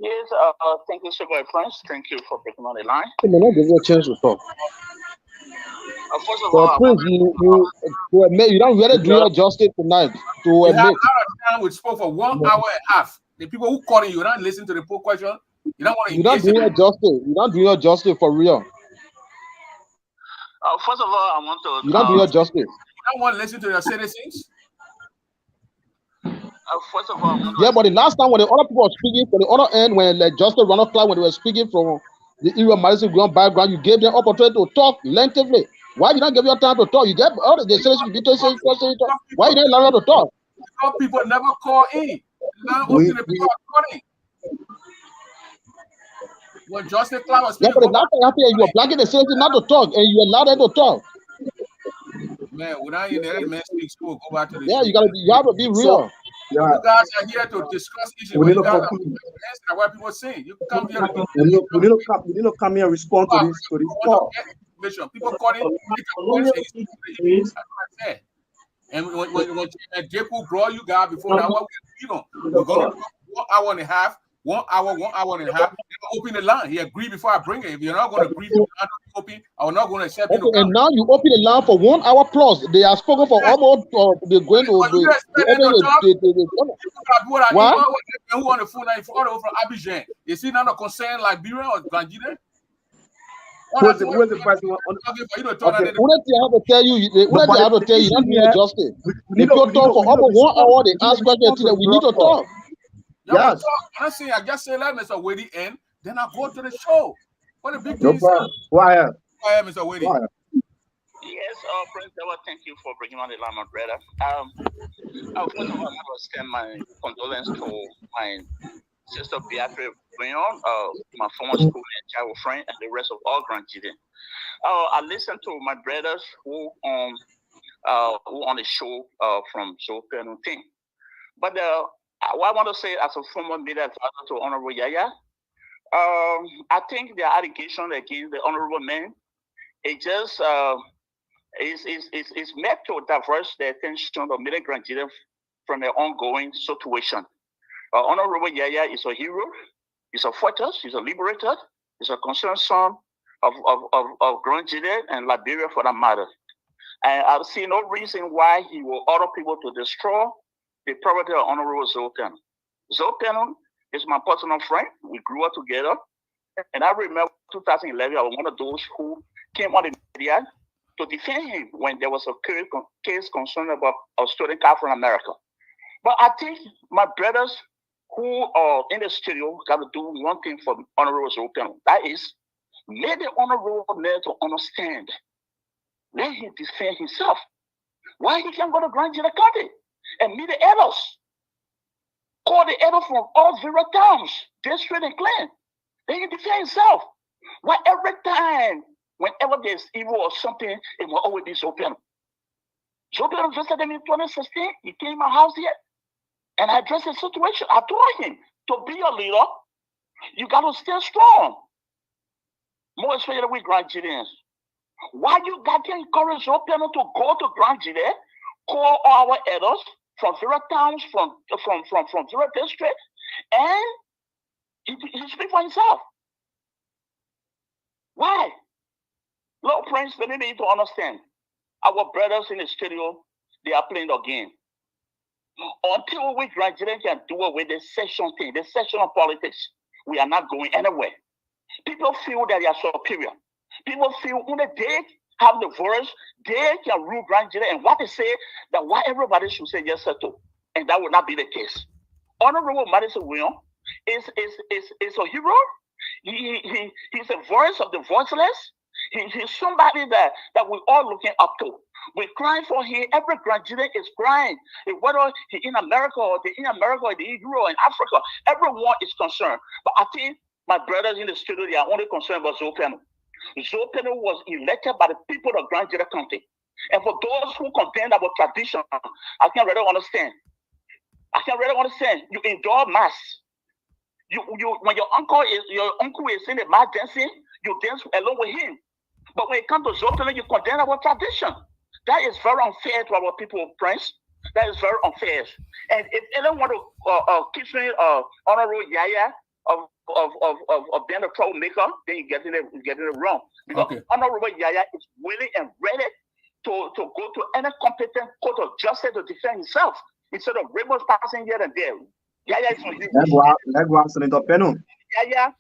S15: Yes, thank you so much, friends. Thank you for picking on the line.
S8: Hey, man, I'll give you a chance to talk.
S15: First of
S8: So,
S15: all,
S8: Prince, you admit you don't really do your justice tonight to
S2: We had a lot
S8: admit.
S2: of time. We spoke for 1 hour and a half. The people who calling you don't listen to the poll question. You don't want to
S8: You don't
S2: engage
S8: do
S2: in
S8: your
S2: it.
S8: justice. You don't do your justice for real.
S15: first of all, I want to.
S8: You don't do your justice.
S2: You don't want to listen to your citizens.
S15: First of all, I want to.
S8: Yeah, but the last time when the other people were speaking from the other end, when like Justice Ronald Clark, when they were speaking from the era Madison Grant background, you gave them opportunity to talk lengthily. Why you don't give your time to talk? You get all the citizens to be talk. Why you don't allow them to talk?
S2: Because people never call in. Now open the people are calling. When Justice Clark was
S8: Yeah,
S2: speaking,
S8: but the last time happened, you were blocking the citizens not to talk, and you allowed them to talk.
S2: man, without you there, the man speaks school, go back to the
S8: Yeah,
S2: show.
S8: you have to be real.
S3: Yeah.
S2: You guys are here to discuss issues.
S3: We
S2: When
S3: need
S2: you
S3: to
S2: guys are
S3: conclude.
S2: answering what people are saying. You come here to give
S3: We need to come here and respond to this call.
S2: People calling, take a voice, and you speak. That's what I said. And when Dakue brought you guys before that, what we agreed on, we're going to talk 1 hour and a half, 1 hour and a half. Open the line. He agreed before I bring it. If you're not going to agree, open, I'm not going to accept you.
S8: Okay, and now you open the line for 1 hour plus. They are spoken for almost. They're going to
S2: What?
S8: who
S2: on the phone now? If all from Abidjan, is he not a concern Liberia or Granjide?
S3: Who's the president?
S8: Okay, what they have to tell you? What they have to tell you? Don't do your justice. If you talk for almost 1 hour, they ask questions that we need to talk.
S2: Yes. I'm saying I just say let Mr. Whitty end, then I go to the show. What a big
S3: No
S2: deal.
S3: problem. Go ahead.
S2: Go ahead, Mr. Whitty.
S15: Yes, Prince Dewa, thank you for bringing on the line, my brother. First of all, I want to extend my condolence to my sister Beatrice Brion, my former school and child friend, and the rest of all grandchildren. I listened to my brothers who on the show from Joe Pennue team. But what I want to say as a former media advisor to Honorable Yaya, I think the allegation against the honorable man is just is meant to divert the attention of many grandchildren from the ongoing situation. Honorable Yaya is a hero, he's a fighter, he's a liberator, he's a concerned son of grandchildren and Liberia for that matter. And I see no reason why he will order people to destroy the property of Honorable Zoe Pennue. Zoe Pennue is my personal friend. We grew up together. And I remember 2011, I was one of those who came on the media to defend him when there was a case concerned about a student car from America. But I think my brothers who are in the studio got to do one thing for Honorable Zoe Pennue. That is, let the Honorable man to understand. Let him defend himself. Why he can't go to Grand Jira County and meet the elders? Call the elders from all various towns, district and clan. Let him defend himself. Why every time, whenever there's evil or something, it will always be Zoe Pennue. Zoe Pennue visited him in 2016. He came to my house here and I addressed the situation. I told him, to be a leader, you got to stay strong. More especially with Grand Jirians. Why you got to encourage Zoe Pennue to go to Grand Jide, call our elders from various towns, from various districts, and he speak for himself. Why? Lord Prince, they need to understand. Our brothers in the studio, they are playing the game. Until we graduate can do away with the session thing, the sessional politics, we are not going anywhere. People feel that they are superior. People feel when they have the voice, they can rule Grand Jira, and what they say, that what everybody should say yes to. And that will not be the case. Honorable Madison William is a hero. He's a voice of the voiceless. He's somebody that we're all looking up to. We're crying for him. Every Grand Jira is crying. Whether he's in America or in Europe and Africa, everyone is concerned. But I think my brothers in the studio, they are only concerned about Zoe Pennue. Zoe Pennue was elected by the people of Grand Jira County. And for those who contend about tradition, I can't really understand. I can really understand. You endure mass. You when your uncle is in the mass dancing, you dance along with him. But when it comes to Zotoling, you condemn our tradition. That is very unfair to our people, Prince. That is very unfair. And if anyone want to keep saying honorable Yaya of being a troublemaker, then you're getting it wrong. Because honorable Yaya is willing and ready to go to any competent court of justice to defend himself instead of rebels passing here and there. Yaya is on you.
S3: Let's Senator Pennue.
S15: Yaya,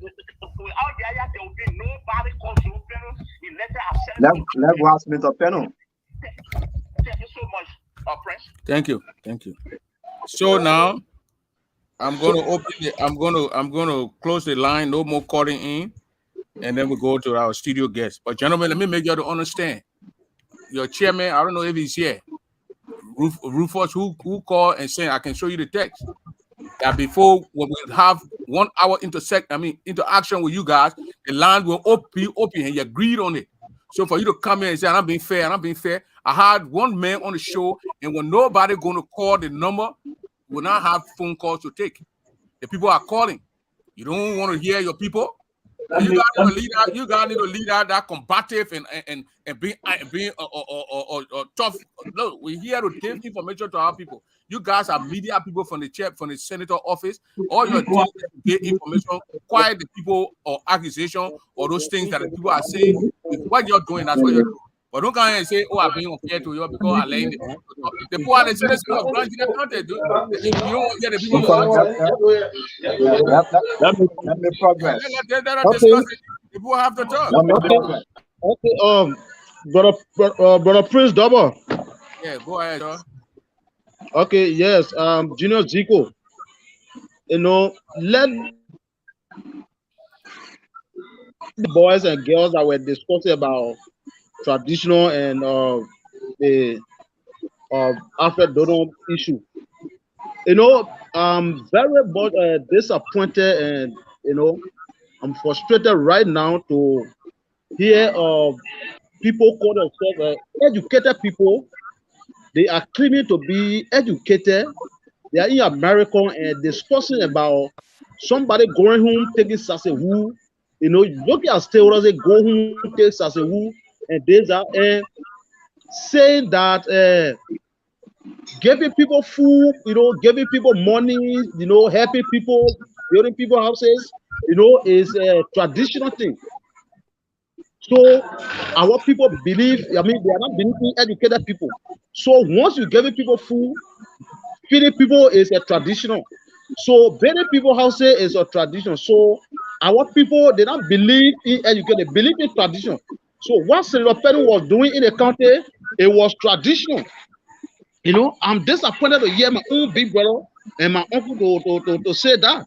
S15: without Yaya, there will be nobody called Joe Pennue. He later accepted.
S3: Let's Senator Pennue.
S15: Thank you so much, Prince.
S2: Thank you. So now I'm going to open it. I'm going to close the line. No more calling in, and then we go to our studio guest. But gentlemen, let me make you to understand. Your chairman, I don't know if he's here. Rufus, who called and saying I can show you the text that before when we have 1 hour interaction with you guys, the line will open and you agreed on it. So for you to come in and say I'm being fair, I had one man on the show, and when nobody going to call the number, will not have phone calls to take. The people are calling. You don't want to hear your people. You guys need to lead out that combative and being tough. Look, we're here to give information to our people. You guys are media people from the senator office. All your team get information, quiet the people or accusation or those things that the people are saying. What you're doing, that's what you're doing. But don't come here and say, I'm being unfair to you because I lay the poor and the citizens of Grand Union County. You don't want to get the people.
S3: Let me progress.
S2: People have to talk.
S4: Okay, brother Prince Double.
S2: Yeah, go ahead, sir.
S4: Okay, yes, Junior Zico. Let the boys and girls that were discussing about traditional and the Alfred Donald issue. I'm very much disappointed, and I'm frustrated right now to hear people call themselves educated people. They are claiming to be educated. They are in America and discussing about somebody going home taking sasewu. Look at stakeholders, they go home take sasewu. And these are saying that giving people food, giving people money, helping people, building people houses, is a traditional thing. So our people believe, they are not believing educated people. So once you giving people food, feeding people is a traditional. So building people houses is a tradition. So our people, they don't believe in educated, they believe in tradition. So what Senator Pennue was doing in the county, it was traditional. I'm disappointed to hear my own big brother and my uncle to say that,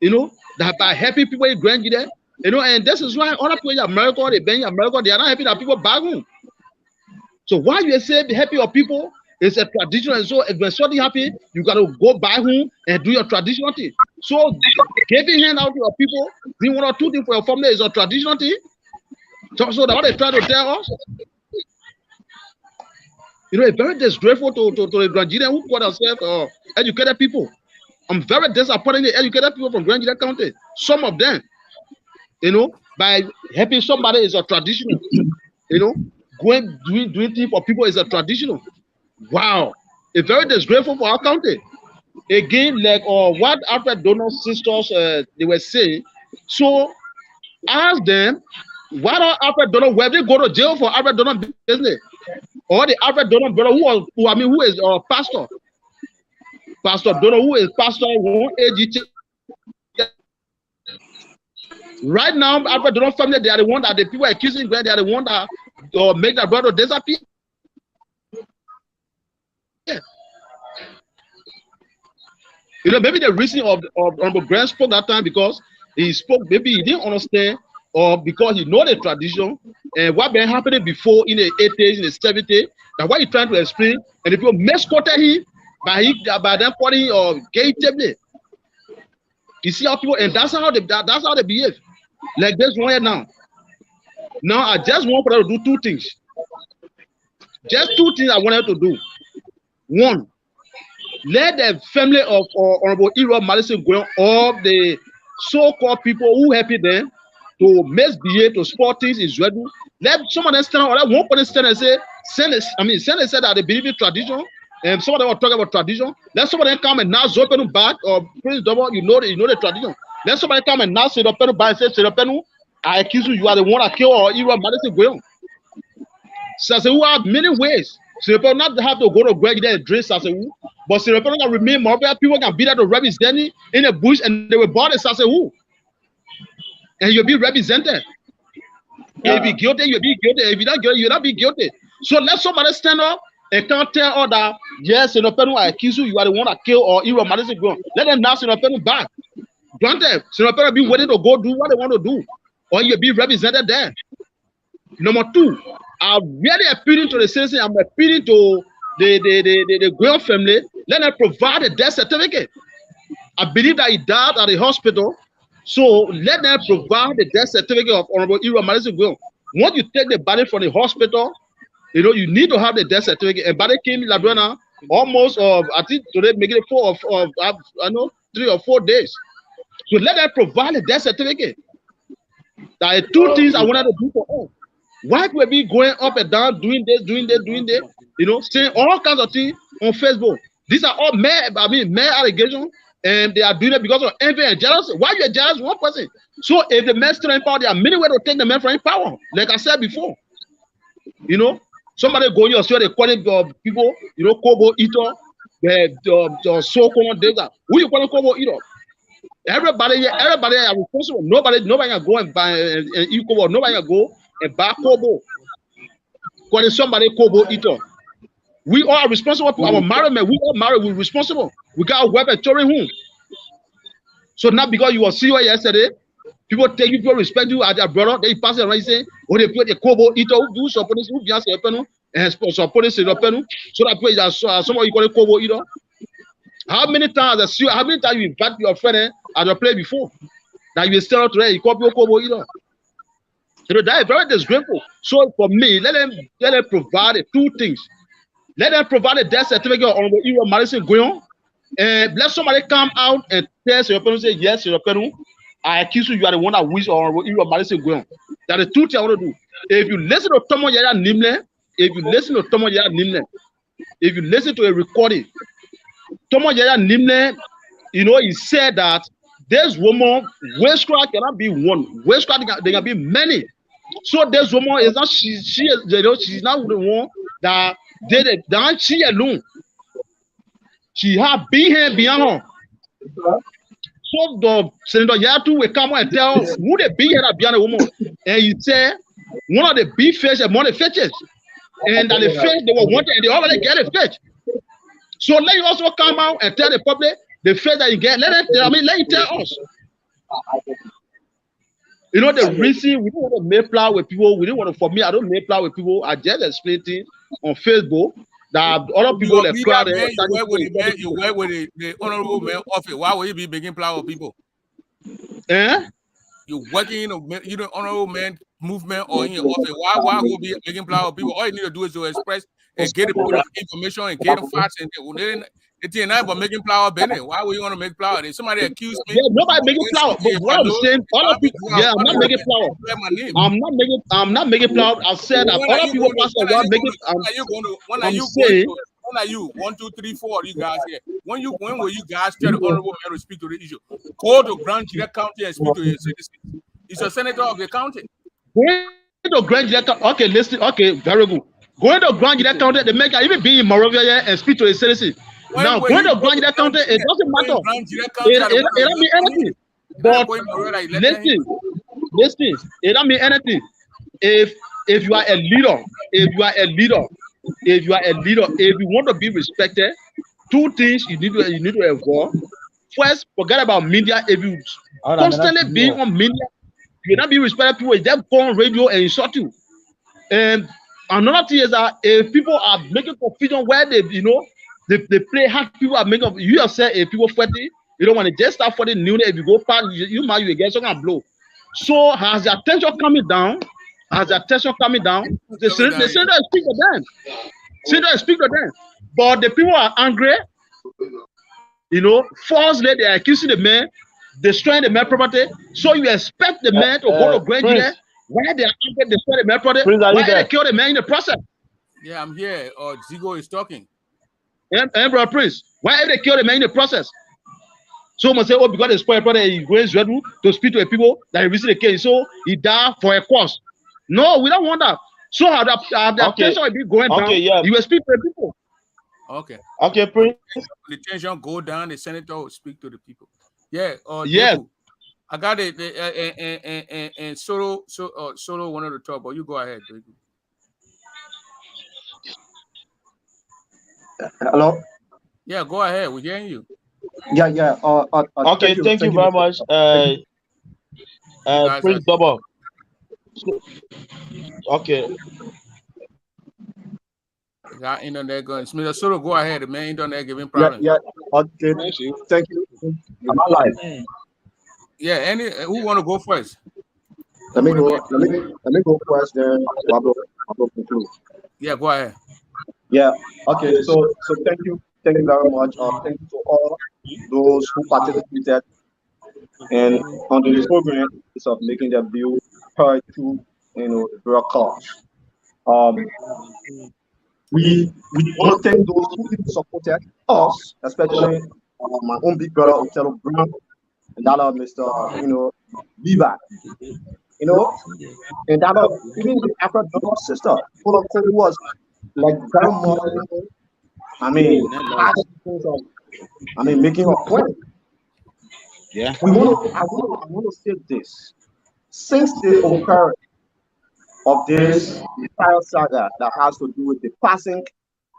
S4: that by helping people in Grand Union, and this is why other people in America, they are not happy that people back home. So why you say be happy of people is a tradition, and so if when something happy, you got to go back home and do your traditional thing. So giving hand out to your people, doing 1 or 2 things for your family is a traditional thing. So that's what they try to tell us. It's very disgraceful to the Grand Union who call themselves educated people. I'm very disappointed in the educated people from Grand Union County. Some of them, by helping somebody is a traditional. Going doing things for people is a traditional. Wow, it's very disgraceful for our county. Again, like what Alfred Donald's sisters they were saying. So ask them, why are Alfred Donald, where they go to jail for Alfred Donald business? Or the Alfred Donald brother who is pastor. Pastor Donald, who is pastor, right now, Alfred Donald family, they are the one that the people are accusing, they are the one that make their brother disappear. Yeah. Maybe the reason of Honorable Grant spoke that time because he spoke, maybe he didn't understand, or because he know the tradition and what been happening before in the 80s, in the 70s, and what he trying to explain, and if you misquoted him by them calling or gay table. You see how people, and that's how they behave. Like this one here now. Now I just want for them to do 2 things. Just 2 things I wanted to do. One,
S8: let the family of Honorable Ero Madison Graham, all the so-called people who helping them to misbehave, to sport things is ready. Let some of them stand or let one person stand and say, send and say that they believe in tradition, and some of them will talk about tradition. Let some of them come and now open back or Prince Double, you know the tradition. Let somebody come and now say the Pennue back and say, say the Pennue, I accuse you, you are the one that killed or Ero Madison Graham. So who have many ways. So people not have to go to Greg there and drink Sasewu, but so people can remain more. People can be there to represent in the bush and they will bought the Sasewu. And you'll be represented. If you guilty, you'll be guilty. If you're not guilty, you'll not be guilty. So let somebody stand up and can't tell all that, yes, in the Pennue, I accuse you, you are the one that killed or Ero Madison Graham. Let them now send the Pennue back. Don't they? So the Pennue be waiting to go do what they want to do. Or you'll be represented there. Number two, I'm really appealing to the citizens. I'm appealing to the Graham family. Let them provide a death certificate. I believe that he died at the hospital. So let them provide the death certificate of Honorable Ero Madison Graham. Once you take the body from the hospital, you know, you need to have the death certificate. And body came in Ladrona almost, I think today making it 3 or 4 days. So let them provide the death certificate. There are two things I wanted to do for all. Why could we be going up and down, doing this, you know, saying all kinds of things on Facebook? These are all mere allegations, and they are doing it because of envy and jealousy. Why you are jealous of one person? So if the man still in power, there are many ways to take the man from power. Like I said before, you know, somebody go in your store, they calling people, you know, Kobo Eater, the so-called data. Who you calling Kobo Eater? Everybody are responsible. Nobody can go and buy and eat Kobo. Nobody can go and buy Kobo. Calling somebody Kobo Eater. We all are responsible for our marriage. We all married. We're responsible. We got a weapon touring home. So not because you were CEO yesterday, people take you, people respect you as their brother. They pass it around saying, "Oh, they put the Kobo Eater who support this, who just Pennue and support this Pennue." So that place that somebody you call it Kobo Eater. How many times you invite your friend at your play before that you still out there? You call people Kobo Eater. You know that is very disgraceful. So for me, let them provide two things. Let them provide a death certificate on the Ero Madison Graham, and let somebody come out and tell your Pennue, say, yes, your Pennue, I accuse you, you are the one that wins on Ero Madison Graham. That is the two things I want to do. If you listen to Tomo Yaya Nimle, if you listen to a recording, Tomo Yaya Nimle, you know, he said that this woman, witchcraft cannot be one. Witchcraft, there can be many. So this woman is not, she is, you know, she's not the one that did it. That she alone. She had been here beyond her. So the Senator Yatu will come and tell who they be here beyond the woman. And he said, one of the big fish among the fishes. And that the fish they were wanting, and they already get a fish. So let you also come out and tell the public the fish that you get. Let you tell us. You know, the reason we don't want to make plow with people, we don't want to, for me, I don't make plow with people. I just explain things on Facebook that other people that crowd.
S2: You work with the honorable man office. Why would you be making plow with people? You're working in a honorable man movement or in your office. Why would you be making plow with people? All you need to do is to express and get a bit of information and get the facts, and it's not about making flour, Benny. Why would you want to make flour? If somebody accused me,
S8: yeah, nobody making flour. But what I'm saying, other people, yeah, I'm not making flour. I'm not making flour. I said that other people pass the word making.
S2: When are you? 1, 2, 3, 4. You guys here. When will you guys tell the honorable man to speak to the issue? Go to Grand Gillette County and speak to your citizens. He's a senator of the county.
S8: Going to Grand Gillette County. Okay, listen. Okay, very good. Going to Grand Gillette County, they make even be in Moravia and speak to a citizen. Now, going to Grand Gillette County, it doesn't matter. It don't mean anything. But listen, it don't mean anything. If you are a leader, if you want to be respected, two things you need to avoid. First, forget about media. If you constantly being on media, you will not be respected. People will just go on radio and insult you. And another thing is that if people are making confusion where they play hard, people are making, you have said if people fighting, you don't want to just start fighting new. If you go past, you might get some kind of blow. So as the attention coming down, the senator speak to them. But the people are angry. Falsely they are accusing the man, destroying the man property. So you expect the man to go to grand jury? Why they are angry, destroy the man property? Why they kill the man in the process?
S2: Yeah, I'm here. Zigo is talking.
S8: Brother Prince, why they kill the man in the process? So must say, oh, because they spoil property, he goes ready to speak to the people that he received the case, so he died for a cause. No, we don't want that. So how the tension will be going down? You will speak to the people.
S2: Okay, Prince. The tension go down, the senator will speak to the people. Yeah, Dakue, I got it. And Solo wanted to talk, but you go ahead, Dakue.
S3: Hello?
S2: Yeah, go ahead. We're hearing you.
S3: Yeah.
S4: Okay, thank you very much. Prince Double. Okay.
S2: Got internet going. Mr. Solo, go ahead. The man internet giving problems.
S3: Yeah. Okay. Thank you. Am I live?
S2: Yeah. Who want to go first?
S3: Let me go first. Then I'll conclude.
S2: Yeah, go ahead.
S3: Yeah. Okay. So thank you very much. Thank you to all those who participated and on this program is of making their view heard through the broadcast. We want to thank those who even supported us, especially my own big brother Othello Brown and that of Mr. Levi. And that of even the African sister, who was like very much, making her point.
S8: Yeah.
S3: I want to say this. Since the occurrence of this entire saga that has to do with the passing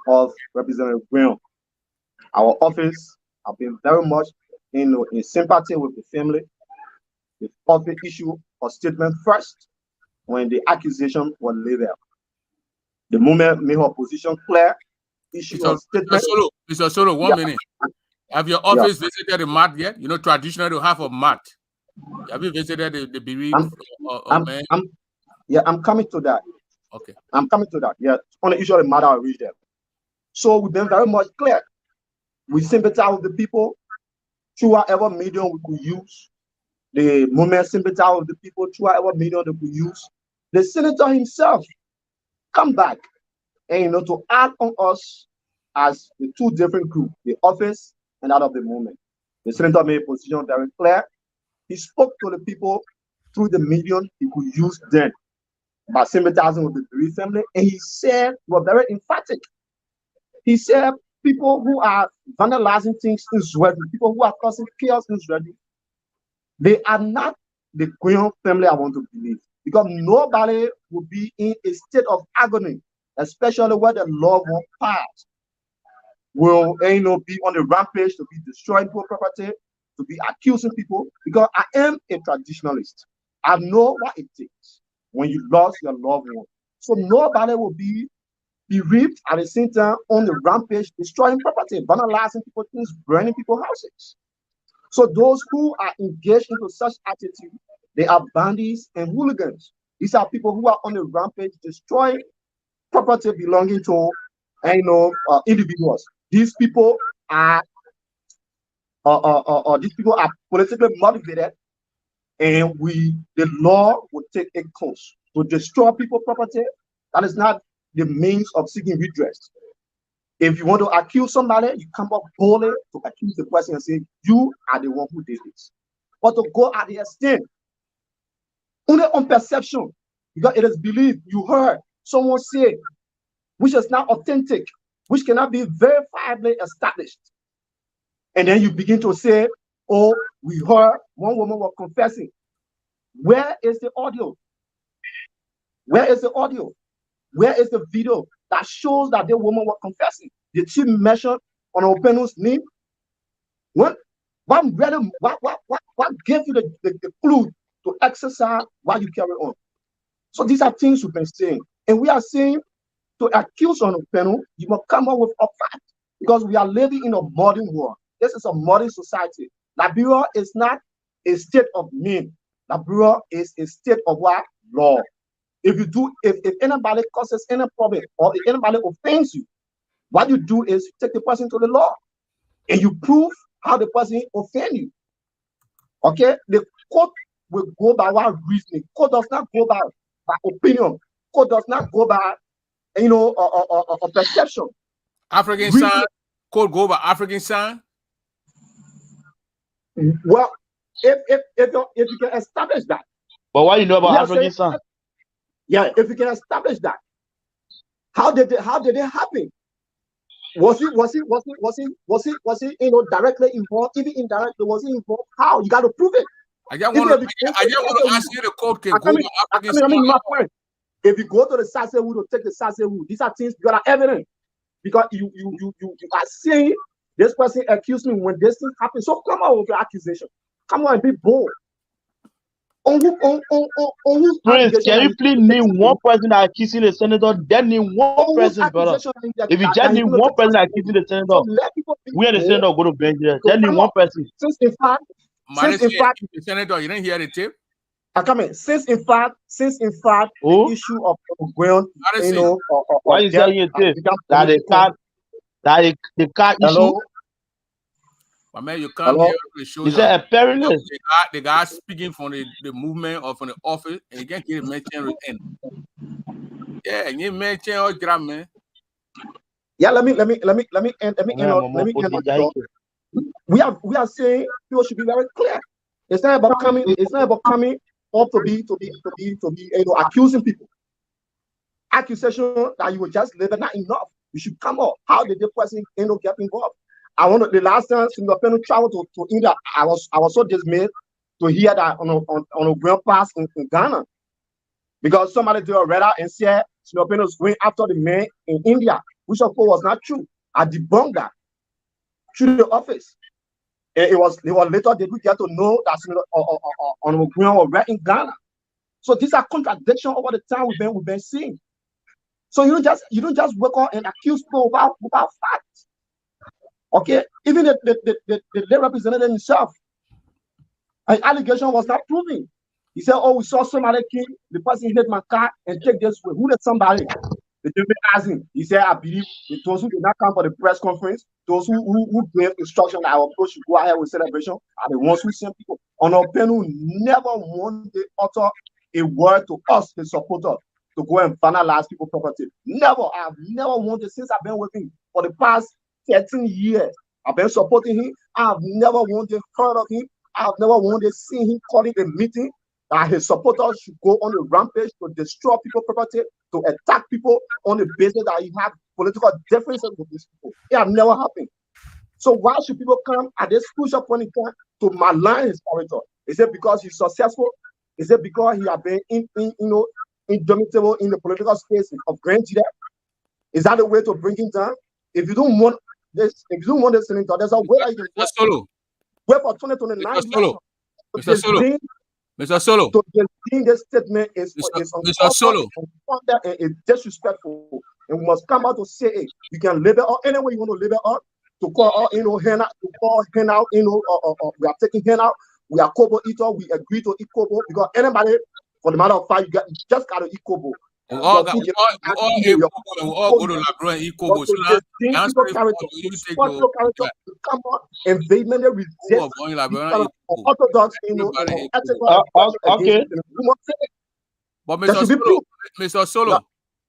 S3: of Representative Brown, our office have been very much in sympathy with the family. The office issue a statement first when the accusation was laid out. The moment made her position clear, issue a statement.
S2: Mr. Solo, 1 minute. Have your office visited the mat yet? Traditionally to have a mat. Have you visited the bereaved man?
S3: I'm coming to that.
S2: Okay.
S3: I'm coming to that. Yeah, on the issue of the matter, I reached them. So we've been very much clear. We sympathize with the people through whatever medium we could use. The moment sympathize with the people through whatever medium they could use. The senator himself come back and to add on us as the two different groups, the office and that of the movement. The senator made a position very clear. He spoke to the people through the medium he could use then by sympathizing with the bereaved family, and he said, he was very emphatic. He said, people who are vandalizing things in Israel, people who are causing chaos in Israel, they are not the Queen family I want to believe, because nobody will be in a state of agony, especially where the loved one passed, will be on the rampage to be destroying people's property, to be accusing people, because I am a traditionalist. I know what it takes when you lost your loved one. So nobody will be bereaved at the same time on the rampage, destroying property, vandalizing people's things, burning people's houses. So those who are engaged into such attitude, they are bandits and hooligans. These are people who are on the rampage, destroying property belonging to individuals. These people are politically motivated, and the law will take a course to destroy people's property. That is not the means of seeking redress. If you want to accuse somebody, you come up boldly to accuse the person and say, you are the one who did this. But to go at the extent, only on perception, because it is believed, you heard someone say, which is not authentic, which cannot be verifiably established. And then you begin to say, oh, we heard one woman was confessing. Where is the audio? Where is the audio? Where is the video that shows that the woman was confessing? Did she mention on Pennue's name? What gave you the clue to exercise while you carry on? So these are things we've been saying. And we are saying to accuse on Pennue, you must come up with a fact, because we are living in a modern world. This is a modern society. Liberia is not a state of meme. Liberia is a state of what? Law. If anybody causes any problem or if anybody offends you, what you do is you take the person to the law. and you prove how the person offend you, okay, the court will go by what reasoning. Court does not go by opinion. Court does not go by, you know, a perception.
S2: African sign. Court go by African sign.
S3: Well, if you can establish that.
S4: But what you know about African sign?
S3: Yeah, if you can establish that, how did it happen? Was he you know, directly involved, even indirectly? Was he involved? How? You got to prove it.
S2: I just want to ask you the court can go by African sign.
S3: My point. If you go to the Sasewu to take the Sasewu, these are things you got evidence, because you are saying this person accused me when this thing happened. So come on with your accusation. Come on and be bold.
S4: Prince, can you please name one person that accusing the senator? Then name one person, brother. If you just name one person that accusing the senator, we are the senator go to bench there. Then name one person.
S3: Since in fact,
S2: the senator, you didn't hear the tape.
S3: I come in. Since in fact, the issue of ground, you know,
S4: why you saying it? That the car issue.
S2: But man, you come here to show
S4: you a perilous.
S2: The guy speaking from the movement or from the office, and you can't get mention with end. Yeah, and you mention all gram, man.
S3: Yeah, let me end. We are saying people should be very clear. It's not about coming. It's not about coming up to be you know, accusing people. Accusation that you will just live, not enough. You should come up. How did the person get involved? The last time Pennue traveled to India, I was so dismayed to hear that on a ground pass in Ghana, because somebody did a radar and said Pennue was going after the man in India, which of course was not true. I debunked that through the office. And it was later that we get to know that on a ground was right in Ghana. So these are contradictions over the time we've been seeing. So you don't just work on and accuse people without facts. Okay, even the representative himself, an allegation was not proven. He said, "Oh, we saw somebody kill the person hit my car and take this way." Who did somebody? The gentleman asked him. He said, "I believe those who did not come for the press conference, those who gave instruction that our approach should go ahead with celebration, are the ones who sent people." Pennue never wanted to utter a word to us, his supporters, to go and vandalize people's property. Never. I've never wanted, since I've been working for the past 13 years. I've been supporting him. I've never wanted heard of him. I've never wanted to see him calling a meeting that his supporters should go on a rampage to destroy people's property, to attack people on the basis that he have political differences with these people. It has never happened. So why should people come at this crucial point in time to malign his character? Is it because he's successful? Is it because he has been indomitable in the political space of Grand Gida? Is that the way to bring him down? If you don't want this, senator, there's a way that you can wait for 2029.
S2: Mr. Solo.
S3: To gain this statement is disrespectful, and we must come out to say it. You can live it up any way you want to live it up. To call hand out, we are taking hand out. We are kobo eater. We agree to eat kobo, because anybody, for the matter of fact, you just got to eat kobo.
S2: We all go to Labrador and eat kobo. So now,
S3: come on and vehemently resist orthodox,
S2: okay. But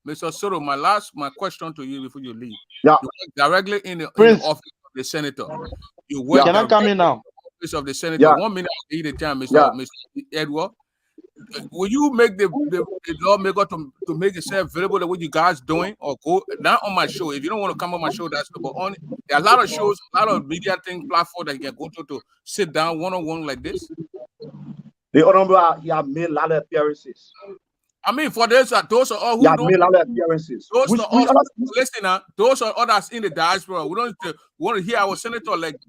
S2: Mr. Solo, my question to you before you leave.
S3: Yeah.
S2: You work directly in the office of the senator. You work
S4: Can I come in now?
S2: Office of the senator. Yeah. 1 minute at a time, Mr. Edward. Will you make the lawmaker to make itself available the way you guys doing, or go not on my show? If you don't want to come on my show, that's but on there are a lot of shows, a lot of media thing platform that you can go to sit down one-on-one like this.
S3: The honorable, he have made a lot of appearances.
S2: I mean, for those are all who
S3: don't made a lot of appearances.
S2: Listen, those are others in the diaspora. We don't want to hear our senator like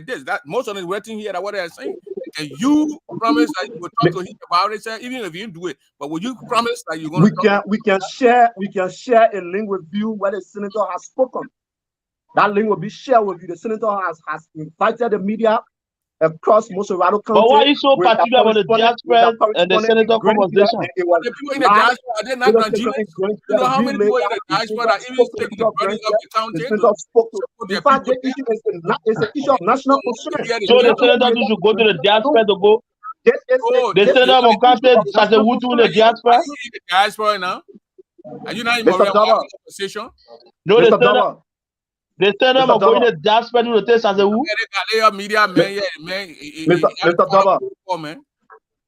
S2: this. That most of them waiting here that what they are saying. Can you promise that you will talk to him about it, sir? Even if you didn't do it, but will you promise that you're going to?
S3: We can share a link with you where the senator has spoken. That link will be shared with you. The senator has invited the media across most of Rado County.
S4: But why are you so particular about the diaspora and the senator conversation?
S2: The people in the diaspora, are they not Nigerians? You know how many people in the diaspora that even taking the burden of the county?
S3: In fact, the issue is an issue of national concern.
S4: So the senator should go to the diaspora to go. The senator will come to Sasewutu in the diaspora.
S2: In the diaspora now? Are you not in Mr. Conversation?
S4: No, the senator will go in the diaspora to take Sasewutu.
S2: Media man,
S3: Mr. Daba.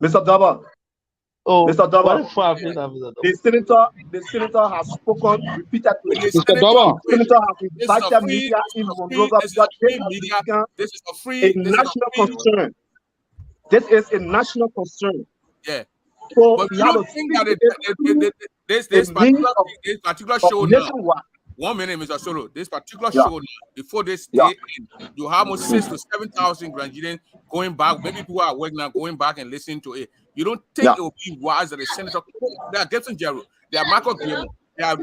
S3: Mr. Daba.
S4: Oh,
S3: Mr. Daba. The senator has spoken repeatedly.
S4: Mr. Daba.
S3: The senator has invited media in Monrovia because
S2: this is a free
S3: national concern. This is a national concern.
S2: Yeah.
S3: So
S2: but you don't think that this particular show now, 1 minute, Mr. Solo, this particular show now, before this day, you have almost 6,000 to 7,000 Granjidans going back. Maybe people are working now, going back and listening to it. You don't think it will be wise that the senator, they are Gibson Jero, they are Michael Guillermo, they are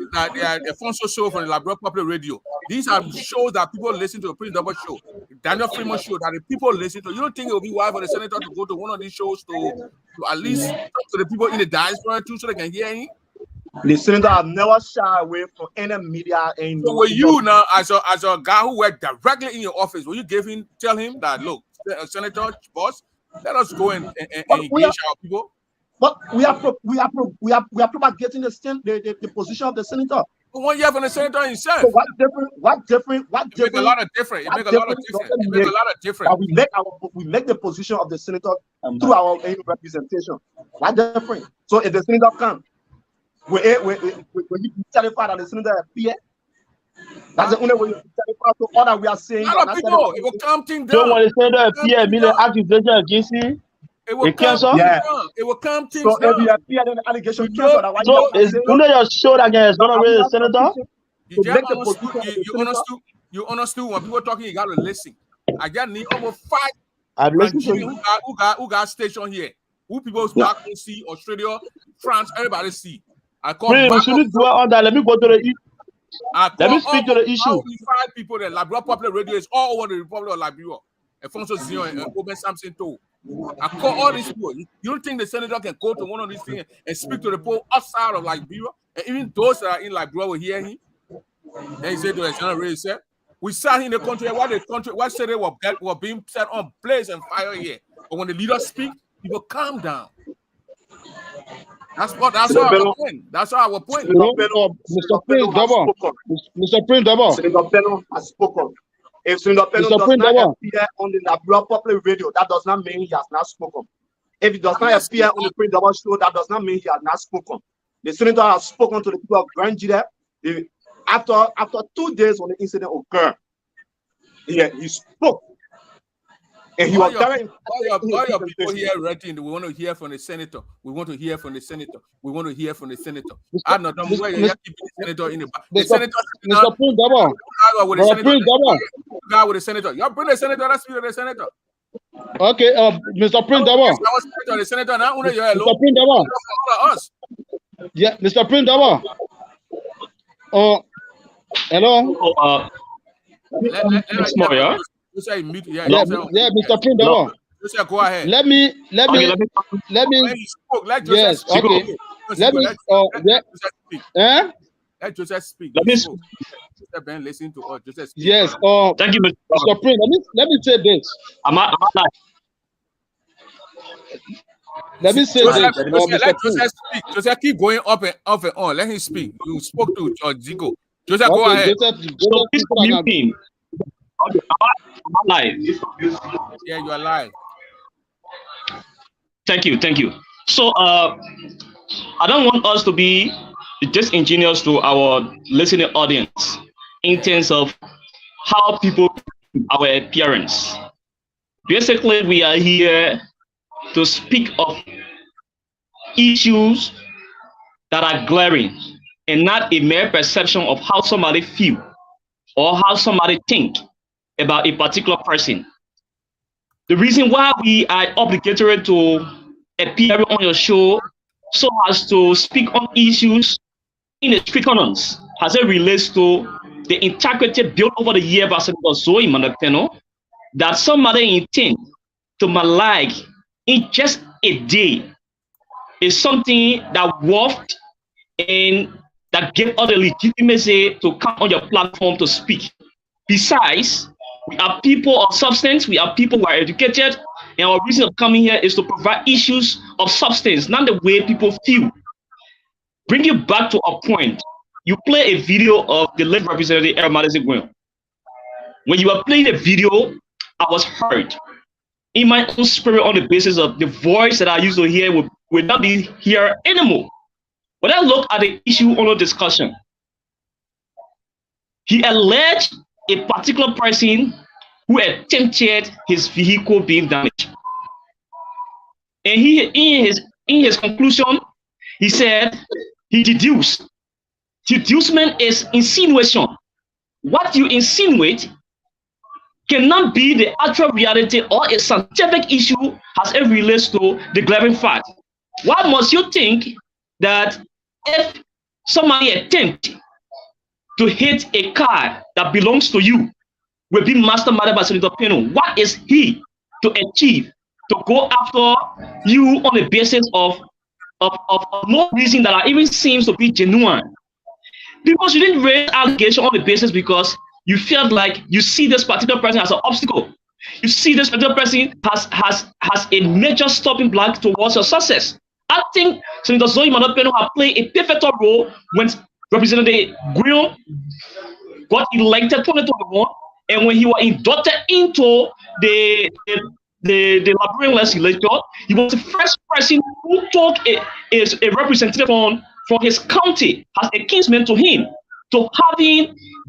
S2: Alfonso Show from the Labrador Public Radio. These are shows that people listen to, the Prince Double Show, Daniel Freeman Show, that the people listen to. You don't think it will be wise for the senator to go to one of these shows to at least talk to the people in the diaspora too, so they can hear him?
S3: The senator have never shied away from any media.
S2: So were you now, as a guy who worked directly in your office, will you tell him that, look, Senator Boss, let us go and engage our people?
S3: But we are propagating the position of the senator.
S2: But 1 year from the senator himself.
S3: So what different?
S2: It makes a lot of difference. It makes a lot of difference.
S3: We make the position of the senator through our representation. What different? So if the senator comes, will you be satisfied that the senator appear? That's the only way you satisfy. So all that we are saying.
S2: It will come things down.
S4: So when the senator appear, I mean the accusation against him.
S2: It will come down. It will come things down.
S3: So if you appear, then the allegation cancel.
S4: So it's only your show that is going to raise the senator.
S2: You understood when people talking, you got to listen. I got need almost 5 who got station here. Who people back home see, Australia, France, everybody see. I call
S4: let me go to the let me speak to the issue.
S2: 5 people there. Labrador Public Radio is all over the Republic of Liberia. Alfonso Zion and Oben Samson too. I call all these people. You don't think the senator can go to one of these things and speak to the people outside of Liberia? And even those that are in Liberia will hear him. Then he said to the general, he said, we sat in the country, what city were being set on blaze and fire here. But when the leaders speak, people calm down. That's our point. That's our point.
S4: Mr. Prince Double.
S3: Senator Pennue has spoken. If Senator Pennue does not appear on the Labrador Public Radio, that does not mean he has not spoken. If he does not appear on the Prince Double show, that does not mean he has not spoken. The senator has spoken to the people of Grand Jide. After 2 days when the incident occurred, he spoke. And he was telling
S2: all your people here writing, we want to hear from the senator. We want to hear from the senator. We want to hear from the senator. I don't know where you keep the senator in the senator.
S4: Mr. Prince Double.
S2: With the senator. Y'all bring the senator. Let's speak to the senator.
S4: Okay, Mr. Prince Double.
S2: The senator now.
S4: Mr. Prince Double.
S2: Us.
S4: Yeah, Mr. Prince Double. Hello.
S10: Let's more, yeah.
S2: Yeah,
S4: Mr. Prince Double.
S2: Go ahead.
S4: Let me. Yes. Okay. Let me.
S2: Let Joseph speak.
S10: Let me speak.
S2: Joseph Ben, listen to us. Joseph speak.
S4: Yes.
S10: Thank you,
S4: Mr. Prince. Let me say this.
S10: Am I live?
S4: Let me say
S2: Joseph,
S4: this.
S2: Let Joseph speak. Joseph, keep going up and on. Let him speak. You spoke to Zico. Joseph, go ahead.
S10: Joseph, am I live?
S2: Yeah, you are live.
S10: Thank you. So I don't want us to be disingenuous to our listening audience in terms of how people our appearance. Basically, we are here to speak of issues that are glaring and not a mere perception of how somebody feel or how somebody think about a particular person. The reason why we are obligatory to appear on your show so as to speak on issues in the curriculums as it relates to the integrity built over the year by Senator Zoe Pennue, that somebody intend to my like in just a day is something that worked and that gave us the legitimacy to come on your platform to speak. Besides, we are people of substance, we are people who are educated, and our reason of coming here is to provide issues of substance, not the way people feel. Bring you back to a point. You play a video of the late Representative Dakue. When you were playing the video, I was hurt in my own spirit on the basis of the voice that I used to hear would not be here anymore. When I look at the issue under discussion, he alleged a particular person who attempted his vehicle being damaged. And he, in his conclusion, he said he deduced. Deducement is insinuation. What you insinuate cannot be the actual reality or a scientific issue as it relates to the glaring fact. Why must you think that if somebody attempts to hit a car that belongs to you will be masterminded by Senator Pennue? What is he to achieve to go after you on the basis of no reason that even seems to be genuine? Because you didn't raise allegation on the basis because you felt like you see this particular person as an obstacle. You see this particular person has a major stopping block towards your success. I think Senator Zoe Pennue have played a pivotal role when Representative Dakue got elected 2021, and when he was inducted into the Liberian legislature, he was the first person who took a representative from his county as a kinsman to him, to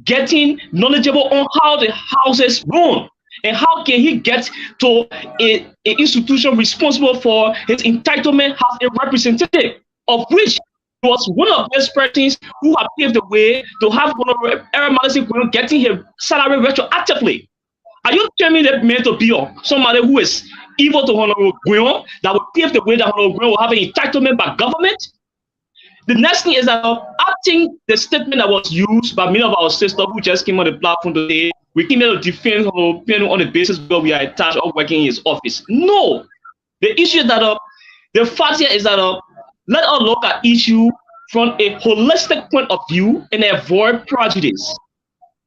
S10: getting knowledgeable on how the houses run and how can he get to an institution responsible for his entitlement as a representative, of which he was one of those persons who have paved the way to have Dakue getting his salary retroactively. Are you telling me that meant to be somebody who is evil to Dakue, that will pave the way that Dakue will have an entitlement by government? The next thing is that I think the statement that was used by many of our sisters who just came on the platform today, we came here to defend Pennue on the basis because we are attached or working in his office. No, the issue is that the fact here is that let us look at issue from a holistic point of view and avoid prejudice.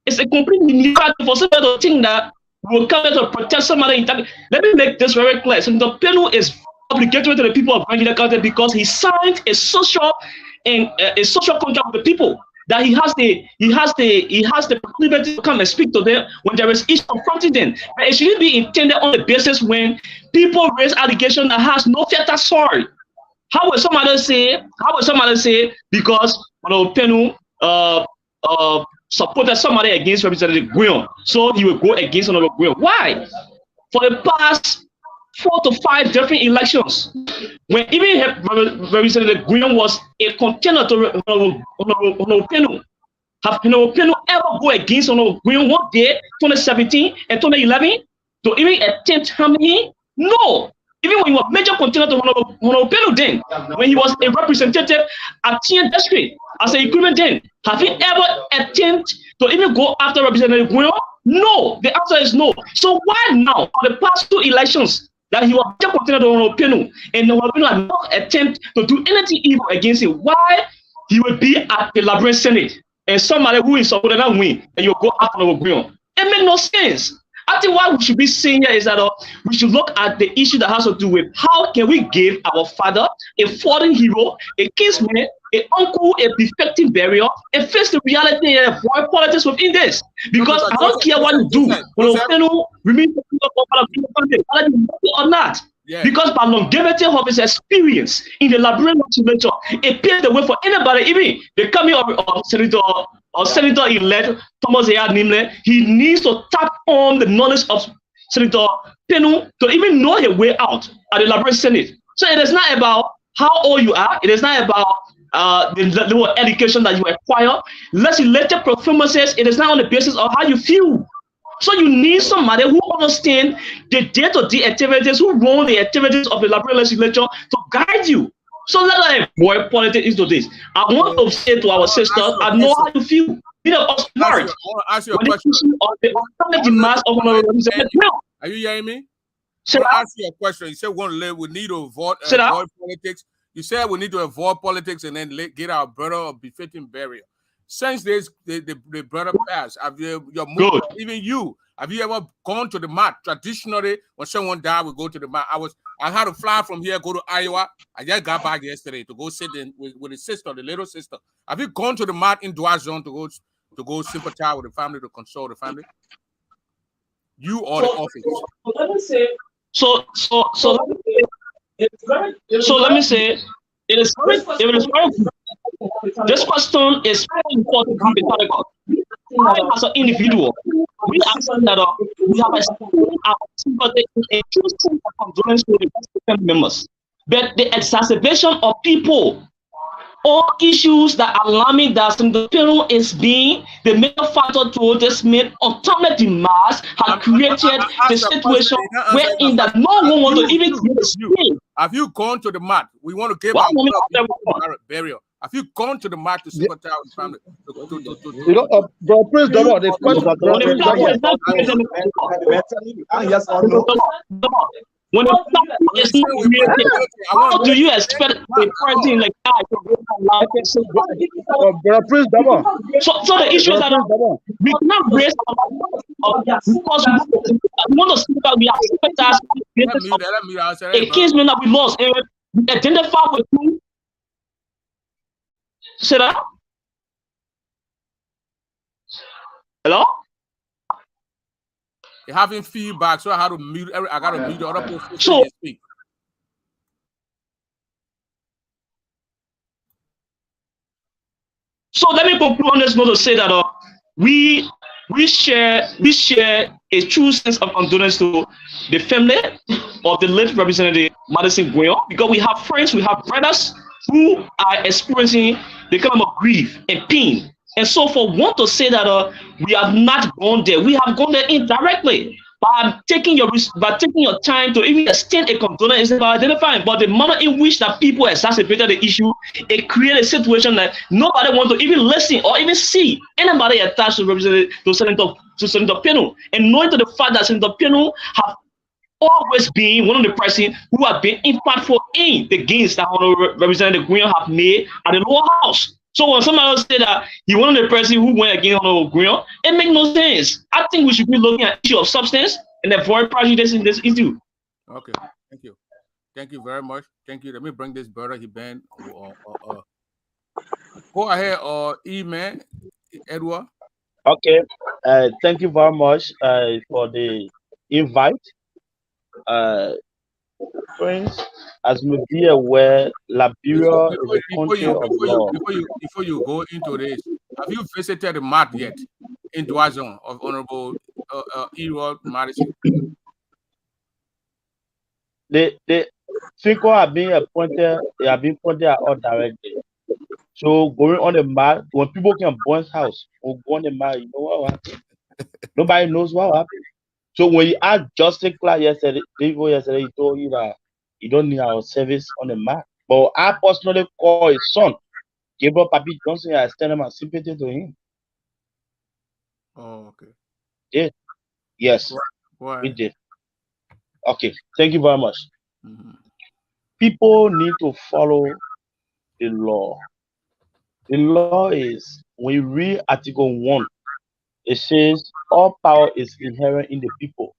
S10: It's a completely new for somebody to think that we will come here to protect somebody. Let me make this very clear. So the Pennue is obligatory to the people of Grand County because he signed a social contract with the people, that he has the proclivity to come and speak to them when there is issue confronting them. But it shouldn't be intended on the basis when people raise allegations that has no fatal soil. How will somebody say because Pennue supported somebody against Representative Dakue, so he will go against Dakue? Why? For the past 4 to 5 different elections, when even Representative Dakue was a contender to Pennue, have Pennue ever go against Dakue one day, 2017 and 2011, to even attempt harming him? No. Even when he was major contender to Pennue then, when he was a representative at TN District as an equipment then, have he ever attempted to even go after Representative Dakue? No. The answer is no. So why now, for the past 2 elections, that he was major contender to Pennue, and Pennue had not attempt to do anything evil against him? Why he will be at the Liberian Senate and somebody who is supported that win, and you go after Dakue? It makes no sense. I think what we should be saying here is that we should look at the issue that has to do with how can we give our father, a fallen hero, a kinsman, an uncle, a defective burial, and face the reality and avoid politics within this. Because I don't care what you do, Pennue remains or not. Yeah. Because by longevity of his experience in the Liberian legislature, it paved the way for anybody, even the coming of Senator-elect Thomas Ayad Nimle. He needs to tap on the knowledge of Senator Pennue to even know his way out at the Liberian Senate. So it is not about how old you are. It is not about the level of education that you acquire. Legislative performances, it is not on the basis of how you feel. So you need somebody who understands the day-to-day activities, who run the activities of the Liberian legislature to guide you. So let us avoid politics into this. I want to say to our sisters, I know how you feel. You know, us smart.
S2: Ask you a question.
S10: Are you hearing me?
S2: I want to ask you a question. You said we need to avoid politics. You said we need to avoid politics and then get our brother a befitting burial. Since the brother passed, have you even you? Have you ever gone to the mat? Traditionally, when someone died, we go to the mat. I had to fly from here, go to Iowa. I just got back yesterday to go sit in with the sister, the little sister. Have you gone to the mat in Dwa Zone to go sympathize with the family, to console the family? You or the office?
S10: Let me say. So let me say, it is very this question is very important to be categorical. I, as an individual, we accept that we have expressed our sympathy in choosing condolence to the family members. But the exacerbation of people or issues that alarming that the Pennue is being the major factor to this main alternative mass has created the situation wherein that no one wants to even speak.
S2: Have you gone to the mat? We want to give our burial. Have you gone to the mat to sympathize with family?
S8: You know, bro, please don't. The question,
S10: when the platform is not created, how do you expect a person like that to go from life? So the issue is that we cannot raise because we want to speak out. We are sympathizing a kinsman that we lost. And we identify with who. Say that. Hello?
S2: You're having feedback, so I had to mute. I got to mute the other person to speak.
S10: So let me conclude on this note to say that we share a true sense of condolence to the family of the late Representative Madison Guyon, because we have friends, we have brothers who are experiencing the kind of grief and pain. And so for one to say that we have not gone there, we have gone there indirectly by taking your time to even extend a condolence instead of identifying. But the manner in which that people exacerbated the issue, it created a situation that nobody wants to even listen or even see anybody attached to Senator Pennue. And knowing to the fact that Senator Pennue have always been one of the person who have been impactful in the gains that Representative Guyon have made at the lower house. So when somebody else say that he one of the person who went against Guyon, it makes no sense. I think we should be looking at issue of substance and avoid prejudice in this issue.
S2: Okay, thank you. Thank you very much. Thank you. Let me bring this brother, he been. Go ahead, E-man, Edward.
S4: Okay, thank you very much for the invite. Friends, as you may be aware, Liberia is a country of law.
S2: Before you go into this, have you visited the mat yet in Dwa Zone of Honorable Errol Madison?
S4: The Cinco have been appointed. They have been appointed out directly. So going on the mat, when people can burn house or go on the mat, you know what happened? Nobody knows what happened. So when you asked Justin Clark yesterday, he told you that you don't need our service on the mat. But I personally call his son, Gabriel Papi Johnson, I extended my sympathy to him.
S2: Oh, okay.
S4: Yeah. Yes.
S2: Why?
S4: We did. Okay. Thank you very much.
S2: Mm-hmm.
S4: People need to follow the law. The law is, when you read Article 1, it says all power is inherent in the people.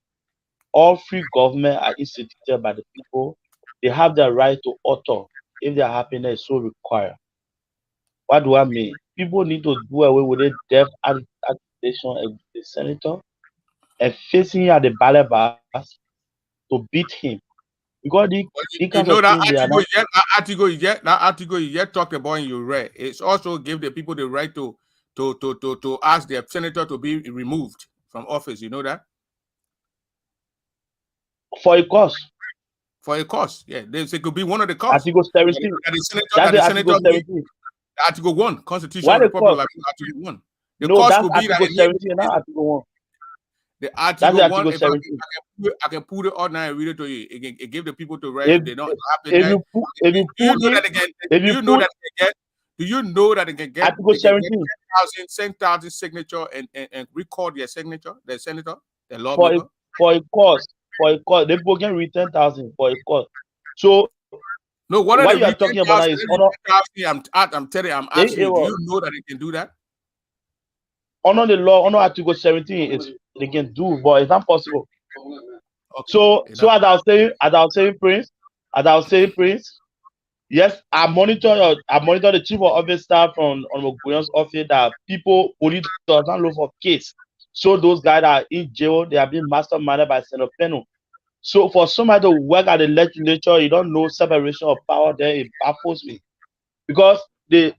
S4: All free government are instituted by the people. They have the right to utter if their happiness so require. What do I mean? People need to do away with the death accusation of the senator and facing him at the ballot box to beat him. Because
S2: that article you yet talked about and you read, it's also give the people the right to ask their senator to be removed from office. You know that?
S4: For a cause.
S2: For a cause, yeah. It could be one of the causes.
S4: Article 17.
S2: Article 1, Constitution of the Republic of Article 1. The cause could be
S4: Article 17 and Article 1.
S2: The Article 1, if
S4: 17.
S2: I can put it on now and read it to you. It give the people the right.
S4: If,
S2: they don't
S4: do you know
S2: that they can get
S4: Article 17
S2: 10,000 signature and record their signature, their senator, their lawmaker?
S4: For a cause. for a call. The people can read 10,000 for a call. So
S2: no, what
S4: what
S2: are
S4: you are talking about now is
S2: I'm telling you, I'm asking you, do you know that they can do that?
S4: Under the law, under Article 17, is they can do, but it's not possible. Okay. So as I was saying, Prince, yes, I monitor the chief of office staff from Guyon's office that police does not look for case. So those guys that are in jail, they are being masterminded by Senator Pennue. So for somebody to work at the legislature, you don't know separation of power there, it baffles me. Because the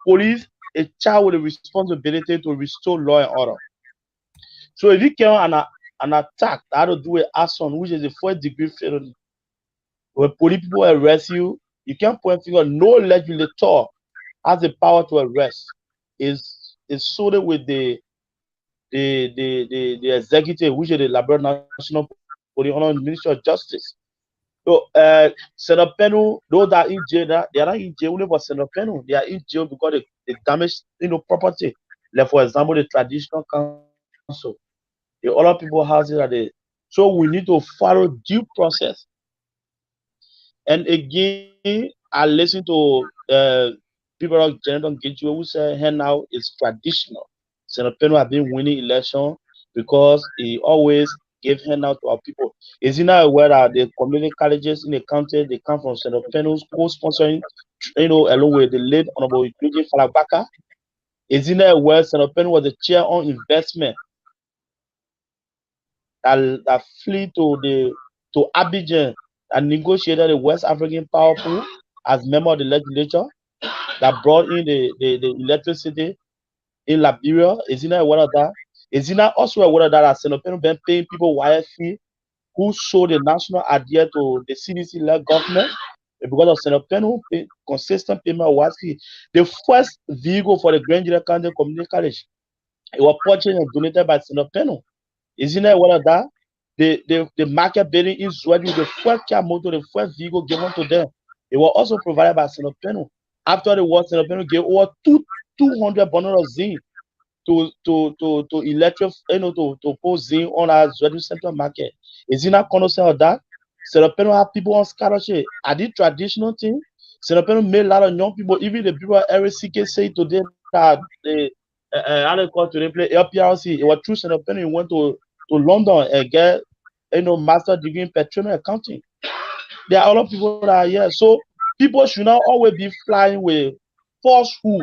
S4: police is charged with the responsibility to restore law and order. So if you can an attack that to do with arson, which is a 4th-degree felony, when police people arrest you, you can't point finger. No legislator has the power to arrest. Is solely with the executive, which is the Liberal National Police under the Ministry of Justice. So Senator Pennue, those that are in jail, they are not in jail only for Senator Pennue. They are in jail because they damage property. Like for example, the traditional council, the other people houses are there. So we need to follow due process. And again, I listen to people like Jonathan Gitchue who say handout is traditional. Senator Pennue have been winning election because he always gave handout to our people. Is he not aware that the community colleges in the county, they come from Senator Pennue's co-sponsoring, along with the late Honorable Yuji Falabaka? Is he not aware Senator Pennue was the chair on investment that flew to Abidjan and negotiated the West African Power Pool as member of the legislature that brought in the electricity in Liberia? Is he not aware of that? Is he not also aware of that Senator Pennue been paying people wire fee who sold the national idea to the CDC-led government? Because of Senator Pennue consistent payment of wire fee. The first vehicle for the Grand General County Community College, it was purchased and donated by Senator Pennue. Is he not aware of that? The market building in Israel, the first car motor, the first vehicle given to them, it was also provided by Senator Pennue. After the war, Senator Pennue gave over 200 bundles of zinc to electric, to put zinc on our Israeli central market. Is he not cognizant of that? Senator Pennue have people on scholarship. Are these traditional things? Senator Pennue made a lot of young people, even the people Eric CK say today that how they call today play LPRC. It was true. Senator Pennue went to London and get master degree in petroleum accounting. There are a lot of people that are here. So people should not always be flying with falsehood.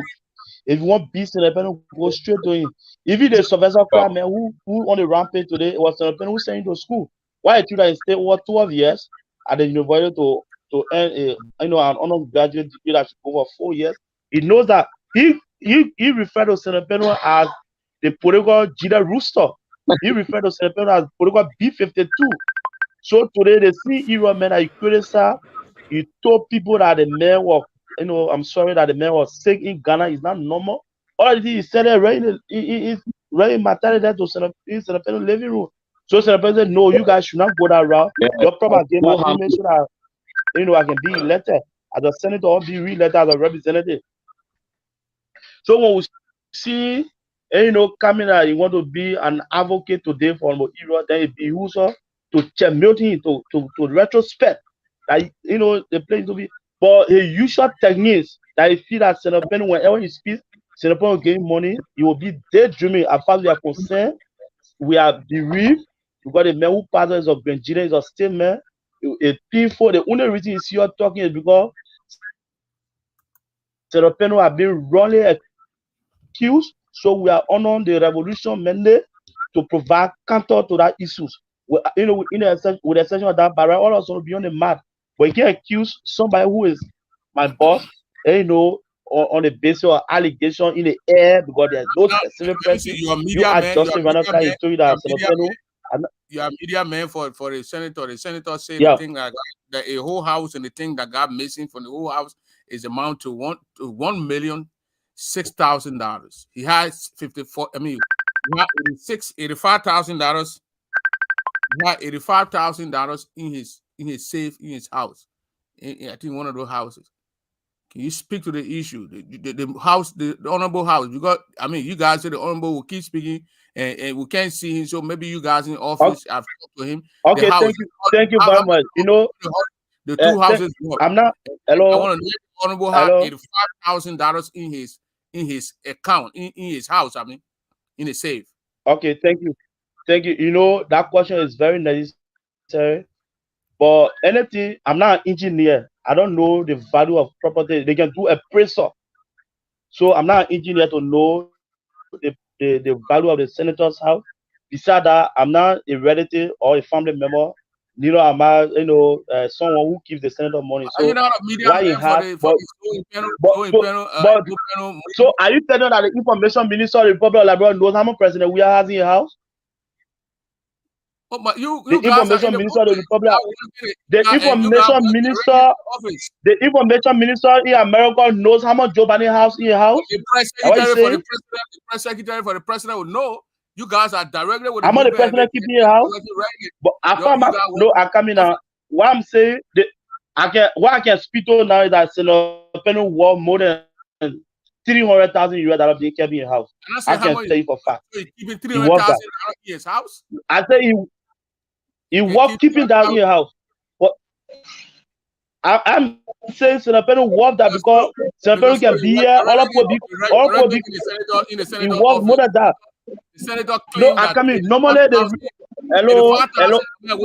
S4: If you want beast Senator Pennue, go straight to him. Even the Sylvester Crowd man who on the rampage today, it was Senator Pennue who sent him to school. Why a children stay over 12 years at the university to earn an honors graduate degree that should go for 4 years? He knows that he referred to Senator Pennue as the political Jida Rooster. He referred to Senator Pennue as political B-52. So today the CEO man that he criticized, he told people that the man was, I'm sorry that the man was sick in Ghana. It's not normal. All of this he said it he's very maternity to Senator Pennue living room. So Senator Pennue said, no, you guys should not go that route. Your problem gave my image so that I can be elected as a senator or be re-elected as a representative. So when we see coming that you want to be an advocate today for Iran, then it behooves us to champion him to retrospect that the place to be. But the usual techniques that he feel that Senator Pennue, whenever he speaks, Senator Pennue getting money, he will be daydreaming. As far as we are concerned, we are bereaved because the man who passes of Benjamin is a statement. It's painful. The only reason you see us talking is because Senator Pennue have been wrongly accused. So we are honoring the revolution mandate to provide counter to that issues. With the exception of that barrier, all also beyond the map. But you can accuse somebody who is my boss, on the basis of allegation in the air because there's no specific person. You are Justin Vanessa, he told you that
S2: you are media man for the senator. The senator said the thing that a whole house and the thing that got missing from the whole house is amount to $1,006,000. He has $85,000. He had $85,000 in his safe in his house. I think one of those houses. Can you speak to the issue? The house, the honorable house. You guys say the honorable will keep speaking and we can't see him. So maybe you guys in the office have talked to him.
S4: Okay, thank you very much. You know,
S2: the two houses.
S4: I'm not. Hello.
S2: I want to know if the Honorable had $85,000 in his account, in his house. I mean, in a safe.
S4: Okay, thank you. You know, that question is very necessary. But anything, I'm not an engineer. I don't know the value of property. They can do appraisal. So I'm not an engineer to know the value of the senator's house. Besides that, I'm not a relative or a family member. You know, I'm someone who gives the senator money. So
S2: you not a media
S4: why he
S2: man
S4: has, so are you telling that the information minister of the Republic of Liberia knows how much president we are having in house?
S2: Oh, but you
S4: The information minister of the Republic, the information minister in America knows how much Joe Biden house in house.
S2: The press secretary for the president would know. You guys are directly with the
S4: I'm not the president keeping your house. But I come in now. What I'm saying, what I can speak to now is that Senator Pennue worth more than $300,000 being kept in your house. I can tell you for fact.
S2: So he's keeping $300,000 in his house?
S4: I say he worth keeping that in your house. But I'm saying Senator Pennue worth that because Senator Pennue can be here. All people be he worth more than that.
S2: The senator
S4: no, I come in. Normally, hello.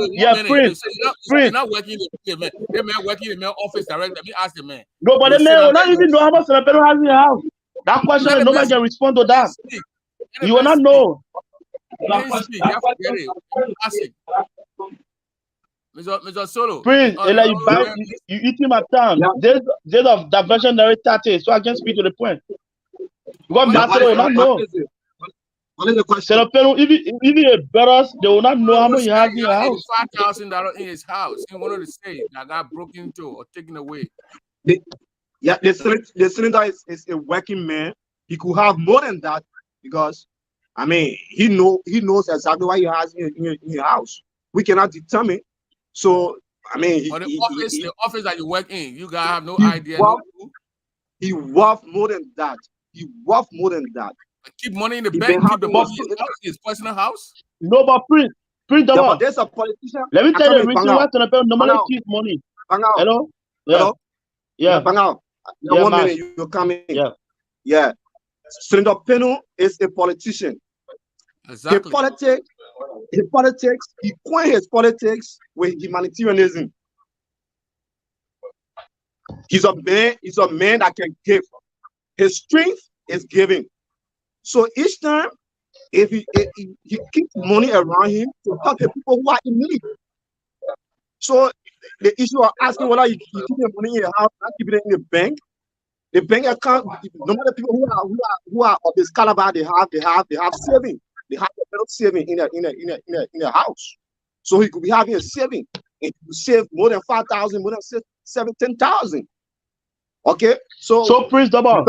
S4: Yeah, Prince.
S2: They're not working in the man working in the office directly. Let me ask the man.
S4: No, but the man will not even know how much Senator Pennue has in the house. That question, nobody can respond to that. You will not know.
S2: Mr. Solo.
S4: Prince, you eating my time. There's of diversionary tactics, so I can speak to the point. Because Master will not know.
S6: What is the question?
S4: Senator Pennue, even the brothers, they will not know how much he has in his house.
S2: $5,000 in his house in one of the states that got broken into or taken away.
S6: The senator is a working man. He could have more than that because, I mean, he knows exactly what he has in your house. We cannot determine. So, I mean,
S2: the office that you work in, you guys have no idea.
S6: He worth more than that. He worth more than that.
S2: Keep money in the bank, keep the money in his personal house.
S4: No, but Prince,
S6: but there's a politician.
S4: Let me tell you the reason why Senator Pennue normally keeps money. Hello?
S6: Hello?
S4: Yeah.
S6: One minute, you're coming. Yeah. Senator Pennue is a politician.
S2: Exactly.
S6: He coined his politics with humanitarianism. He's a man that can give. His strength is giving. So each time, if he keeps money around him to help the people who are in need. So the issue of asking whether you keep your money in your house, not keeping it in the bank account. No matter people who are of this caliber, they have saving. They have a little saving in their house. So he could be having a saving. And he could save more than 5,000, more than 10,000. Okay, so
S4: Prince Double.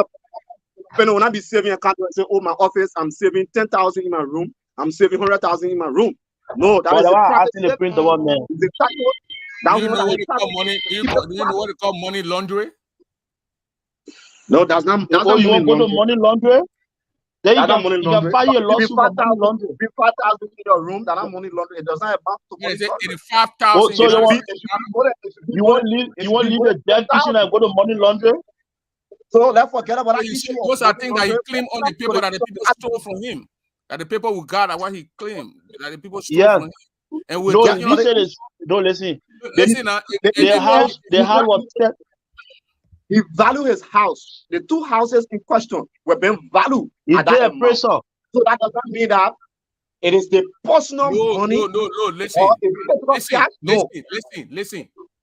S6: When I be saving account and say, oh, my office, I'm saving 10,000 in my room. I'm saving 100,000 in my room. No, that is
S4: asking the Prince Double, man.
S2: Do you know what they call money laundering?
S6: No, that's not.
S4: You want to go to money laundering? Then you can file a lawsuit for money laundering.
S6: 5,000 in your room, that are money laundering. It does not amount to money laundering.
S2: 5,000.
S4: So you want to leave the dead kitchen and go to money laundering?
S6: So let's forget about that.
S2: Those are things that he claimed on the paper that the people stole from him. That the people who got what he claimed. That the people stole from him. And
S4: listen.
S2: The
S4: house was set.
S6: He valued his house. The two houses in question were being valued.
S4: Is there a pressure?
S6: So that does not mean that it is the personal money.
S2: No. Listen.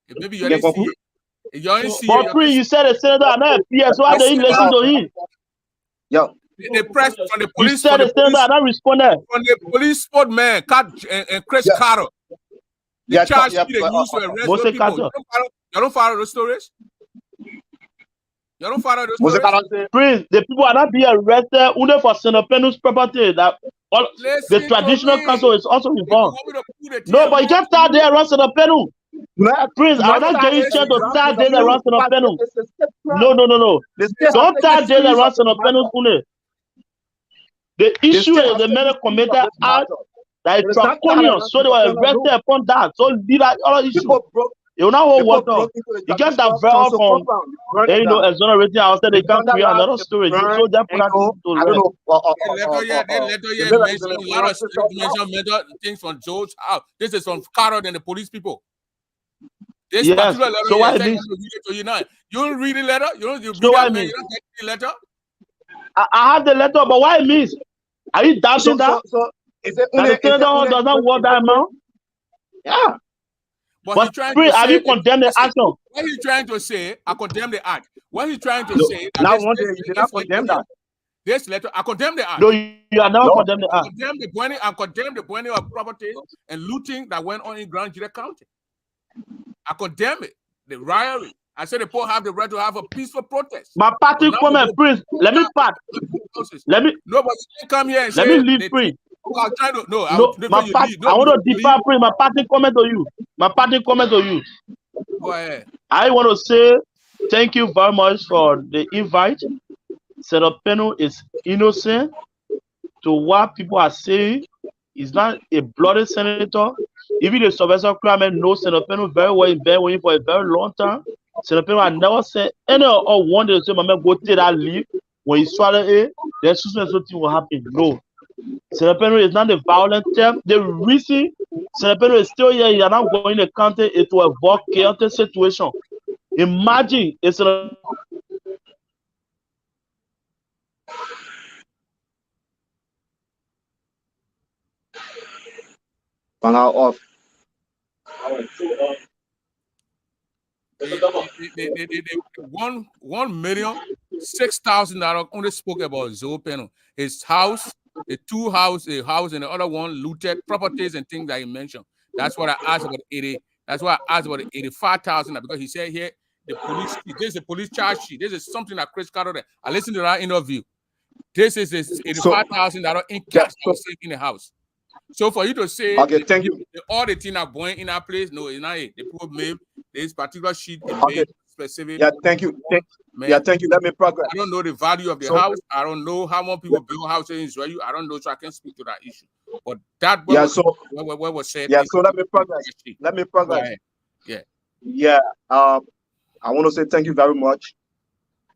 S2: Maybe you didn't see it.
S4: But Prince, you said the senator are not a PS. Why did you listen to him?
S6: Yo.
S2: The press from the police.
S4: You said the senator are not responding.
S2: From the police spokesman, and Chris Carter. The charge they use to arrest people. You don't follow those stories? You don't follow those stories?
S4: Prince, the people are not being arrested only for Senator Pennue's property. That the traditional council is also involved. No, but you can't start there around Senator Pennue. Prince, I'm not getting you to start there around Senator Pennue. No. Don't start there around Senator Pennue only. The issue is the man committed act that is draconian, so they were arrested upon that. So leave that other issue. You know hold water. You get that veil from exonerating ourselves, they can create another story. So that put that to rest.
S2: They mention a lot of mental things from Joe's house. This is from Carol and the police people. This particular letter
S4: so why
S2: you don't read the letter? You don't get the letter?
S4: I have the letter, but why it means? Are you doubting that?
S3: So is it
S4: that the senator does not want that amount? Yeah. But he's trying to have you condemned the action?
S2: What he's trying to say, I condemn the act. What he's trying to say,
S3: now one day you did not condemn that.
S2: This letter, I condemn the act.
S4: No, you are never condemned the act.
S2: I condemn the burning of property and looting that went on in Grand Juda County. I condemn it. The riot. I said the poor have the right to have a peaceful protest.
S4: My party comment, please. Let me part.
S2: Nobody come here and say.
S4: Let me leave free.
S2: I'm trying to
S4: I want to defer free. My party comment to you.
S2: Go ahead.
S4: I want to say thank you very much for the invite. Senator Pennue is innocent to what people are saying. He's not a bloody senator. Even the Sylvester Clement knows Senator Pennue very well. He's been waiting for a very long time. Senator Pennue, I never said any or one day to say, my man, go take that leave. When you swallow it, then something will happen. No. Senator Pennue is not a violent term. The reason Senator Pennue is still here, you're not going to the country, is to avoid chaotic situation. Imagine it's a
S3: off.
S2: 1,006,000 only spoke about Zoe Pennue. His house, a house, and the other one looted properties and things that he mentioned. That's what I asked about 80. That's why I asked about 85,000 because he said here the police. This is a police charge sheet. This is something that Chris Carter. I listened to that interview. This is $85,000 in cash that was in the house. So for you to say,
S3: okay, thank you.
S2: All the things are going in that place. No, it's not it. The people made this particular sheet made specific.
S3: Yeah, thank you. Thank you. Let me progress.
S2: I don't know the value of the house. I don't know how many people build houses in Israel. I don't know, so I can't speak to that issue. But that what was said.
S3: Yeah, so let me progress. Yeah. I want to say thank you very much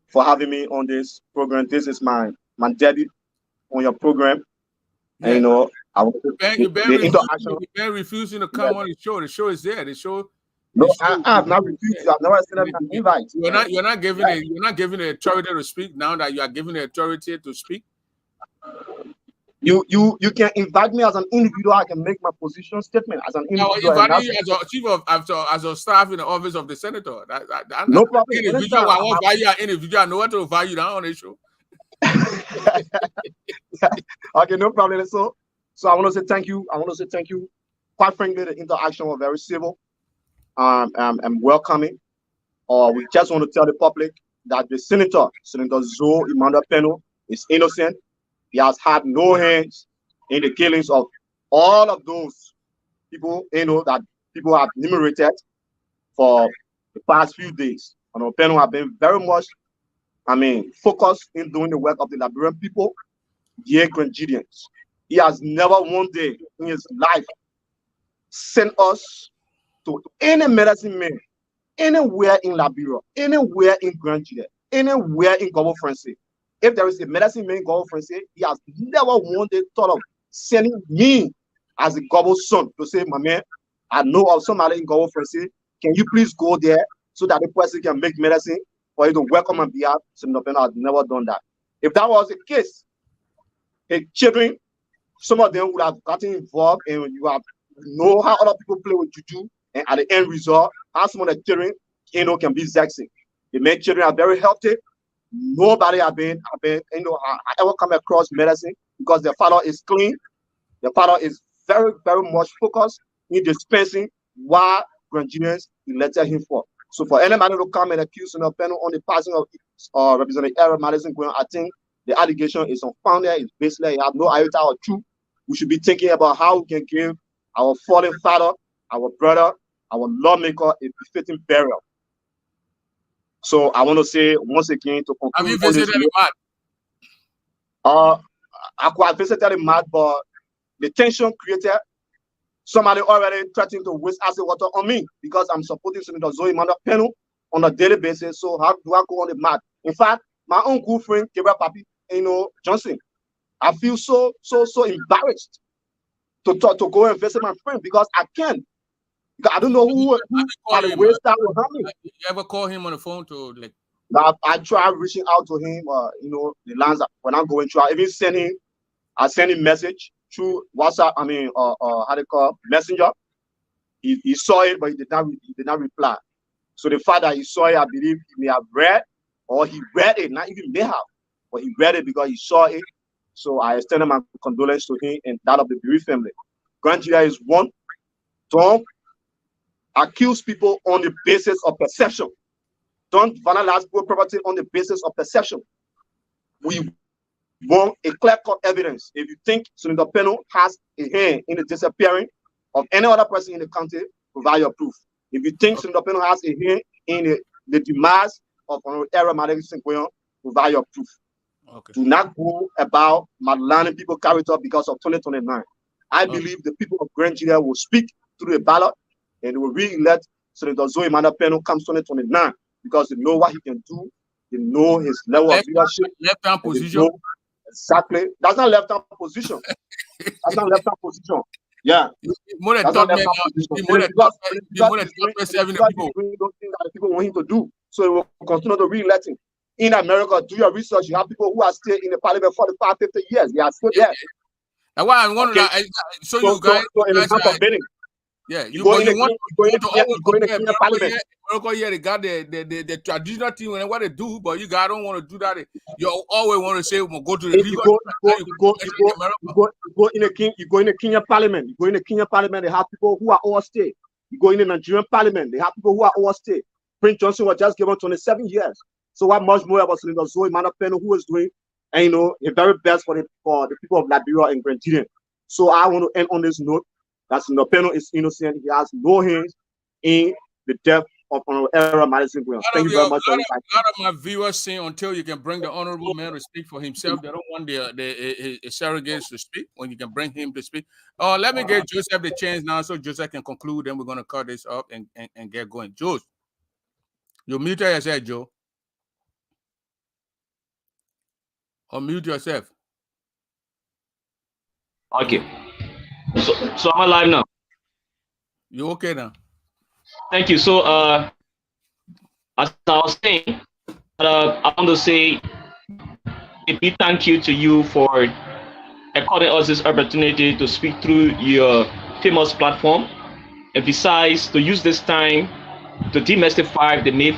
S3: for having me on this program. This is my debut on your program. Yeah. And
S2: you've been refusing to come on the show. The show is there. The show.
S3: No, I have not refused. I've never sent an invite.
S2: You're not giving the authority to speak now that you are giving the authority to speak.
S3: You can invite me as an individual. I can make my position statement as an individual.
S2: Invite you as a chief of as a staff in the office of the senator.
S3: No problem.
S2: Individual, I won't value an individual. I know what to value down on the show.
S3: Okay, no problem. So I want to say thank you. Quite frankly, the interaction was very civil and welcoming. We just want to tell the public that the Senator Zoe Emmanuel Pennue is innocent. He has had no hands in the killings of all of those people, that people have enumerated for the past few days. Pennue have been very much, focused in doing the work of the Liberian people, the Grangidians. He has never one day in his life sent us to any medicine man, anywhere in Liberia, anywhere in Grand Juda, anywhere in Gulf Francis. If there is a medicine man in Gulf Francis, he has never one day thought of sending me as a Gulf son to say, my man, I know of somebody in Gulf Francis. Can you please go there so that the person can make medicine for you to work on my behalf? Senator Pennue has never done that. If that was the case, his children, some of them would have gotten involved, and you have know how other people play with juju, and at the end result, how some of the children, can be vexing. The men children are very healthy. Nobody have been, I ever come across medicine because their father is clean. The father is very, very much focused in dispensing what Grangidians elected him for. So for anybody to come and accuse Senator Pennue on the passing of Representative Aaron Madison Graham, I think the allegation is unfounded. It's basically have no iota of truth. We should be thinking about how we can give our fallen father, our brother, our lawmaker a befitting burial. So I want to say once again to conclude.
S2: Have you visited the mat?
S3: I could have visited the mat, but the tension created. Somebody already threatened to waste acid water on me because I'm supporting Senator Zoe Manuel Pennue on a daily basis. So how do I go on the mat? In fact, my own good friend, Gabriel Papi, Johnson, I feel so embarrassed to go and visit my friend because I can't. Because I don't know who are the ways that will help me.
S2: You ever call him on the phone to like?
S3: I tried reaching out to him. The lines when I'm going through, I even send him message through WhatsApp. I mean, how they call Messenger. He saw it, but he did not reply. So the fact that he saw it, I believe he may have read, or he read it, not even may have, but he read it because he saw it. So I extended my condolence to him and that of the bereaved family. Grand jury is one. Don't accuse people on the basis of perception. Don't vandalize people's property on the basis of perception. We want a clear-cut evidence. If you think Senator Pennue has a hand in the disappearing of any other person in the country, provide your proof. If you think Senator Pennue has a hand in the demise of Honorable Madeleine Sinqueyon, provide your proof.
S2: Okay.
S3: Do not go about maligning people's character because of 2029. I believe the people of Grand Judah will speak through the ballot and they will re-elect Senator Zoe Manuel Pennue comes 2029 because they know what he can do. They know his level of leadership.
S2: Left-hand position.
S3: Exactly. That's not left-hand position. That's not left-hand position. Yeah.
S2: More than
S3: people want him to do. So he will continue to re-elect him. In America, do your research. You have people who are still in the parliament 45, 50 years. They are still there.
S2: That's why I want to show you guys. Yeah, you go in the parliament. They got the traditional thing and what they do, but you guys don't want to do that. You always want to say, "Well, go to the legal."
S3: You go in the Kenya parliament. You go in the Kenya parliament. They have people who are overstayed. You go in the Nigerian parliament. They have people who are overstayed. Prince Johnson was just given 27 years. So what much more about Senator Zoe Manuel Pennue, who is doing, and the very best for the people of Liberia and Grand Judah. So I want to end on this note. That Senator Pennue is innocent. He has no hands in the death of Honorable Madison Graham. Thank you very much.
S2: A lot of my viewers say until you can bring the honorable man to speak for himself, they don't want the surrogates to speak when you can bring him to speak. Let me get Joseph the chance now so Joseph can conclude. Then we're going to cut this up and get going. Joseph, you mute yourself, Joe. Unmute yourself.
S10: Okay. So I'm alive now.
S2: You okay now?
S10: Thank you. So as I was saying, I want to say a big thank you to you for according us this opportunity to speak through your famous platform, and besides to use this time to demystify the myth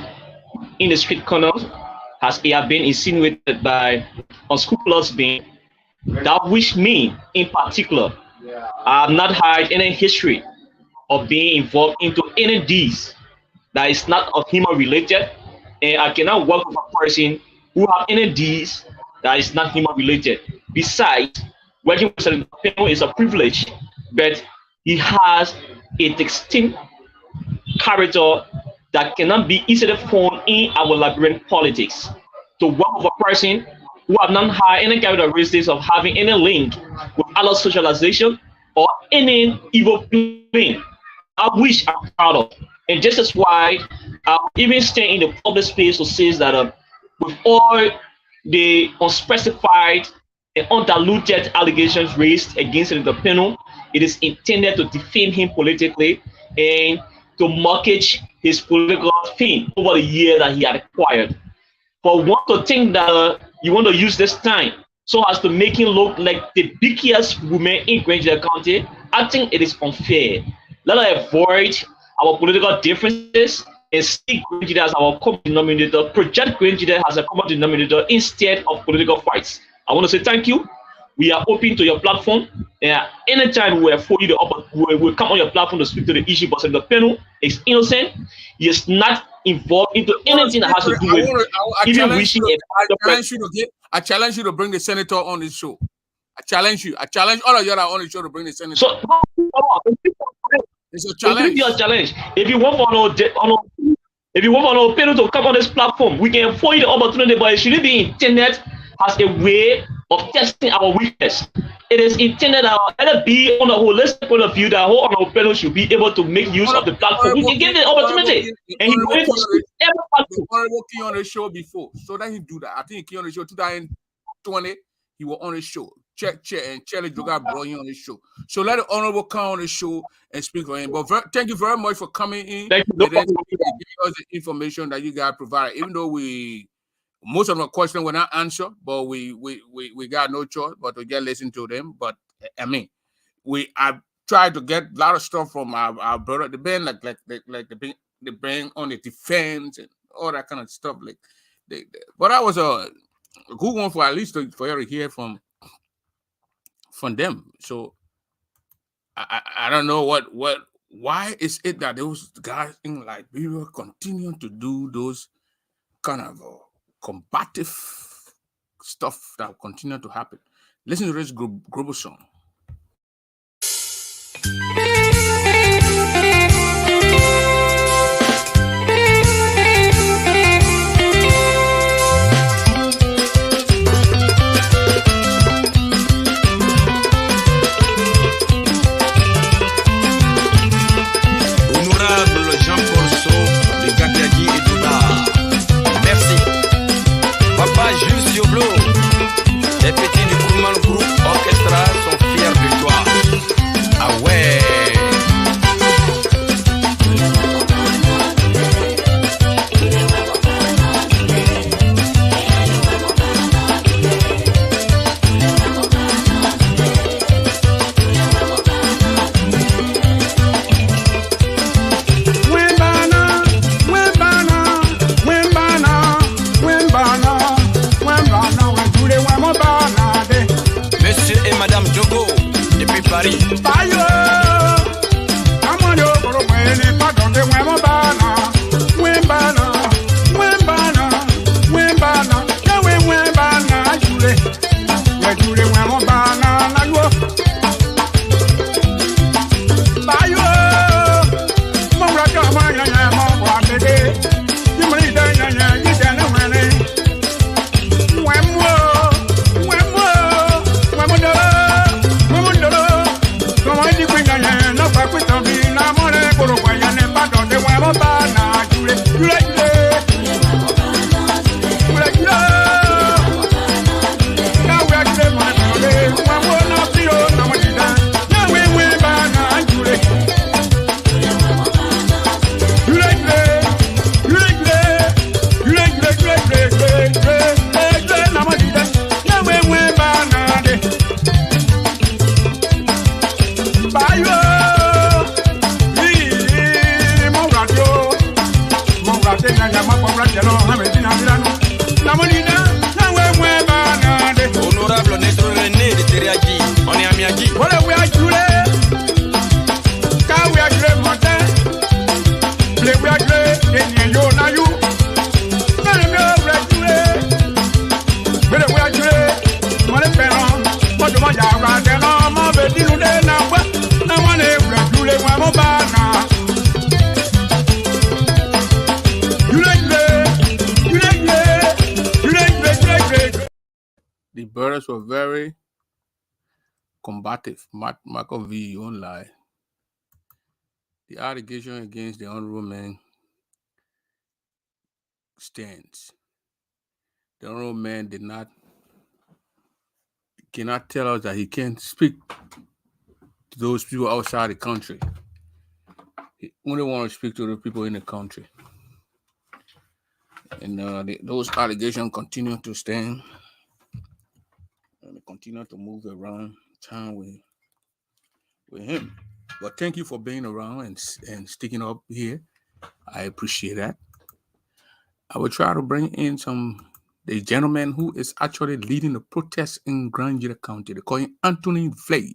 S10: in the street corners as it has been insinuated by unscrupulous beings that wish me in particular. I have not had any history of being involved into any deeds that is not of human related, and I cannot work with a person who have any deeds that is not human related. Besides, working with Senator Pennue is a privilege, but he has a distinct character that cannot be easily found in our Liberian politics. To work with a person who have not had any characteristics of having any link with other socialization or any evil plan, I wish I'm proud of. And just as why I even stay in the public space to say that with all the unspecified and undiluted allegations raised against Senator Pennue, it is intended to defame him politically and to mortgage his political fame over the year that he had acquired. But one to think that you want to use this time so as to make him look like the biggest woman in Grand Judah County, I think it is unfair. Let us avoid our political differences and see Grand Judah as our common denominator, project Grand Judah as a common denominator instead of political fights. I want to say thank you. We are open to your platform. Anytime we will come on your platform to speak to the issue, but Senator Pennue is innocent. He is not involved into anything that has to do with even wishing
S2: I challenge you to bring the senator on this show. I challenge you. I challenge all of you that are on the show to bring the senator.
S10: So
S2: it's a challenge.
S10: It's a challenge. If you want Pennue to come on this platform, we can afford you the opportunity, but it shouldn't be intended as a way of testing our weakness. It is intended that let it be on a holistic point of view that whole honorable panel should be able to make use of the platform. We can give the opportunity, and he's going to speak every
S2: the honorable came on the show before, so that he do that. I think he came on the show 2020. He was on the show. And Charlie Joga brought him on the show. So let the honorable come on the show and speak for him. But thank you very much for coming in.
S10: Thank you.
S2: And then giving us the information that you guys provided. Even though most of the questions were not answered, but we got no choice but to just listen to them. But I mean, I tried to get a lot of stuff from our brother, the band, like the band on the defense and all that kind of stuff. But I was a good one for at least for you to hear from them. So I don't know why is it that those guys in Liberia continue to do those kind of combative stuff that continue to happen. Listen to this global song.
S16: Les petits du Kourman Group Orchestra sont fiers de toi. Ah ouais. Paris. Honorable Netro René de Teriaki, on est à Miyagi. Voilà, we are Jule. Quand we are Jule, Montin. Les we are Jule, et Nyo na you. Mais we are Jule. Mais we are Jule. Moi les parents, moi je m'en y'a des noms, moi je dis nous des noms. Non, moi les we are Jule, moi mon bana.
S2: The brothers were very combative. Marco V, you won't lie. The allegation against the honorable man stands. The honorable man cannot tell us that he can't speak to those people outside the country. He only wants to speak to the people in the country. And those allegations continue to stand. And continue to move around town with him. But thank you for being around and sticking up here. I appreciate that. I will try to bring in the gentleman who is actually leading the protest in Grand Jira County. They call him Anthony Vlay.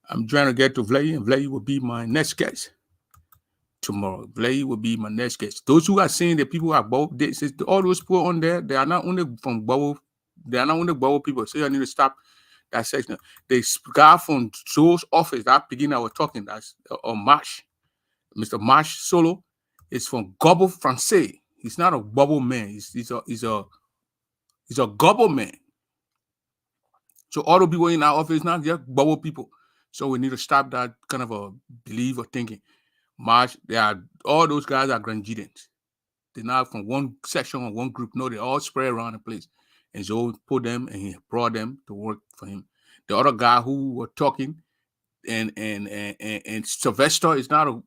S2: I'm trying to get to Vlay, and Vlay will be my next guest tomorrow. Vlay will be my next guest. Those who are seeing the people are both, all those people on there, they are not only from Bobo. They are not only Bobo people, so you need to stop that section. The guy from Joe's office, that beginning I was talking, that's Marsh. Mr. Marsh Solo is from Gobble Francais. He's not a bubble man. He's a gobble man. So all the people in our office now, just bubble people. So we need to stop that kind of a belief or thinking. March, all those guys are Grangidians. They're not from one section or one group. No, they all spread around the place. And so put them and he brought them to work for him. The other guy who were talking, and Sylvester is not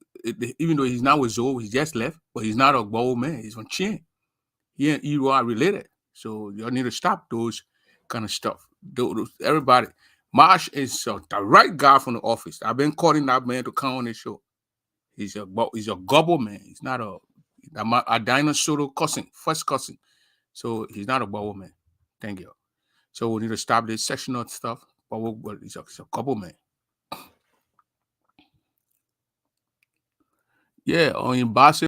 S2: even though he's not with Zoe, he just left, but he's not a bold man. He's from Chin. He and you are related. So you need to stop those kind of stuff. Everybody. Marsh is the right guy from the office. I've been calling that man to come on this show. He's a gobble man. He's not a dinosaur cousin, first cousin. So he's not a bubble man. Thank you. So we need to stop this sectional stuff. But he's a gobble man. Yeah, on Embassy.